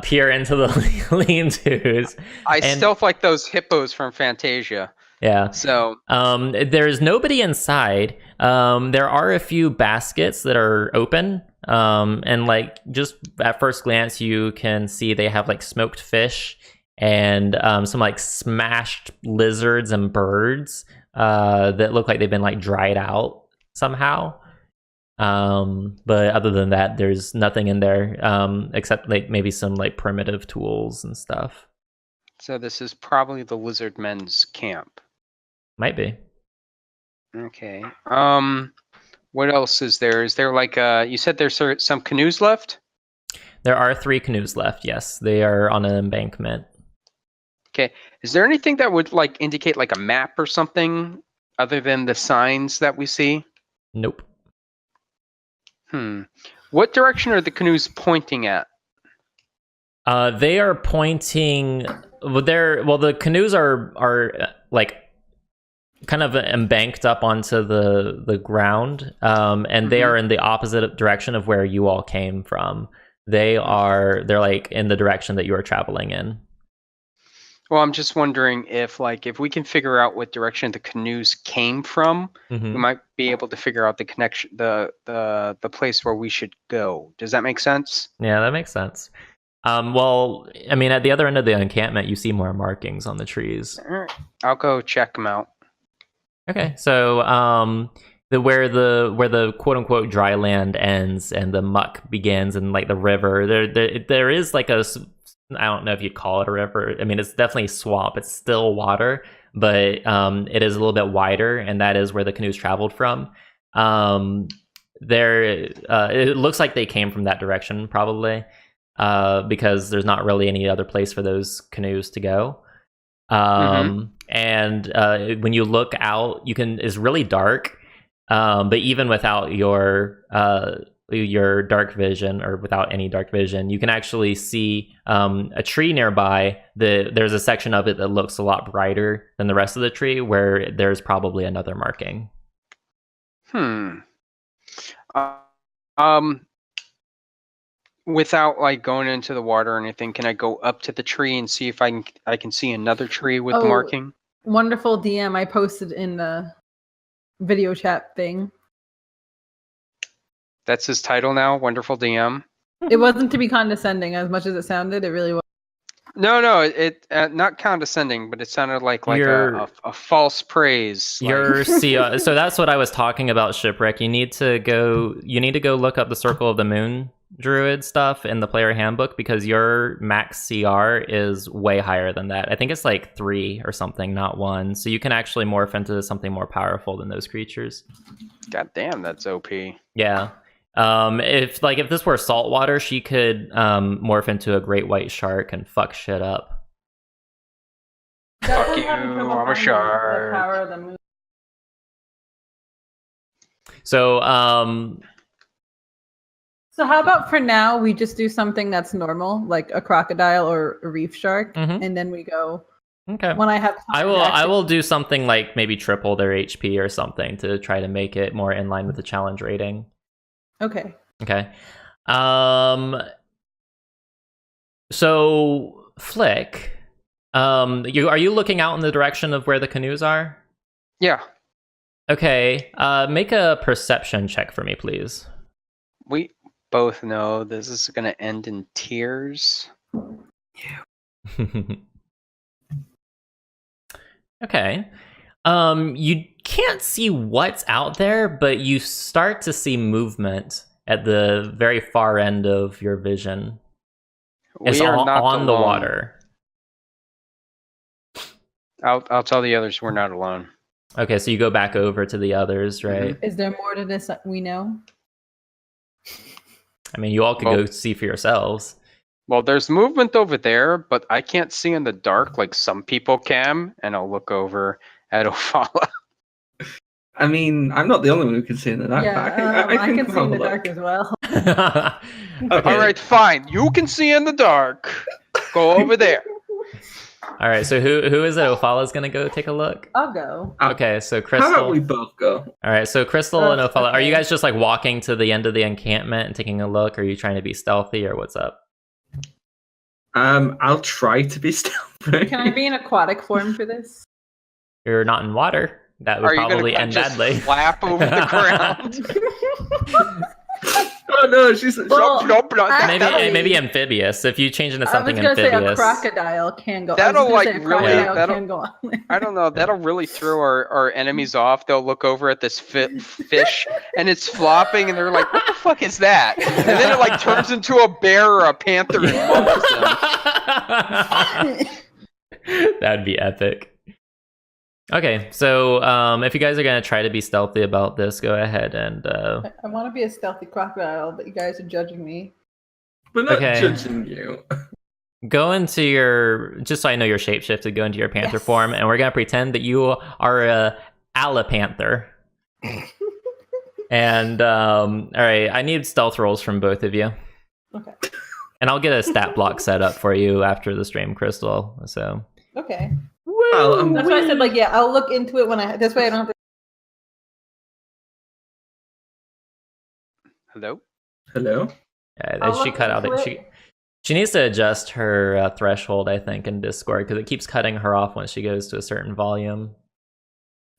peer into the lean-tos. I And- stealth like those hippos from Fantasia. Yeah. So There's nobody inside. There are a few baskets that are open. And like just at first glance, you can see they have like smoked fish and some like smashed lizards and birds that look like they've been like dried out somehow. But other than that, there's nothing in there except like maybe some like primitive tools and stuff. so this is probably the lizard men's camp. Might be. Okay. What else is there? Is there like you said there's some canoes left? There are 3 canoes left. Yes, they are on an embankment. Okay. Is there anything that would like indicate like a map or something other than the signs that we see? Nope. What direction are the canoes pointing at? They are pointing. The canoes are like kind of embanked up onto the ground, and they are in the opposite direction of where you all came from. They're like in the direction that you are traveling in. Well, I'm just wondering if we can figure out what direction the canoes came from, we might be able to figure out the connection, the place where we should go. Does that make sense? Yeah, that makes sense. Well, I mean, at the other end of the encampment, you see more markings on the trees. All right. I'll go check them out. Okay. So, where the quote unquote dry land ends and the muck begins, and like the river, there is like I don't know if you'd call it a river. I mean, it's definitely swamp. It's still water, but it is a little bit wider, and that is where the canoes traveled from. It looks like they came from that direction, probably, because there's not really any other place for those canoes to go. And when you look out, it's really dark. But even without your dark vision, or without any dark vision, you can actually see a tree nearby. There's a section of it that looks a lot brighter than the rest of the tree, where there's probably another marking. Without like going into the water or anything, can I go up to the tree and see if I can see another tree with the marking? Wonderful DM I posted in the video chat thing. That's his title now, Wonderful DM. It wasn't to be condescending as much as it sounded. It really was. No, it not condescending, but it sounded like a false praise. So that's what I was talking about, Shipwreck. You need to go look up the Circle of the Moon Druid stuff in the player handbook, because your max CR is way higher than that. I think it's like 3 or something, not 1. So you can actually morph into something more powerful than those creatures. God damn, that's OP. Yeah. If this were saltwater, she could morph into a great white shark and fuck shit up. Fuck you, I'm a shark. So how about for now we just do something that's normal, like a crocodile or a reef shark, and then we go. Okay. When I have time I will do something like maybe triple their HP or something to try to make it more in line with the challenge rating. Okay. So Flick, are you looking out in the direction of where the canoes are? Yeah. Okay. Make a perception check for me, please. We both know this is going to end in tears. Yeah. Okay. You can't see what's out there, but you start to see movement at the very far end of your vision. It's not on the water. I'll tell the others we're not alone. Okay, so you go back over to the others, right? Is there more to this we know? I mean, you all could go see for yourselves. Well, there's movement over there, but I can't see in the dark like some people can, and I'll look over at Ophala. I mean, I'm not the only one who can see in the dark. Yeah, I can see in the dark as well. Okay. All right, fine. You can see in the dark. Go over there. All right, so who is it? Ophala's gonna go take a look? I'll go. Okay, so Crystal. How about we both go? All right, so Crystal and Ophala, okay. are you guys just like walking to the end of the encampment and taking a look? Or are you trying to be stealthy, or what's up? I'll try to be stealthy. Can I be in aquatic form for this? You're not in water. That would probably end badly. Flap over the ground. Oh no, she's Maybe amphibious. If you change into something I was gonna amphibious. say a crocodile can go. That'll can go on. I don't know. That'll really throw our enemies off. They'll look over at this fish and it's flopping, and they're like, "What the fuck is that?" And then it like turns into a bear or a panther and mauls them. That'd be epic. Okay, so if you guys are gonna try to be stealthy about this, go ahead and. I want to be a stealthy crocodile, but you guys are judging me. We're not Okay. judging you. Go into your, just so I know you're shapeshifted, go into your panther Yes. form, and we're gonna pretend that you are a alapanther. And all right, I need stealth rolls from both of you, Okay. and I'll get a stat block set up for you after the stream, Crystal. So Okay. Well, That's why I said, like, yeah, I'll look into it when I. This way I don't have to. Hello? hello. I'll she look cut out. into it. She needs to adjust her threshold, I think, in Discord because it keeps cutting her off when she goes to a certain volume.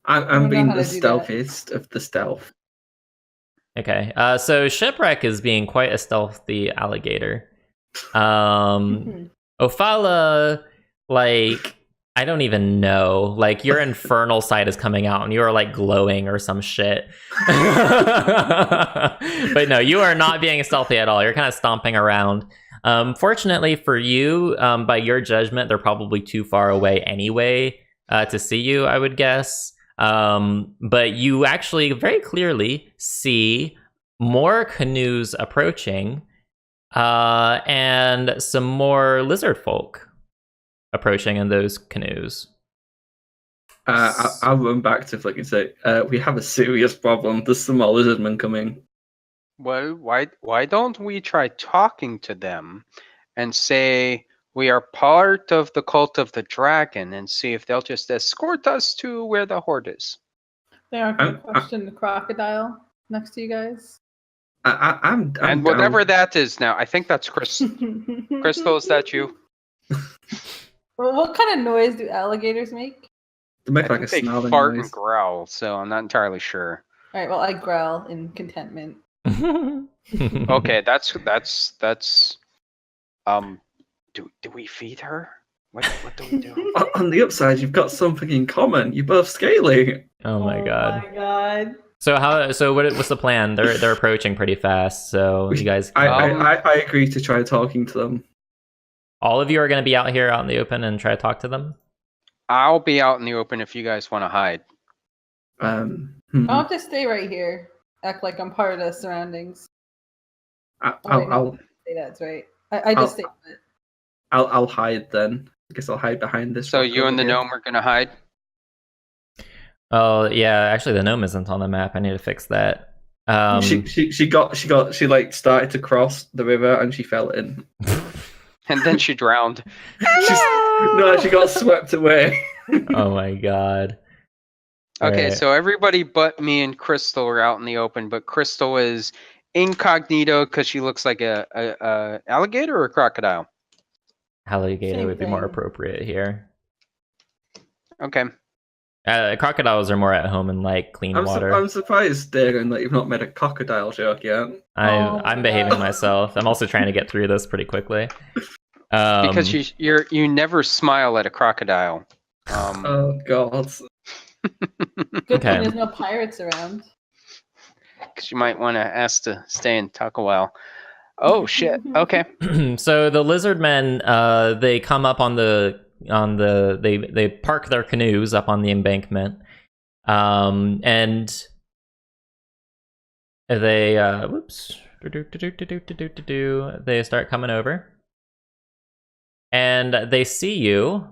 I'm know being how the to do that. stealthiest of the stealth. Okay, so Shipwreck is being quite a stealthy alligator. Ophala, like, I don't even know. Like, your infernal side is coming out and you are, like, glowing or some shit. But no, you are not being stealthy at all. You're kind of stomping around. Fortunately for you, by your judgment, they're probably too far away anyway to see you, I would guess. But you actually very clearly see more canoes approaching and some more lizard folk approaching in those canoes. I'll run back to Flick and say, we have a serious problem. There's some more lizardmen coming. Well, why don't we try talking to them and say we are part of the cult of the dragon and see if they'll just escort us to where the Hoard is? They aren't going to question the crocodile next to you guys. I'm And whatever that is now, I think that's Crystal. Crystal, is that you? Well, what kind of noise do alligators make? They make I like a think they snarling fart noise. and growl, so I'm not entirely sure. All right. Well, I growl in contentment. Okay, that's do we feed her? What do we do? On the upside, you've got something in common. You're both scaly. Oh my god. Oh my god. So what's the plan? They're approaching pretty fast. So you guys, I agree to try talking to them. all of you are going to be out here out in the open and try to talk to them. I'll be out in the open if you guys want to hide. I'll have to stay right here. Act like I'm part of the surroundings. I'll Say that's right. I just stay put. I'll hide then. I guess I'll hide behind this. So rock you over and the here. gnome are gonna hide? Oh yeah, actually the gnome isn't on the map. I need to fix that. She like started to cross the river and she fell in. And then she drowned. She got swept away. Oh my god. Okay, Right. so everybody but me and Crystal are out in the open, but Crystal is incognito because she looks like a alligator or a crocodile. Alligator Same would be more thing. appropriate here. Okay. Crocodiles are more at home in like clean water. I'm surprised, Darren, that you've not made a crocodile joke yet. I'm behaving God. myself. I'm also trying to get through this pretty quickly. Because you never smile at a crocodile. Oh God. Good Okay. thing there's no pirates around. Because you might want to ask to stay and talk a while. Oh shit. Okay. So the lizard men, they come up on they park their canoes up on the embankment, and they they start coming over, and they see you,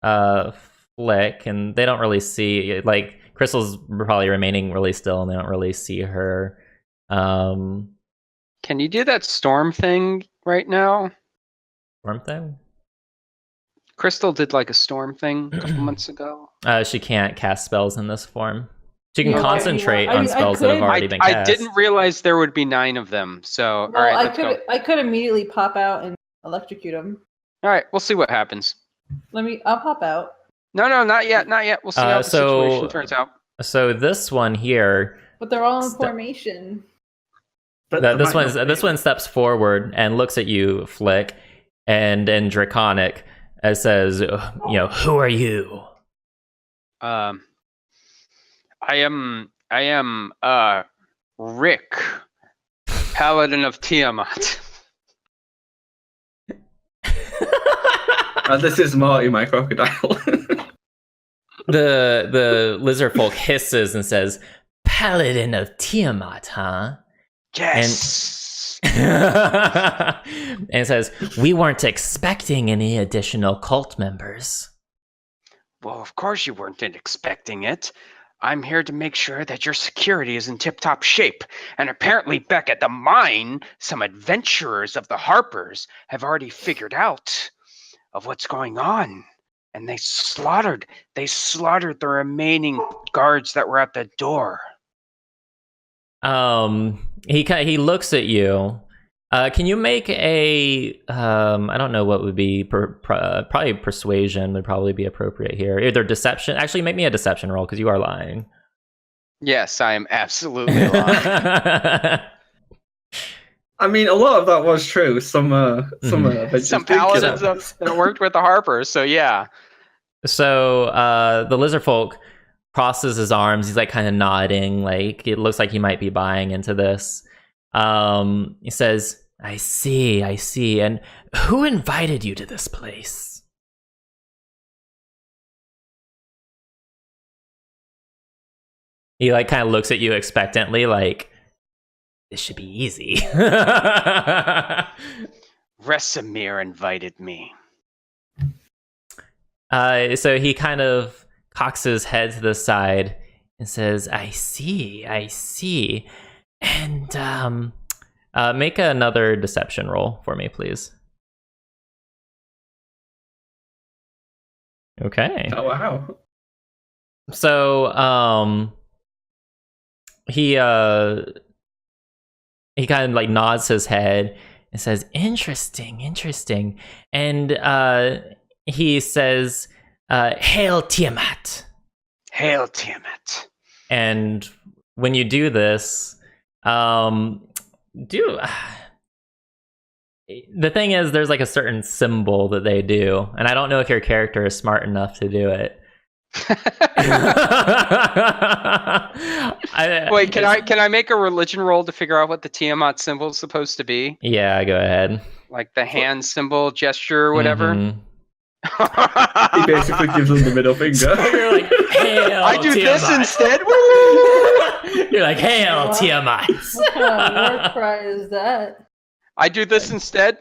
Flick, and they don't really see, like, Crystal's probably remaining really still, and they don't really see her. Can you do that storm thing right now? Storm thing? Crystal did like a storm thing a couple months ago. She can't cast spells in this form. She can No, concentrate I on spells that have could. already been I cast. didn't realize there would be 9 of them. So Well, all right, let's go. I could immediately pop out and electrocute him. All right, we'll see what happens. I'll pop out. No, not yet, not yet. We'll see how the situation turns out. So this one here, But they're all in formation. But this one steps forward and looks at you, Flick, and in Draconic, and says, "Who are you?" I am Rick, Paladin of Tiamat. This is Marty, my crocodile. The lizard folk hisses and says, "Paladin of Tiamat, huh?" Yes. And it says, "We weren't expecting any additional cult members." Well, of course you weren't expecting it. I'm here to make sure that your security is in tip-top shape. And apparently back at the mine, some adventurers of the Harpers have already figured out of what's going on. And they slaughtered the remaining guards that were at the door. He looks at you. Can you make a I don't know what would be probably persuasion would probably be appropriate here. Either deception. Actually, make me a deception roll because you are lying. Yes, I am absolutely lying. I mean, a lot of that was true. Some paladins that worked with the Harpers, so yeah. So the lizard folk crosses his arms. He's like kind of nodding, like it looks like he might be buying into this. He says, I see. And who invited you to this place? He like kind of looks at you expectantly, like, this should be easy. Resimir invited me. So he kind of cocks his head to the side and says, I see. And make another deception roll for me, please. Okay. Oh, wow. So he kind of like nods his head and says, interesting. And he says, Hail Tiamat. Hail Tiamat. And when you do this, the thing is, there's like a certain symbol that they do, and I don't know if your character is smart enough to do it. Wait, can I make a religion roll to figure out what the Tiamat symbol is supposed to be? Yeah, go ahead. Like the hand symbol, gesture, or whatever. Mm-hmm. He basically gives them the middle finger. So you're like, Hail I do Tiamat. this instead. You're like, Hail Tiamat. What kind of war cry is that? I do this instead.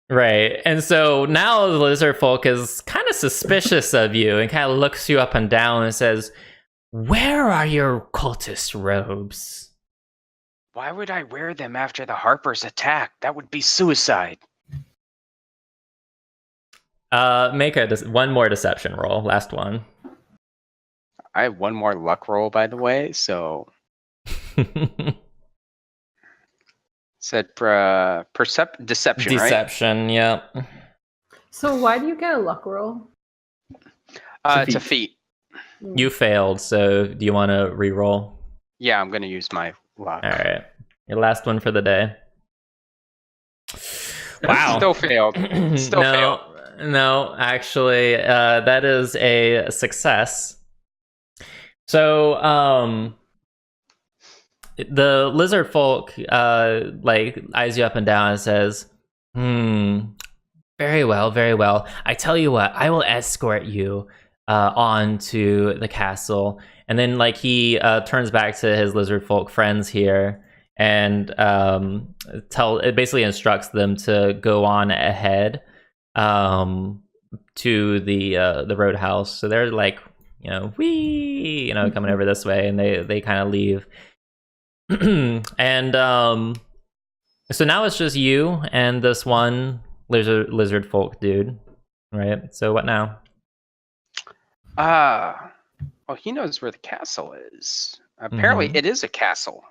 Right. And so now the lizard folk is kind of suspicious of you and kind of looks you up and down and says, where are your cultist robes? Why would I wear them after the Harpers attack? That would be suicide. Make one more deception roll. Last one. I have one more luck roll, by the way, so... Said deception, right? Deception, yeah. So why do you get a luck roll? It's a feat. You failed, so do you want to re-roll? Yeah, I'm going to use my luck. All right. Your last one for the day. Wow. Still failed. Failed. No, actually, that is a success. So, the lizard folk like eyes you up and down and says, very well. I tell you what, I will escort you on to the castle. And then like he turns back to his lizard folk friends here and it basically instructs them to go on ahead to the roadhouse. So they're like, coming over this way, and they kind of leave. And so now it's just you and this one lizard folk dude, right? So what now? Well, he knows where the castle is. Apparently it is a castle.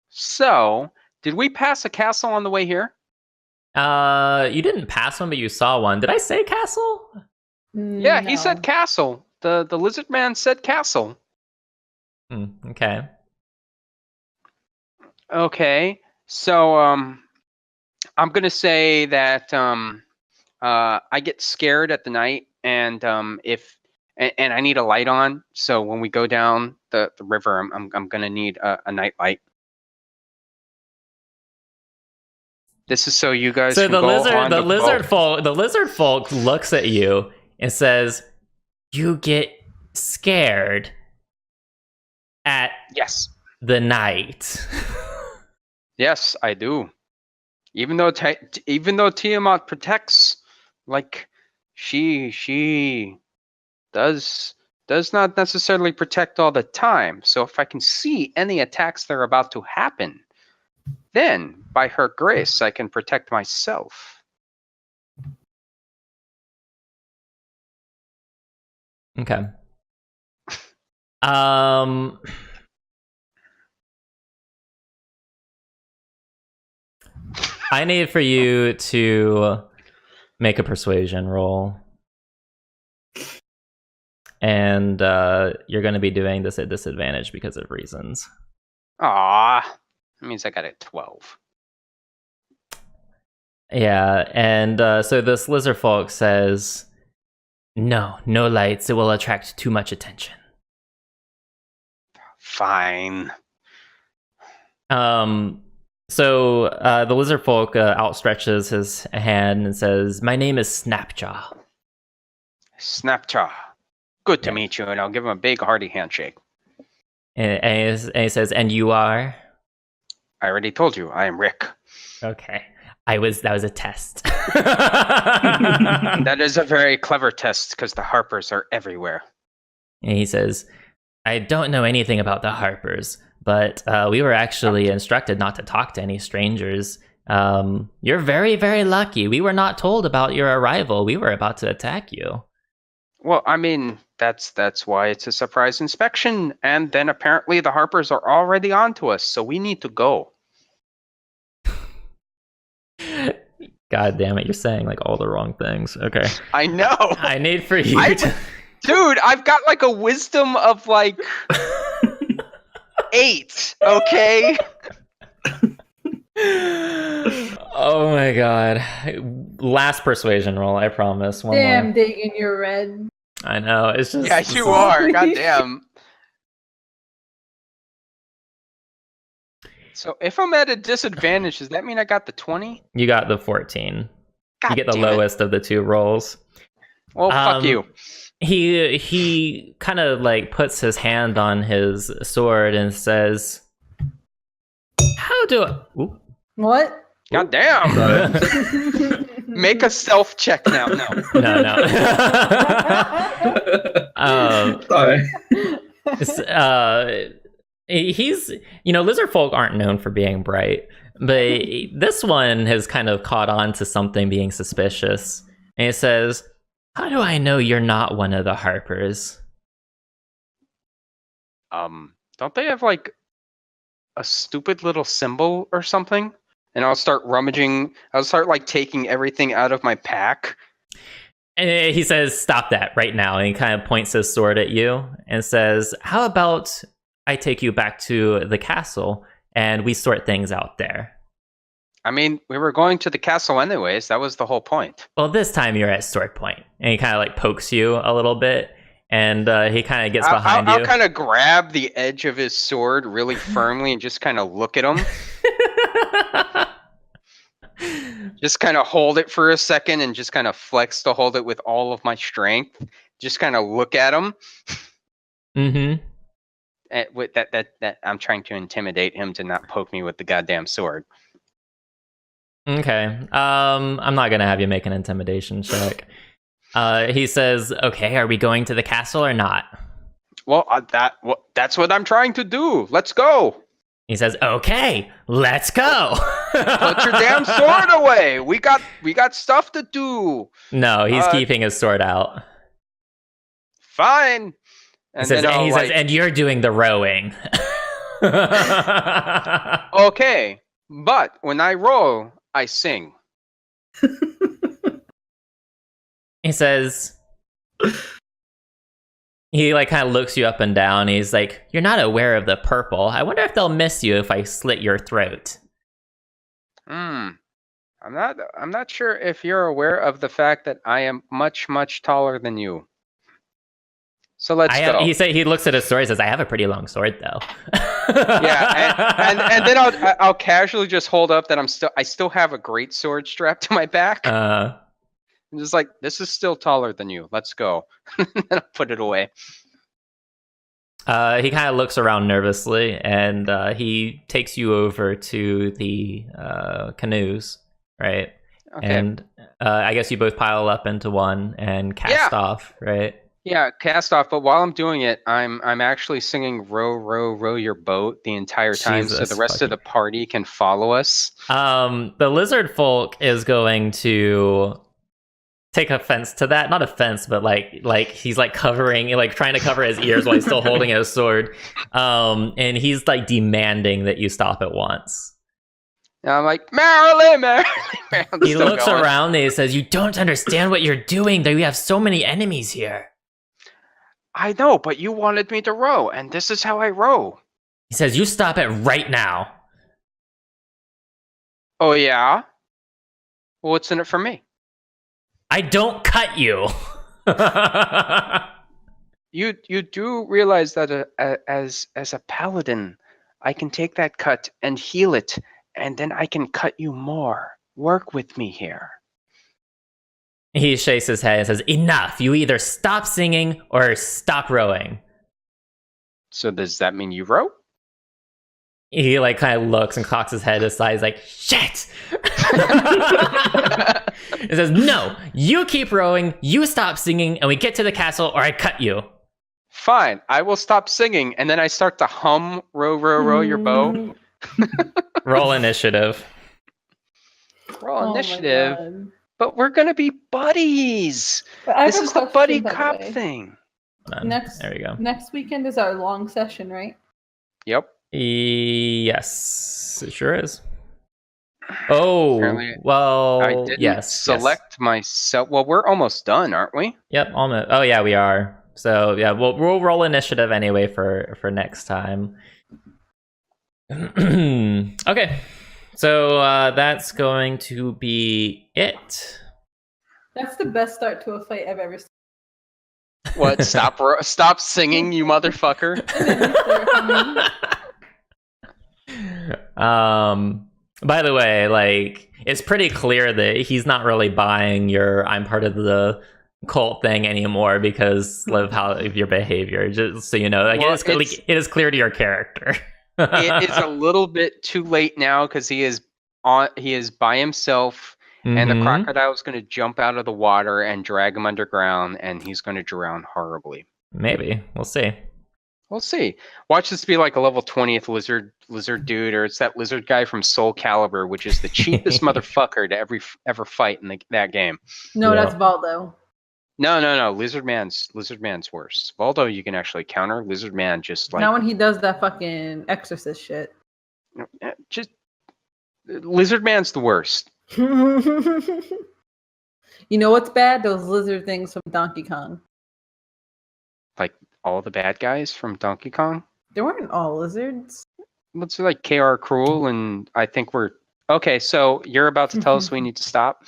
So did we pass a castle on the way here? You didn't pass one, but you saw one. Did I say castle? Yeah, No. he said castle. The lizard man said castle. Okay. Okay, so I'm gonna say that I get scared at the night, and I need a light on. So when we go down the river, I'm gonna need a night light. This is so you guys. So can go on the boat. lizard folk looks at you and says, "You get scared at Yes. the night." Yes, I do. Even though Tiamat protects, like she does not necessarily protect all the time. So if I can see any attacks that are about to happen, then by her grace I can protect myself. Okay. I need for you to make a persuasion roll. And you're going to be doing this at disadvantage because of reasons. Ah, that means I got a 12. Yeah, and so this lizard folk says, no lights, it will attract too much attention. Fine. So the lizard folk outstretches his hand and says, my name is Snapjaw. Snapjaw. Good to Yeah. meet you, and I'll give him a big hearty handshake. And he says, and you are? I already told you, I am Rick. Okay. That was a test. That is a very clever test, because the Harpers are everywhere. And he says, I don't know anything about the Harpers, but we were actually instructed not to talk to any strangers. You're very, very lucky. We were not told about your arrival. We were about to attack you. Well, I mean, that's why it's a surprise inspection, and then apparently the Harpers are already on to us, so we need to go. God damn it, you're saying like all the wrong things. Okay. I know! I need for you to... Dude, I've got like a wisdom of like 8, okay? Oh my god. Last persuasion roll, I promise. One Damn, more. Dagan, you're red. I know, it's just... Yeah, you are, goddamn. So if I'm at a disadvantage, does that mean I got the 20? You got the 14. God You get the damn it. lowest of the two rolls. Well, fuck you. He kind of like puts his hand on his sword and says, how do I... Ooh. What? God damn. Make a stealth check now. No. No. Sorry. He's, lizard folk aren't known for being bright, but this one has kind of caught on to something being suspicious. And he says, how do I know you're not one of the Harpers? Don't they have like a stupid little symbol or something? And I'll start rummaging. I'll start like taking everything out of my pack. And he says, stop that right now. And he kind of points his sword at you and says, how about I take you back to the castle and we sort things out there? I mean, we were going to the castle anyways. That was the whole point. Well, this time you're at sword point. And he kind of like pokes you a little bit. And he kind of gets behind you. I'll kind of grab the edge of his sword really firmly and just kind of look at him. Just kind of hold it for a second and just kind of flex to hold it with all of my strength. Just kind of look at him. Mm-hmm. And with that I'm trying to intimidate him to not poke me with the goddamn sword. Okay. I'm not gonna have you make an intimidation check. He says, "Okay, are we going to the castle or not?" Well, that's what I'm trying to do. Let's go. He says, "Okay, let's go." Put your damn sword away. We got stuff to do. No, he's keeping his sword out. Fine. And he says, and you're doing the rowing. Okay, but when I row, I sing. He says, he like kind of looks you up and down. He's like, you're not aware of the purple. I wonder if they'll miss you if I slit your throat. I'm not sure if you're aware of the fact that I am much, much taller than you. So let's go. He looks at his sword and says, I have a pretty long sword though. Yeah, and then I'll casually just hold up that I still have a great sword strapped to my back. I'm just like, this is still taller than you. Let's go. And I'll put it away. He kind of looks around nervously, and he takes you over to the canoes, right? Okay. And I guess you both pile up into one and cast off, right? Yeah, cast off. But while I'm doing it, I'm actually singing "Row, row, row your boat" the entire time, so Jesus the rest of the party can follow us. The lizard folk is going to take offense to that. Not offense, but like he's like covering, like trying to cover his ears while he's still holding his sword. And he's like demanding that you stop at once. And I'm like, Marilyn. He looks around and he says, "You don't understand what you're doing. We have so many enemies here." I know, but you wanted me to row, and this is how I row. He says, "You stop it right now." Oh yeah? Well, what's in it for me? I don't cut you. You do realize that as a paladin, I can take that cut and heal it, and then I can cut you more. Work with me here. He shakes his head and says, "Enough! You either stop singing or stop rowing." So does that mean you row? He like kind of looks and cocks his head aside. He's like, "Shit!" He says, "No, you keep rowing, you stop singing, and we get to the castle or I cut you." Fine, I will stop singing, and then I start to hum "Row, row, row your boat." Roll initiative. Roll initiative. But we're gonna be buddies. This is the buddy cop thing. There we go. Next weekend is our long session, right? Yep. Yes, it sure is. Oh, Apparently, well, I didn't yes. select myself. Well, we're almost done, aren't we? Yep, almost. Oh yeah, we are. So yeah, we'll roll initiative anyway for next time. Okay, so that's going to be it. That's the best start to a fight I've ever seen. What? Stop singing, you motherfucker. By the way, like, it's pretty clear that he's not really buying your "I'm part of the cult" thing anymore because of your behavior. Just so you know, like, Well, it is clear to your character. It is a little bit too late now because he is by himself, and the crocodile is going to jump out of the water and drag him underground, and he's going to drown horribly. Maybe we'll see. We'll see. Watch this be like a level 20th lizard dude, or it's that lizard guy from Soul Calibur, which is the cheapest motherfucker to ever fight in that game. No, that's Valdo. No. Lizard Man's worse. Valdo you can actually counter. Lizard Man just like not when he does that fucking exorcist shit. Just Lizard Man's the worst. You know what's bad? Those lizard things from Donkey Kong. Like all the bad guys from Donkey Kong? They weren't all lizards. What's like KR Cruel, and I think we're okay. So you're about to tell us we need to stop.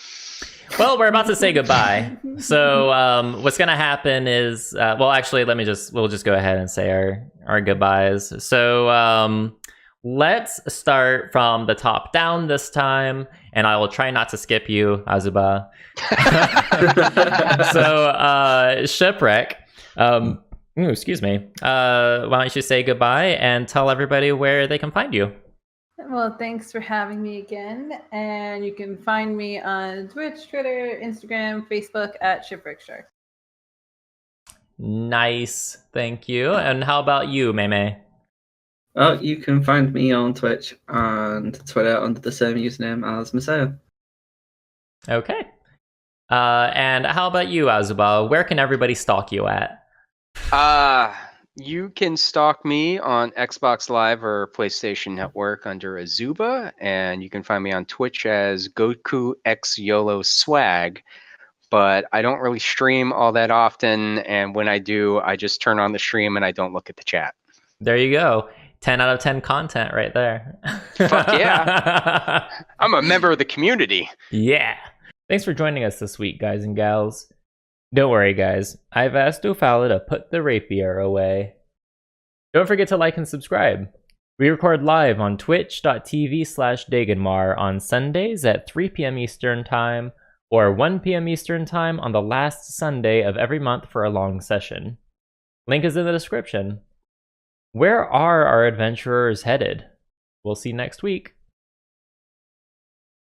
Well, we're about to say goodbye. So what's gonna happen is, well, actually, we'll just go ahead and say our goodbyes. So let's start from the top down this time, and I will try not to skip you, Azuba. So Shipwreck. Excuse me. Why don't you say goodbye and tell everybody where they can find you? Well, thanks for having me again. And you can find me on Twitch, Twitter, Instagram, Facebook at Shipwreck Shark. Nice. Thank you. And how about you, Meme? You can find me on Twitch and Twitter under the same username as Messiah. Okay. And how about you, Azuba? Where can everybody stalk you at? You can stalk me on Xbox Live or PlayStation Network under Azuba, and you can find me on Twitch as Goku X YOLO Swag. But I don't really stream all that often, and when I do, I just turn on the stream and I don't look at the chat. There you go. 10 out of 10 content right there. Fuck yeah. I'm a member of the community. Yeah. Thanks for joining us this week, guys and gals. Don't worry, guys. I've asked Ofala to put the rapier away. Don't forget to like and subscribe. We record live on twitch.tv/Daganmar on Sundays at 3 p.m. Eastern Time or 1 p.m. Eastern Time on the last Sunday of every month for a long session. Link is in the description. where are our adventurers headed? We'll see next week.